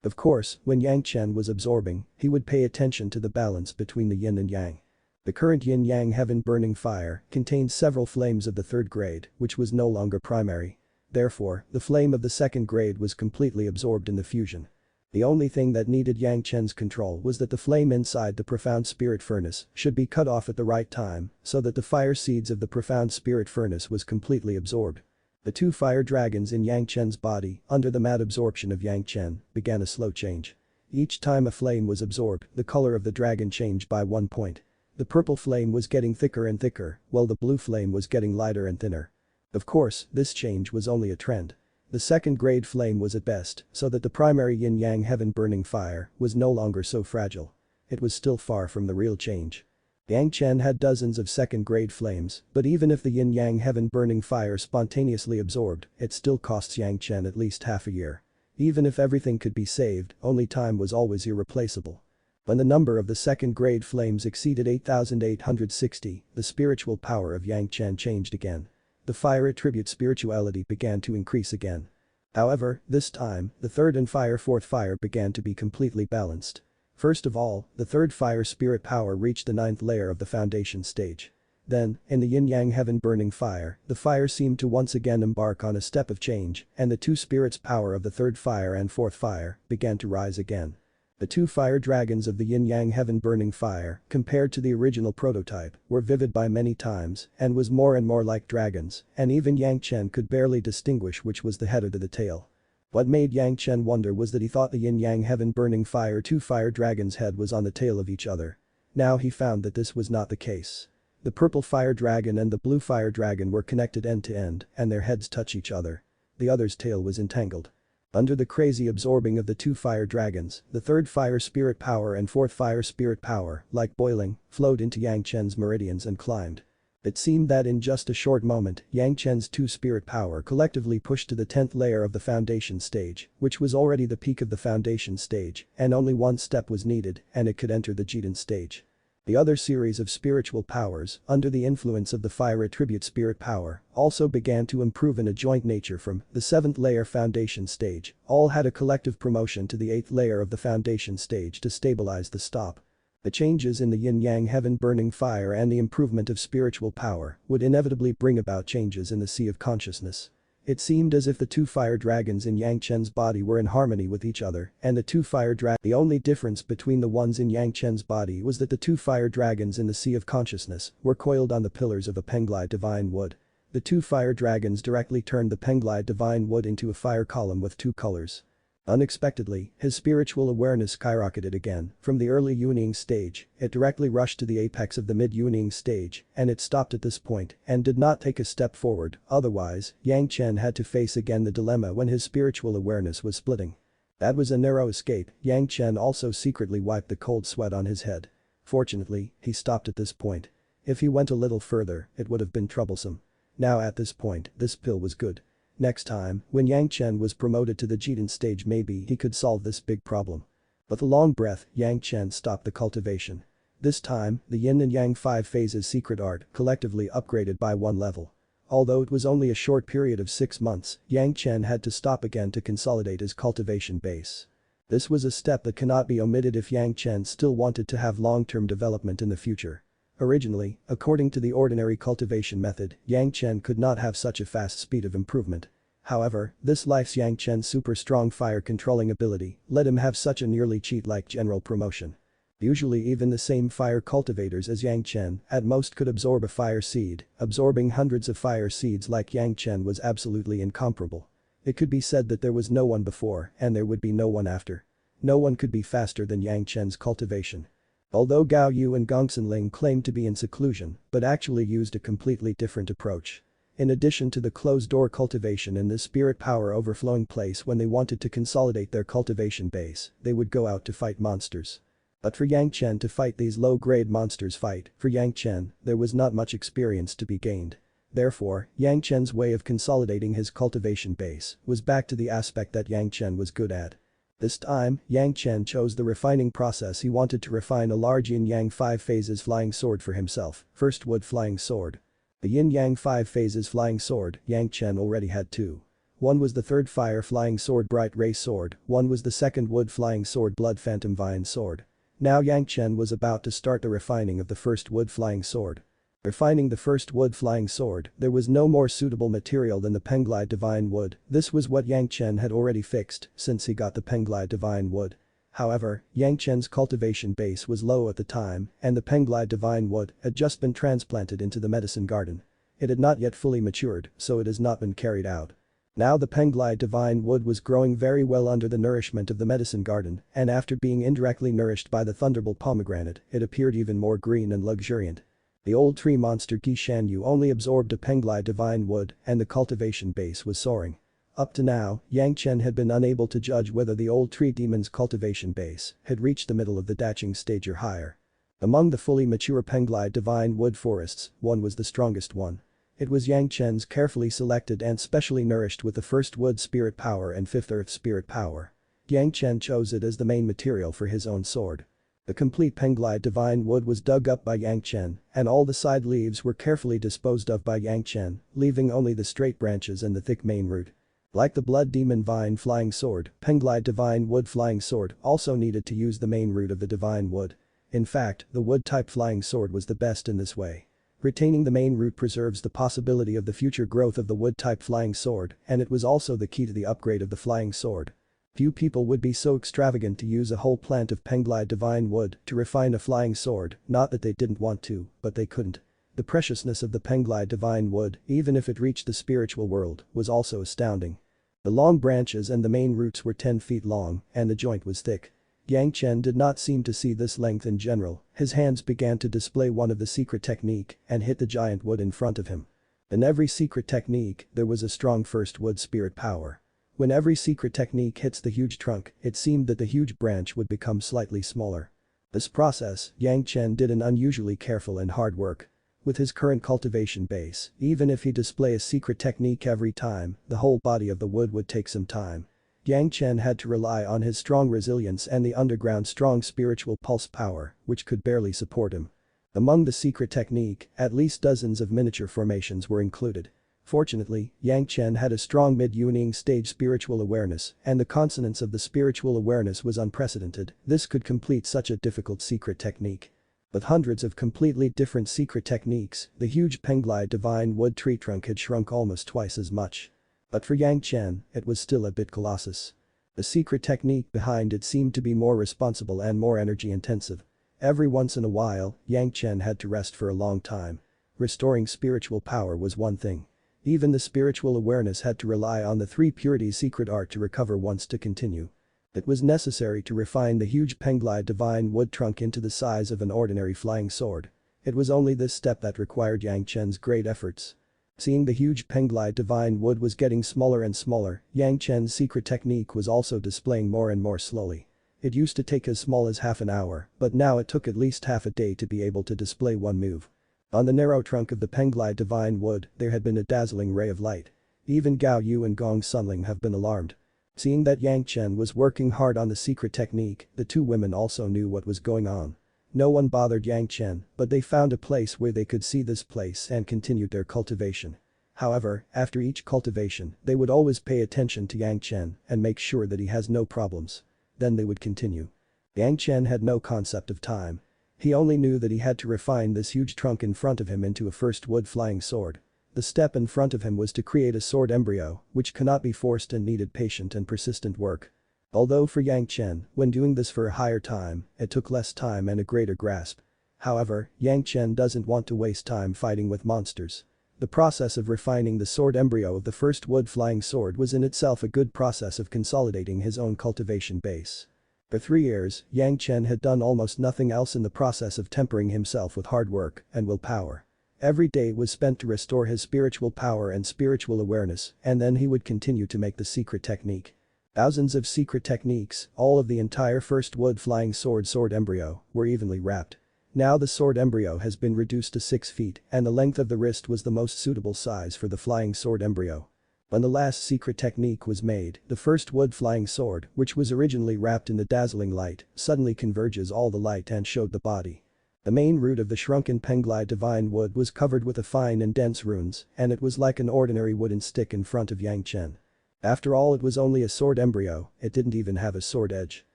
Of course, when Yang Chen was absorbing, he would pay attention to the balance between the yin and yang. The current Yin-Yang Heaven Burning Fire contained several flames of the third grade, which was no longer primary. Therefore, the flame of the second grade was completely absorbed in the fusion. The only thing that needed Yang Chen's control was that the flame inside the profound spirit furnace should be cut off at the right time so that the fire seeds of the profound spirit furnace was completely absorbed. The two fire dragons in Yang Chen's body, under the mad absorption of Yang Chen, began a slow change. Each time a flame was absorbed, the color of the dragon changed by 1 point. The purple flame was getting thicker and thicker, while the blue flame was getting lighter and thinner. Of course, this change was only a trend. The second grade flame was at best, so that the primary yin-yang heaven-burning fire was no longer so fragile. It was still far from the real change. Yang Chen had dozens of second-grade flames, but even if the yin-yang heaven-burning fire spontaneously absorbed, it still costs Yang Chen at least half a year. Even if everything could be saved, only time was always irreplaceable. When the number of the second-grade flames exceeded 8,860, the spiritual power of Yang Chen changed again. The fire attribute spirituality began to increase again. However, this time, the third and fourth fire began to be completely balanced. First of all, the third fire spirit power reached the 9th layer of the foundation stage. Then, in the yin-yang heaven-burning fire, the fire seemed to once again embark on a step of change, and the two spirits' power of the third fire and fourth fire began to rise again. The two fire dragons of the yin-yang heaven-burning fire, compared to the original prototype, were vivid by many times and was more and more like dragons, and even Yang Chen could barely distinguish which was the head or the tail. What made Yang Chen wonder was that he thought the yin-yang heaven-burning fire two fire dragons' head was on the tail of each other. Now he found that this was not the case. The purple fire dragon and the blue fire dragon were connected end to end, and their heads touch each other. The other's tail was entangled. Under the crazy absorbing of the two fire dragons, the third fire spirit power and fourth fire spirit power, like boiling, flowed into Yang Chen's meridians and climbed. It seemed that in just a short moment, Yang Chen's two spirit power collectively pushed to the 10th layer of the foundation stage, which was already the peak of the foundation stage, and only one step was needed, and it could enter the Jidan stage. The other series of spiritual powers, under the influence of the fire attribute spirit power, also began to improve in a joint nature from the 7th layer foundation stage, all had a collective promotion to the 8th layer of the foundation stage to stabilize the stop. The changes in the yin-yang heaven-burning fire and the improvement of spiritual power would inevitably bring about changes in the sea of consciousness. It seemed as if the two fire dragons in Yang Chen's body were in harmony with each other, and the only difference between the ones in Yang Chen's body was that the two fire dragons in the sea of consciousness were coiled on the pillars of a penglai divine wood. The two fire dragons directly turned the penglai divine wood into a fire column with two colors. Unexpectedly, his spiritual awareness skyrocketed again. From the early Yuning stage, it directly rushed to the apex of the mid-Yuning stage, and it stopped at this point and did not take a step forward, otherwise, Yang Chen had to face again the dilemma when his spiritual awareness was splitting. That was a narrow escape. Yang Chen also secretly wiped the cold sweat on his head. Fortunately, he stopped at this point. If he went a little further, it would have been troublesome. Now at this point, this pill was good. Next time, when Yang Chen was promoted to the Jidan stage, maybe he could solve this big problem. With a long breath, Yang Chen stopped the cultivation. This time, the Yin and Yang 5 phases secret art collectively upgraded by 1 level. Although it was only a short period of 6 months, Yang Chen had to stop again to consolidate his cultivation base. This was a step that cannot be omitted if Yang Chen still wanted to have long-term development in the future. Originally, according to the ordinary cultivation method, Yang Chen could not have such a fast speed of improvement. However, this life's Yang Chen's super strong fire controlling ability let him have such a nearly cheat-like general promotion. Usually even the same fire cultivators as Yang Chen at most could absorb a fire seed, absorbing hundreds of fire seeds like Yang Chen was absolutely incomparable. It could be said that there was no one before and there would be no one after. No one could be faster than Yang Chen's cultivation. Although Gao Yu and Gongsun Ling claimed to be in seclusion, but actually used a completely different approach. In addition to the closed-door cultivation in this spirit power overflowing place when they wanted to consolidate their cultivation base, they would go out to fight monsters. But for Yang Chen to fight these low-grade monsters for Yang Chen, there was not much experience to be gained. Therefore, Yang Chen's way of consolidating his cultivation base was back to the aspect that Yang Chen was good at. This time, Yang Chen chose the refining process. He wanted to refine a large yin-yang 5 phases flying sword for himself, first wood flying sword. The yin-yang 5 phases flying sword, Yang Chen already had 2. One was the third fire flying sword bright ray sword, one was the second wood flying sword blood phantom vine sword. Now Yang Chen was about to start the refining of the first wood flying sword. Refining the first wood flying sword, there was no more suitable material than the Penglai divine wood. This was what Yang Chen had already fixed since he got the Penglai divine wood. However, Yang Chen's cultivation base was low at the time and the Penglai divine wood had just been transplanted into the medicine garden. It had not yet fully matured, so it has not been carried out. Now the Penglai divine wood was growing very well under the nourishment of the medicine garden, and after being indirectly nourished by the thunderbolt pomegranate, it appeared even more green and luxuriant. The old tree monster Gishanyu only absorbed a Penglai divine wood and the cultivation base was soaring. Up to now, Yang Chen had been unable to judge whether the old tree demon's cultivation base had reached the middle of the daching stage or higher. Among the fully mature Penglai divine wood forests, one was the strongest one. It was Yang Chen's carefully selected and specially nourished with the first wood spirit power and fifth earth spirit power. Yang Chen chose it as the main material for his own sword. The complete Penglai divine wood was dug up by Yang Chen, and all the side leaves were carefully disposed of by Yang Chen, leaving only the straight branches and the thick main root. Like the blood demon vine flying sword, Penglai divine wood flying sword also needed to use the main root of the divine wood. In fact, the wood type flying sword was the best in this way. Retaining the main root preserves the possibility of the future growth of the wood-type flying sword, and it was also the key to the upgrade of the flying sword. Few people would be so extravagant to use a whole plant of Penglai divine wood to refine a flying sword, not that they didn't want to, but they couldn't. The preciousness of the Penglai divine wood, even if it reached the spiritual world, was also astounding. The long branches and the main roots were 10 feet long, and the joint was thick. Yang Chen did not seem to see this length in general, his hands began to display one of the secret technique and hit the giant wood in front of him. In every secret technique, there was a strong first wood spirit power. When every secret technique hits the huge trunk, it seemed that the huge branch would become slightly smaller. This process, Yang Chen did an unusually careful and hard work. With his current cultivation base, even if he display a secret technique every time, the whole body of the wood would take some time. Yang Chen had to rely on his strong resilience and the underground strong spiritual pulse power, which could barely support him. Among the secret technique, at least dozens of miniature formations were included. Fortunately, Yang Chen had a strong mid-Yuning stage spiritual awareness, and the consonance of the spiritual awareness was unprecedented. This could complete such a difficult secret technique. With hundreds of completely different secret techniques, the huge Penglai divine wood tree trunk had shrunk almost twice as much. But for Yang Chen, it was still a bit colossus. The secret technique behind it seemed to be more responsible and more energy intensive. Every once in a while, Yang Chen had to rest for a long time. Restoring spiritual power was one thing. Even the spiritual awareness had to rely on the 3 purities secret art to recover once to continue. It was necessary to refine the huge Penglai divine wood trunk into the size of an ordinary flying sword. It was only this step that required Yang Chen's great efforts. Seeing the huge Penglai divine wood was getting smaller and smaller, Yang Chen's secret technique was also displaying more and more slowly. It used to take as small as half an hour, but now it took at least half a day to be able to display one move. On the narrow trunk of the Penglai divine wood, there had been a dazzling ray of light. Even Gao Yu and Gong Sunling have been alarmed. Seeing that Yang Chen was working hard on the secret technique, the 2 women also knew what was going on. No one bothered Yang Chen, but they found a place where they could see this place and continued their cultivation. However, after each cultivation, they would always pay attention to Yang Chen and make sure that he has no problems. Then they would continue. Yang Chen had no concept of time. He only knew that he had to refine this huge trunk in front of him into a first wood flying sword. The step in front of him was to create a sword embryo, which cannot be forced and needed patient and persistent work. Although for Yang Chen, when doing this for a higher time, it took less time and a greater grasp. However, Yang Chen doesn't want to waste time fighting with monsters. The process of refining the sword embryo of the first wood flying sword was in itself a good process of consolidating his own cultivation base. For 3 years, Yang Chen had done almost nothing else in the process of tempering himself with hard work and willpower. Every day was spent to restore his spiritual power and spiritual awareness, and then he would continue to make the secret technique. Thousands of secret techniques, all of the entire first wood flying sword embryo, were evenly wrapped. Now the sword embryo has been reduced to 6 feet and the length of the wrist was the most suitable size for the flying sword embryo. When the last secret technique was made, the first wood flying sword, which was originally wrapped in the dazzling light, suddenly converges all the light and showed the body. The main root of the shrunken Penglai divine wood was covered with a fine and dense runes, and it was like an ordinary wooden stick in front of Yang Chen. After all, it was only a sword embryo, it didn't even have a sword edge.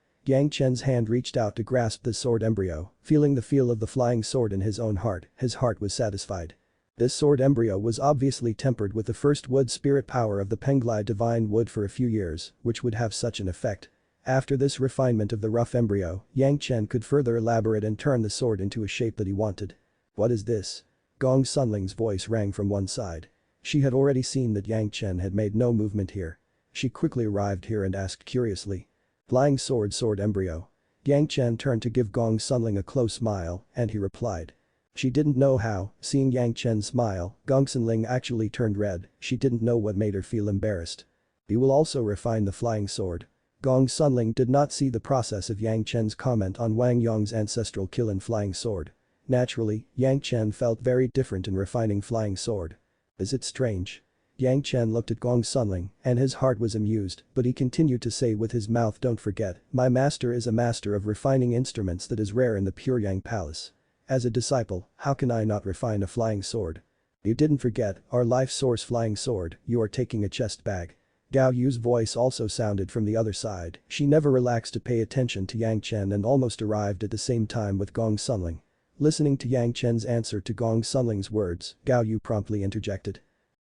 Yang Chen's hand reached out to grasp the sword embryo, feeling the feel of the flying sword in his own heart, his heart was satisfied. This sword embryo was obviously tempered with the first wood spirit power of the Penglai divine wood for a few years, which would have such an effect. After this refinement of the rough embryo, Yang Chen could further elaborate and turn the sword into a shape that he wanted. What is this? Gong Sunling's voice rang from one side. She had already seen that Yang Chen had made no movement here. She quickly arrived here and asked curiously. Flying sword embryo. Yang Chen turned to give Gong Sunling a close smile, and he replied. She didn't know how, seeing Yang Chen smile, Gong Sunling actually turned red, she didn't know what made her feel embarrassed. You will also refine the flying sword. Gong Sunling did not see the process of Yang Chen's comment on Wang Yong's ancestral kill and flying sword. Naturally, Yang Chen felt very different in refining flying sword. Is it strange? Yang Chen looked at Gong Sunling, and his heart was amused, but he continued to say with his mouth, don't forget, my master is a master of refining instruments that is rare in the Pure Yang Palace. As a disciple, how can I not refine a flying sword? You didn't forget, our life source flying sword, you are taking a chest bag. Gao Yu's voice also sounded from the other side, she never relaxed to pay attention to Yang Chen and almost arrived at the same time with Gong Sunling. Listening to Yang Chen's answer to Gong Sunling's words, Gao Yu promptly interjected.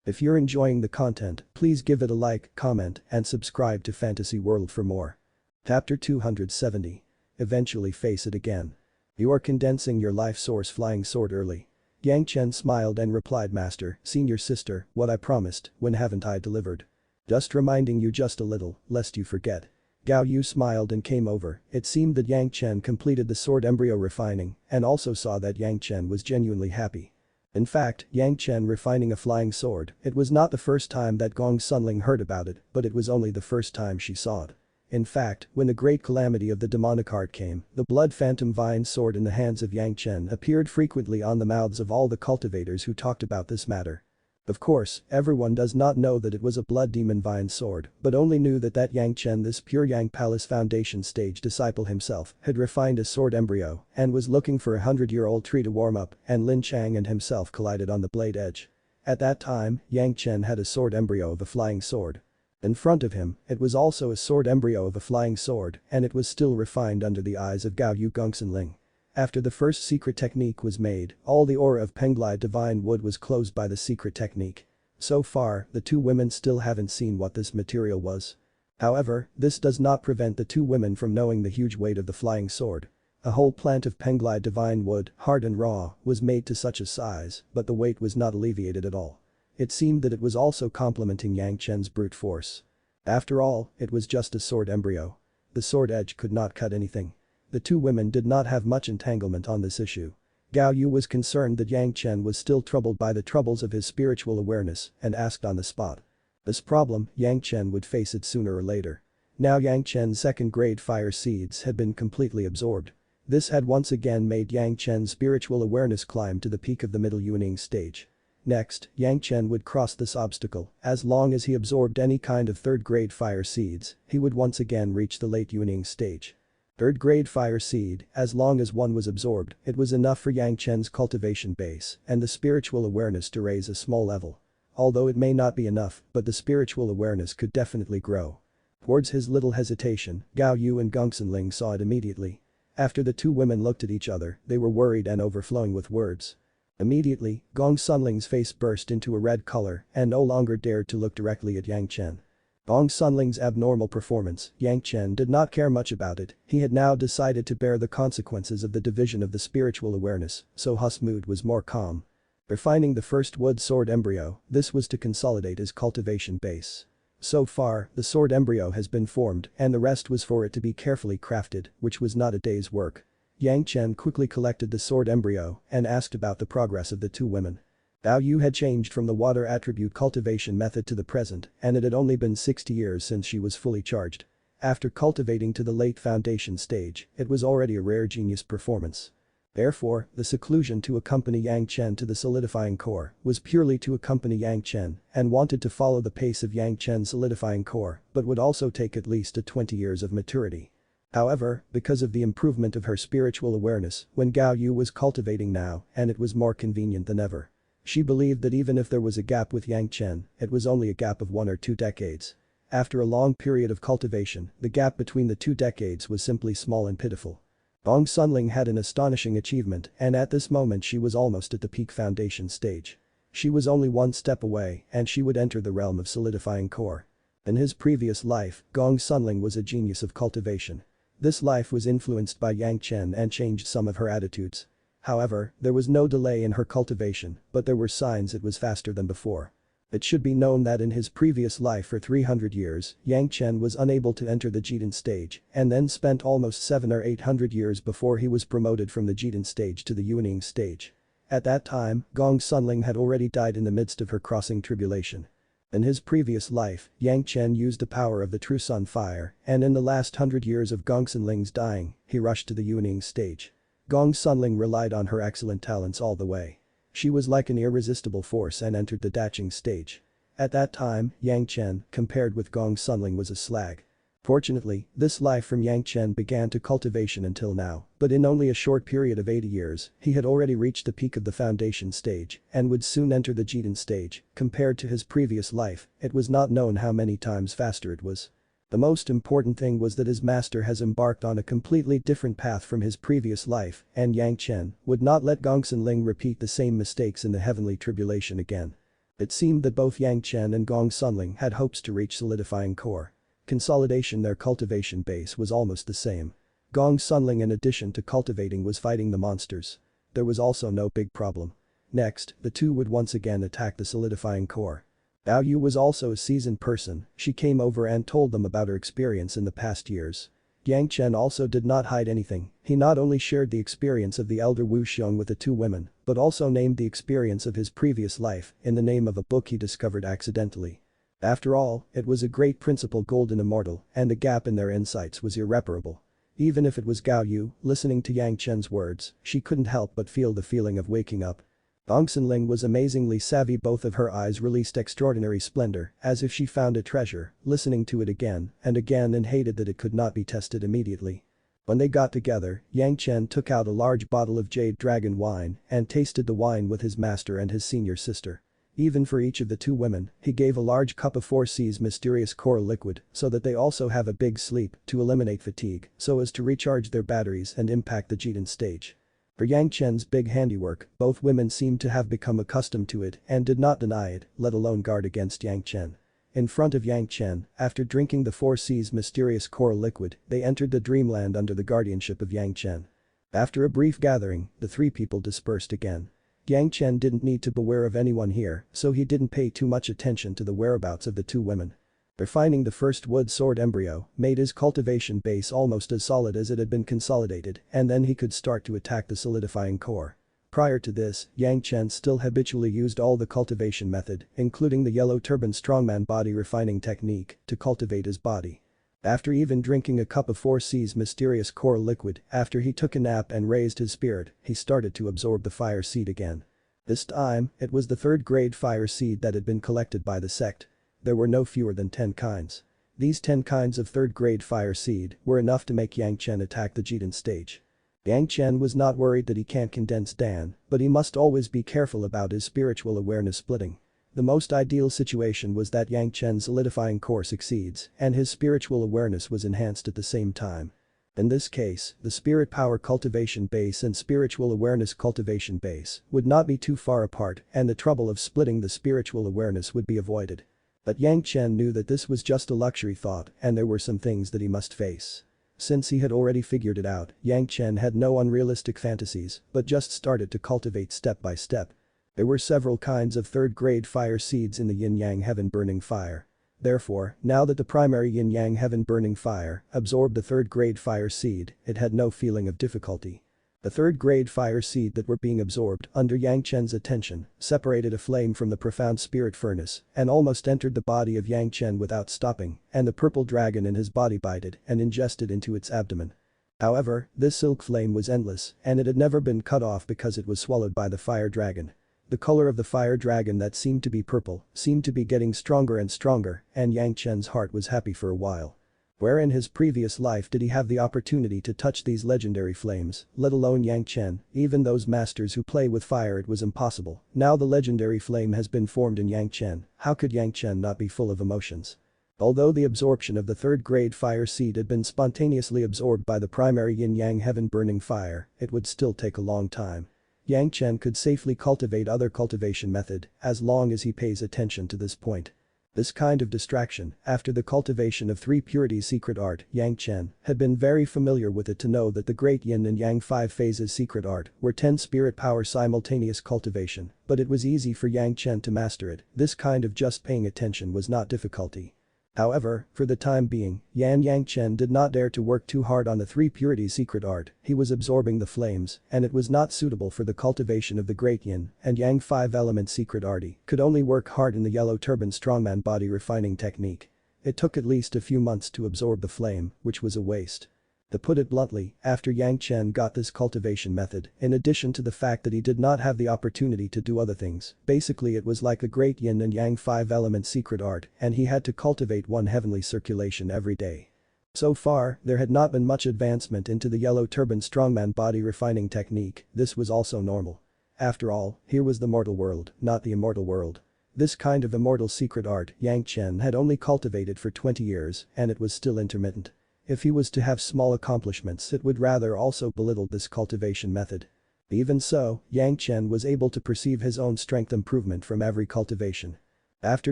If you're enjoying the content, please give it a like, comment, and subscribe to Fantasy World for more. Chapter 270. Eventually face it again. You are condensing your life source flying sword early. Yang Chen smiled and replied, Master, senior sister, what I promised, when haven't I delivered? Just reminding you just a little, lest you forget. Gao Yu smiled and came over, it seemed that Yang Chen completed the sword embryo refining, and also saw that Yang Chen was genuinely happy. In fact, Yang Chen refining a flying sword, it was not the first time that Gong Sunling heard about it, but it was only the first time she saw it. In fact, when the great calamity of the demonic heart came, the blood phantom vine sword in the hands of Yang Chen appeared frequently on the mouths of all the cultivators who talked about this matter. Of course, everyone does not know that it was a blood demon vine sword, but only knew that Yang Chen, this Pure Yang Palace Foundation stage disciple himself, had refined a sword embryo and was looking for a 100-year-old tree to warm up, and Lin Chang and himself collided on the blade edge. At that time, Yang Chen had a sword embryo of a flying sword. In front of him, it was also a sword embryo of a flying sword, and it was still refined under the eyes of Gao Yu Gongsunling. After the first secret technique was made, all the aura of Penglai divine wood was closed by the secret technique. So far, the two women still haven't seen what this material was. However, this does not prevent the two women from knowing the huge weight of the flying sword. A whole plant of Penglai divine wood, hard and raw, was made to such a size, but the weight was not alleviated at all. It seemed that it was also complementing Yang Chen's brute force. After all, it was just a sword embryo. The sword edge could not cut anything. The two women did not have much entanglement on this issue. Gao Yu was concerned that Yang Chen was still troubled by the troubles of his spiritual awareness and asked on the spot. This problem, Yang Chen would face it sooner or later. Now Yang Chen's second-grade fire seeds had been completely absorbed. This had once again made Yang Chen's spiritual awareness climb to the peak of the middle Yuning stage. Next, Yang Chen would cross this obstacle, as long as he absorbed any kind of third-grade fire seeds, he would once again reach the late Yuning stage. Third-grade fire seed, as long as one was absorbed, it was enough for Yang Chen's cultivation base and the spiritual awareness to raise a small level. Although it may not be enough, but the spiritual awareness could definitely grow. Towards his little hesitation, Gao Yu and Gongsunling saw it immediately. After the two women looked at each other, they were worried and overflowing with words. Immediately, Gong Sunling's face burst into a red color and no longer dared to look directly at Yang Chen. Gong Sunling's abnormal performance, Yang Chen did not care much about it, he had now decided to bear the consequences of the division of the spiritual awareness, so his mood was more calm. Refining the first wood sword embryo, this was to consolidate his cultivation base. So far, the sword embryo has been formed and the rest was for it to be carefully crafted, which was not a day's work. Yang Chen quickly collected the sword embryo and asked about the progress of the two women. Gao Yu had changed from the water attribute cultivation method to the present, and it had only been 60 years since she was fully charged. After cultivating to the late foundation stage, it was already a rare genius performance. Therefore, the seclusion to accompany Yang Chen to the solidifying core was purely to accompany Yang Chen and wanted to follow the pace of Yang Chen's solidifying core, but would also take at least 20 years of maturity. However, because of the improvement of her spiritual awareness, when Gao Yu was cultivating now, and it was more convenient than ever. She believed that even if there was a gap with Yang Chen, it was only a gap of 1 or 2 decades. After a long period of cultivation, the gap between the 2 decades was simply small and pitiful. Gong Sunling had an astonishing achievement, and at this moment she was almost at the peak foundation stage. She was only one step away and she would enter the realm of solidifying core. In his previous life, Gong Sunling was a genius of cultivation. This life was influenced by Yang Chen and changed some of her attitudes. However, there was no delay in her cultivation, but there were signs it was faster than before. It should be known that in his previous life for 300 years, Yang Chen was unable to enter the Jidan stage and then spent almost 700 or 800 years before he was promoted from the Jidan stage to the Yuaning stage. At that time, Gong Sunling had already died in the midst of her crossing tribulation. In his previous life, Yang Chen used the power of the true sun fire, and in the last 100 years of Gong Sunling's dying, he rushed to the Yuaning stage. Gong Sunling relied on her excellent talents all the way. She was like an irresistible force and entered the Daching stage. At that time, Yang Chen, compared with Gong Sunling, was a slag. Fortunately, this life from Yang Chen began to cultivation until now, but in only a short period of 80 years, he had already reached the peak of the foundation stage and would soon enter the Jidan stage. Compared to his previous life, it was not known how many times faster it was. The most important thing was that his master has embarked on a completely different path from his previous life, and Yang Chen would not let Gong Sunling repeat the same mistakes in the heavenly tribulation again. It seemed that both Yang Chen and Gong Sunling had hopes to reach solidifying core. Consolidation, their cultivation base was almost the same. Gong Sunling, in addition to cultivating, was fighting the monsters. There was also no big problem. Next, the two would once again attack the solidifying core. Bao Yu was also a seasoned person. She came over and told them about her experience in the past years. Yang Chen also did not hide anything. He not only shared the experience of the elder Wu Xiong with the two women, but also named the experience of his previous life in the name of a book he discovered accidentally. After all, it was a Great Principle Golden Immortal, and the gap in their insights was irreparable. Even if it was Gao Yu, listening to Yang Chen's words, she couldn't help but feel the feeling of waking up. Gong Sunling was amazingly savvy. Both of her eyes released extraordinary splendor, as if she found a treasure, listening to it again and hated that it could not be tested immediately. When they got together, Yang Chen took out a large bottle of Jade Dragon wine and tasted the wine with his master and his senior sister. Even for each of the two women, he gave a large cup of 4C's mysterious coral liquid so that they also have a big sleep to eliminate fatigue so as to recharge their batteries and impact the Jidan stage. For Yang Chen's big handiwork, both women seemed to have become accustomed to it and did not deny it, let alone guard against Yang Chen. In front of Yang Chen, after drinking the 4C's mysterious coral liquid, they entered the dreamland under the guardianship of Yang Chen. After a brief gathering, the three people dispersed again. Yang Chen didn't need to beware of anyone here, so he didn't pay too much attention to the whereabouts of the two women. Refining the first wood sword embryo made his cultivation base almost as solid as it had been consolidated, and then he could start to attack the solidifying core. Prior to this, Yang Chen still habitually used all the cultivation method, including the yellow turban strongman body refining technique, to cultivate his body. After even drinking a cup of 4C's mysterious coral liquid, after he took a nap and raised his spirit, he started to absorb the fire seed again. This time, it was the third-grade fire seed that had been collected by the sect. There were no fewer than 10 kinds. These 10 kinds of third-grade fire seed were enough to make Yang Chen attack the Jidan stage. Yang Chen was not worried that he can't condense Dan, but he must always be careful about his spiritual awareness splitting. The most ideal situation was that Yang Chen's solidifying core succeeds and his spiritual awareness was enhanced at the same time. In this case, the spirit power cultivation base and spiritual awareness cultivation base would not be too far apart and the trouble of splitting the spiritual awareness would be avoided. But Yang Chen knew that this was just a luxury thought and there were some things that he must face. Since he had already figured it out, Yang Chen had no unrealistic fantasies but just started to cultivate step by step. There were several kinds of third-grade fire seeds in the yin-yang heaven-burning fire. Therefore, now that the primary yin-yang heaven-burning fire absorbed the third-grade fire seed, it had no feeling of difficulty. The third-grade fire seed that were being absorbed under Yang Chen's attention separated a flame from the profound spirit furnace and almost entered the body of Yang Chen without stopping, and the purple dragon in his body bited and ingested into its abdomen. However, this silk flame was endless and it had never been cut off because it was swallowed by the fire dragon. The color of the fire dragon that seemed to be purple seemed to be getting stronger and stronger, and Yang Chen's heart was happy for a while. Where in his previous life did he have the opportunity to touch these legendary flames, let alone Yang Chen, even those masters who play with fire, it was impossible. Now the legendary flame has been formed in Yang Chen, how could Yang Chen not be full of emotions? Although the absorption of the third-grade fire seed had been spontaneously absorbed by the primary yin-yang heaven-burning fire, it would still take a long time. Yang Chen could safely cultivate other cultivation method as long as he pays attention to this point. This kind of distraction, after the cultivation of 3 purities secret art, Yang Chen had been very familiar with it to know that the great yin and yang 5 phases secret art were 10 spirit power simultaneous cultivation, but it was easy for Yang Chen to master it. This kind of just paying attention was not difficulty. However, for the time being, Yang Chen did not dare to work too hard on the 3 purities secret art. He was absorbing the flames, and it was not suitable for the cultivation of the great yin and yang 5 element secret art. He could only work hard in the yellow turban strongman body refining technique. It took at least a few months to absorb the flame, which was a waste. To put it bluntly, after Yang Chen got this cultivation method, in addition to the fact that he did not have the opportunity to do other things, basically it was like a great yin and yang 5 element secret art and he had to cultivate one heavenly circulation every day. So far, there had not been much advancement into the yellow turban strongman body refining technique. This was also normal. After all, here was the mortal world, not the immortal world. This kind of immortal secret art Yang Chen had only cultivated for 20 years and it was still intermittent. If he was to have small accomplishments, it would rather also belittle this cultivation method. Even so, Yang Chen was able to perceive his own strength improvement from every cultivation. After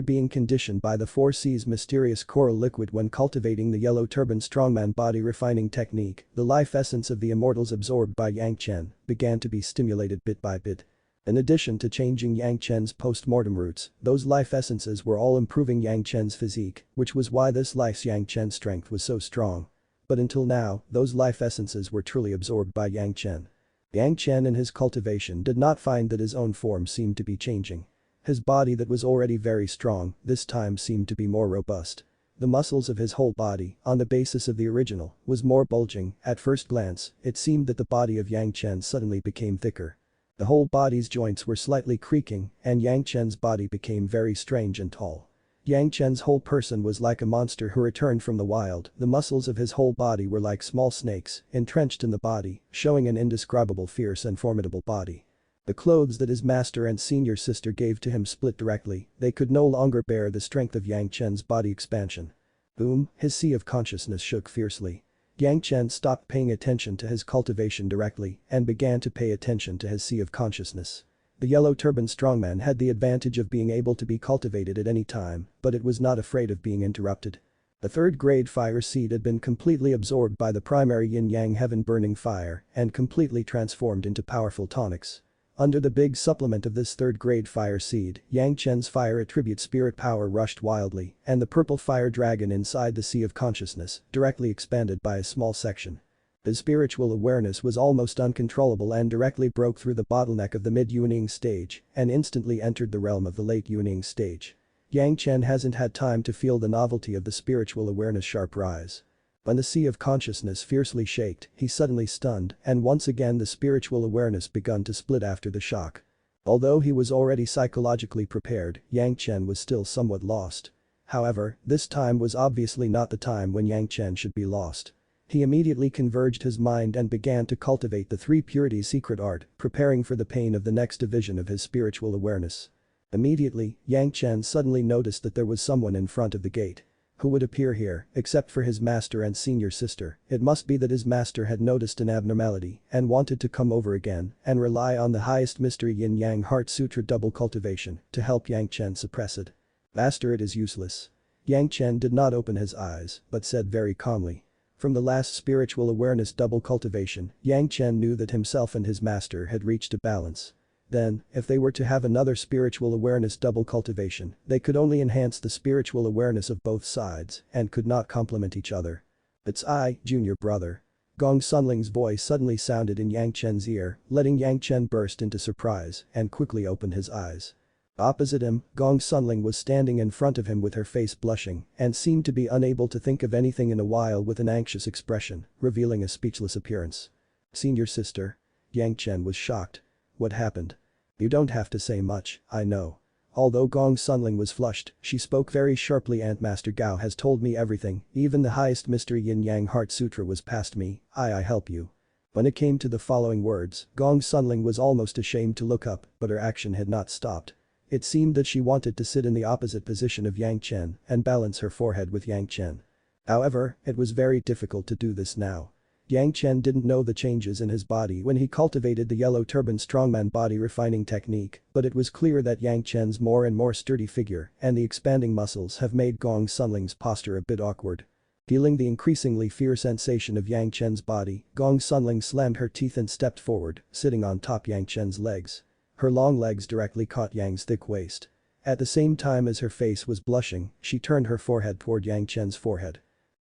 being conditioned by the 4 C's mysterious coral liquid when cultivating the yellow turban strongman body refining technique, the life essence of the immortals absorbed by Yang Chen began to be stimulated bit by bit. In addition to changing Yang Chen's post-mortem roots, those life essences were all improving Yang Chen's physique, which was why this life's Yang Chen strength was so strong. But until now, those life essences were truly absorbed by Yang Chen. Yang Chen in his cultivation did not find that his own form seemed to be changing. His body that was already very strong, this time seemed to be more robust. The muscles of his whole body, on the basis of the original, was more bulging. At first glance, it seemed that the body of Yang Chen suddenly became thicker. The whole body's joints were slightly creaking and Yang Chen's body became very strange and tall. Yang Chen's whole person was like a monster who returned from the wild. The muscles of his whole body were like small snakes, entrenched in the body, showing an indescribable fierce and formidable body. The clothes that his master and senior sister gave to him split directly, they could no longer bear the strength of Yang Chen's body expansion. Boom, his sea of consciousness shook fiercely. Yang Chen stopped paying attention to his cultivation directly and began to pay attention to his sea of consciousness. The yellow turban strongman had the advantage of being able to be cultivated at any time, but it was not afraid of being interrupted. The third-grade fire seed had been completely absorbed by the primary yin-yang heaven-burning fire and completely transformed into powerful tonics. Under the big supplement of this third-grade fire seed, Yang Chen's fire attribute spirit power rushed wildly, and the purple fire dragon inside the sea of consciousness directly expanded by a small section. His spiritual awareness was almost uncontrollable and directly broke through the bottleneck of the mid-Yuning stage and instantly entered the realm of the late Yuning stage. Yang Chen hasn't had time to feel the novelty of the spiritual awareness sharp rise. When the sea of consciousness fiercely shaked, he suddenly stunned and once again the spiritual awareness begun to split after the shock. Although he was already psychologically prepared, Yang Chen was still somewhat lost. However, this time was obviously not the time when Yang Chen should be lost. He immediately converged his mind and began to cultivate the 3 purities secret art, preparing for the pain of the next division of his spiritual awareness. Immediately, Yang Chen suddenly noticed that there was someone in front of the gate. Who would appear here, except for his master and senior sister? It must be that his master had noticed an abnormality and wanted to come over again and rely on the highest mystery yin-yang heart sutra double cultivation to help Yang Chen suppress it. Master, it is useless. Yang Chen did not open his eyes, but said very calmly. From the last spiritual awareness double cultivation, Yang Chen knew that himself and his master had reached a balance. Then, if they were to have another spiritual awareness double cultivation, they could only enhance the spiritual awareness of both sides and could not complement each other. It's I, junior brother. Gong Sunling's voice suddenly sounded in Yang Chen's ear, letting Yang Chen burst into surprise and quickly opened his eyes. Opposite him, Gong Sunling was standing in front of him with her face blushing and seemed to be unable to think of anything in a while with an anxious expression, revealing a speechless appearance. Senior sister. Yang Chen was shocked. What happened? You don't have to say much, I know. Although Gong Sunling was flushed, she spoke very sharply. Aunt Master Gao has told me everything, even the highest mystery yin-yang heart sutra was past me, I help you. When it came to the following words, Gong Sunling was almost ashamed to look up, but her action had not stopped. It seemed that she wanted to sit in the opposite position of Yang Chen and balance her forehead with Yang Chen. However, it was very difficult to do this now. Yang Chen didn't know the changes in his body when he cultivated the yellow turban strongman body refining technique, but it was clear that Yang Chen's more and more sturdy figure and the expanding muscles have made Gong Sunling's posture a bit awkward. Feeling the increasingly fierce sensation of Yang Chen's body, Gong Sunling slammed her teeth and stepped forward, sitting on top Yang Chen's legs. Her long legs directly caught Yang's thick waist. At the same time as her face was blushing, she turned her forehead toward Yang Chen's forehead.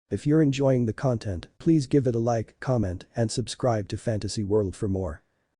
If you're enjoying the content, please give it a like, comment, and subscribe to Fantasy World for more.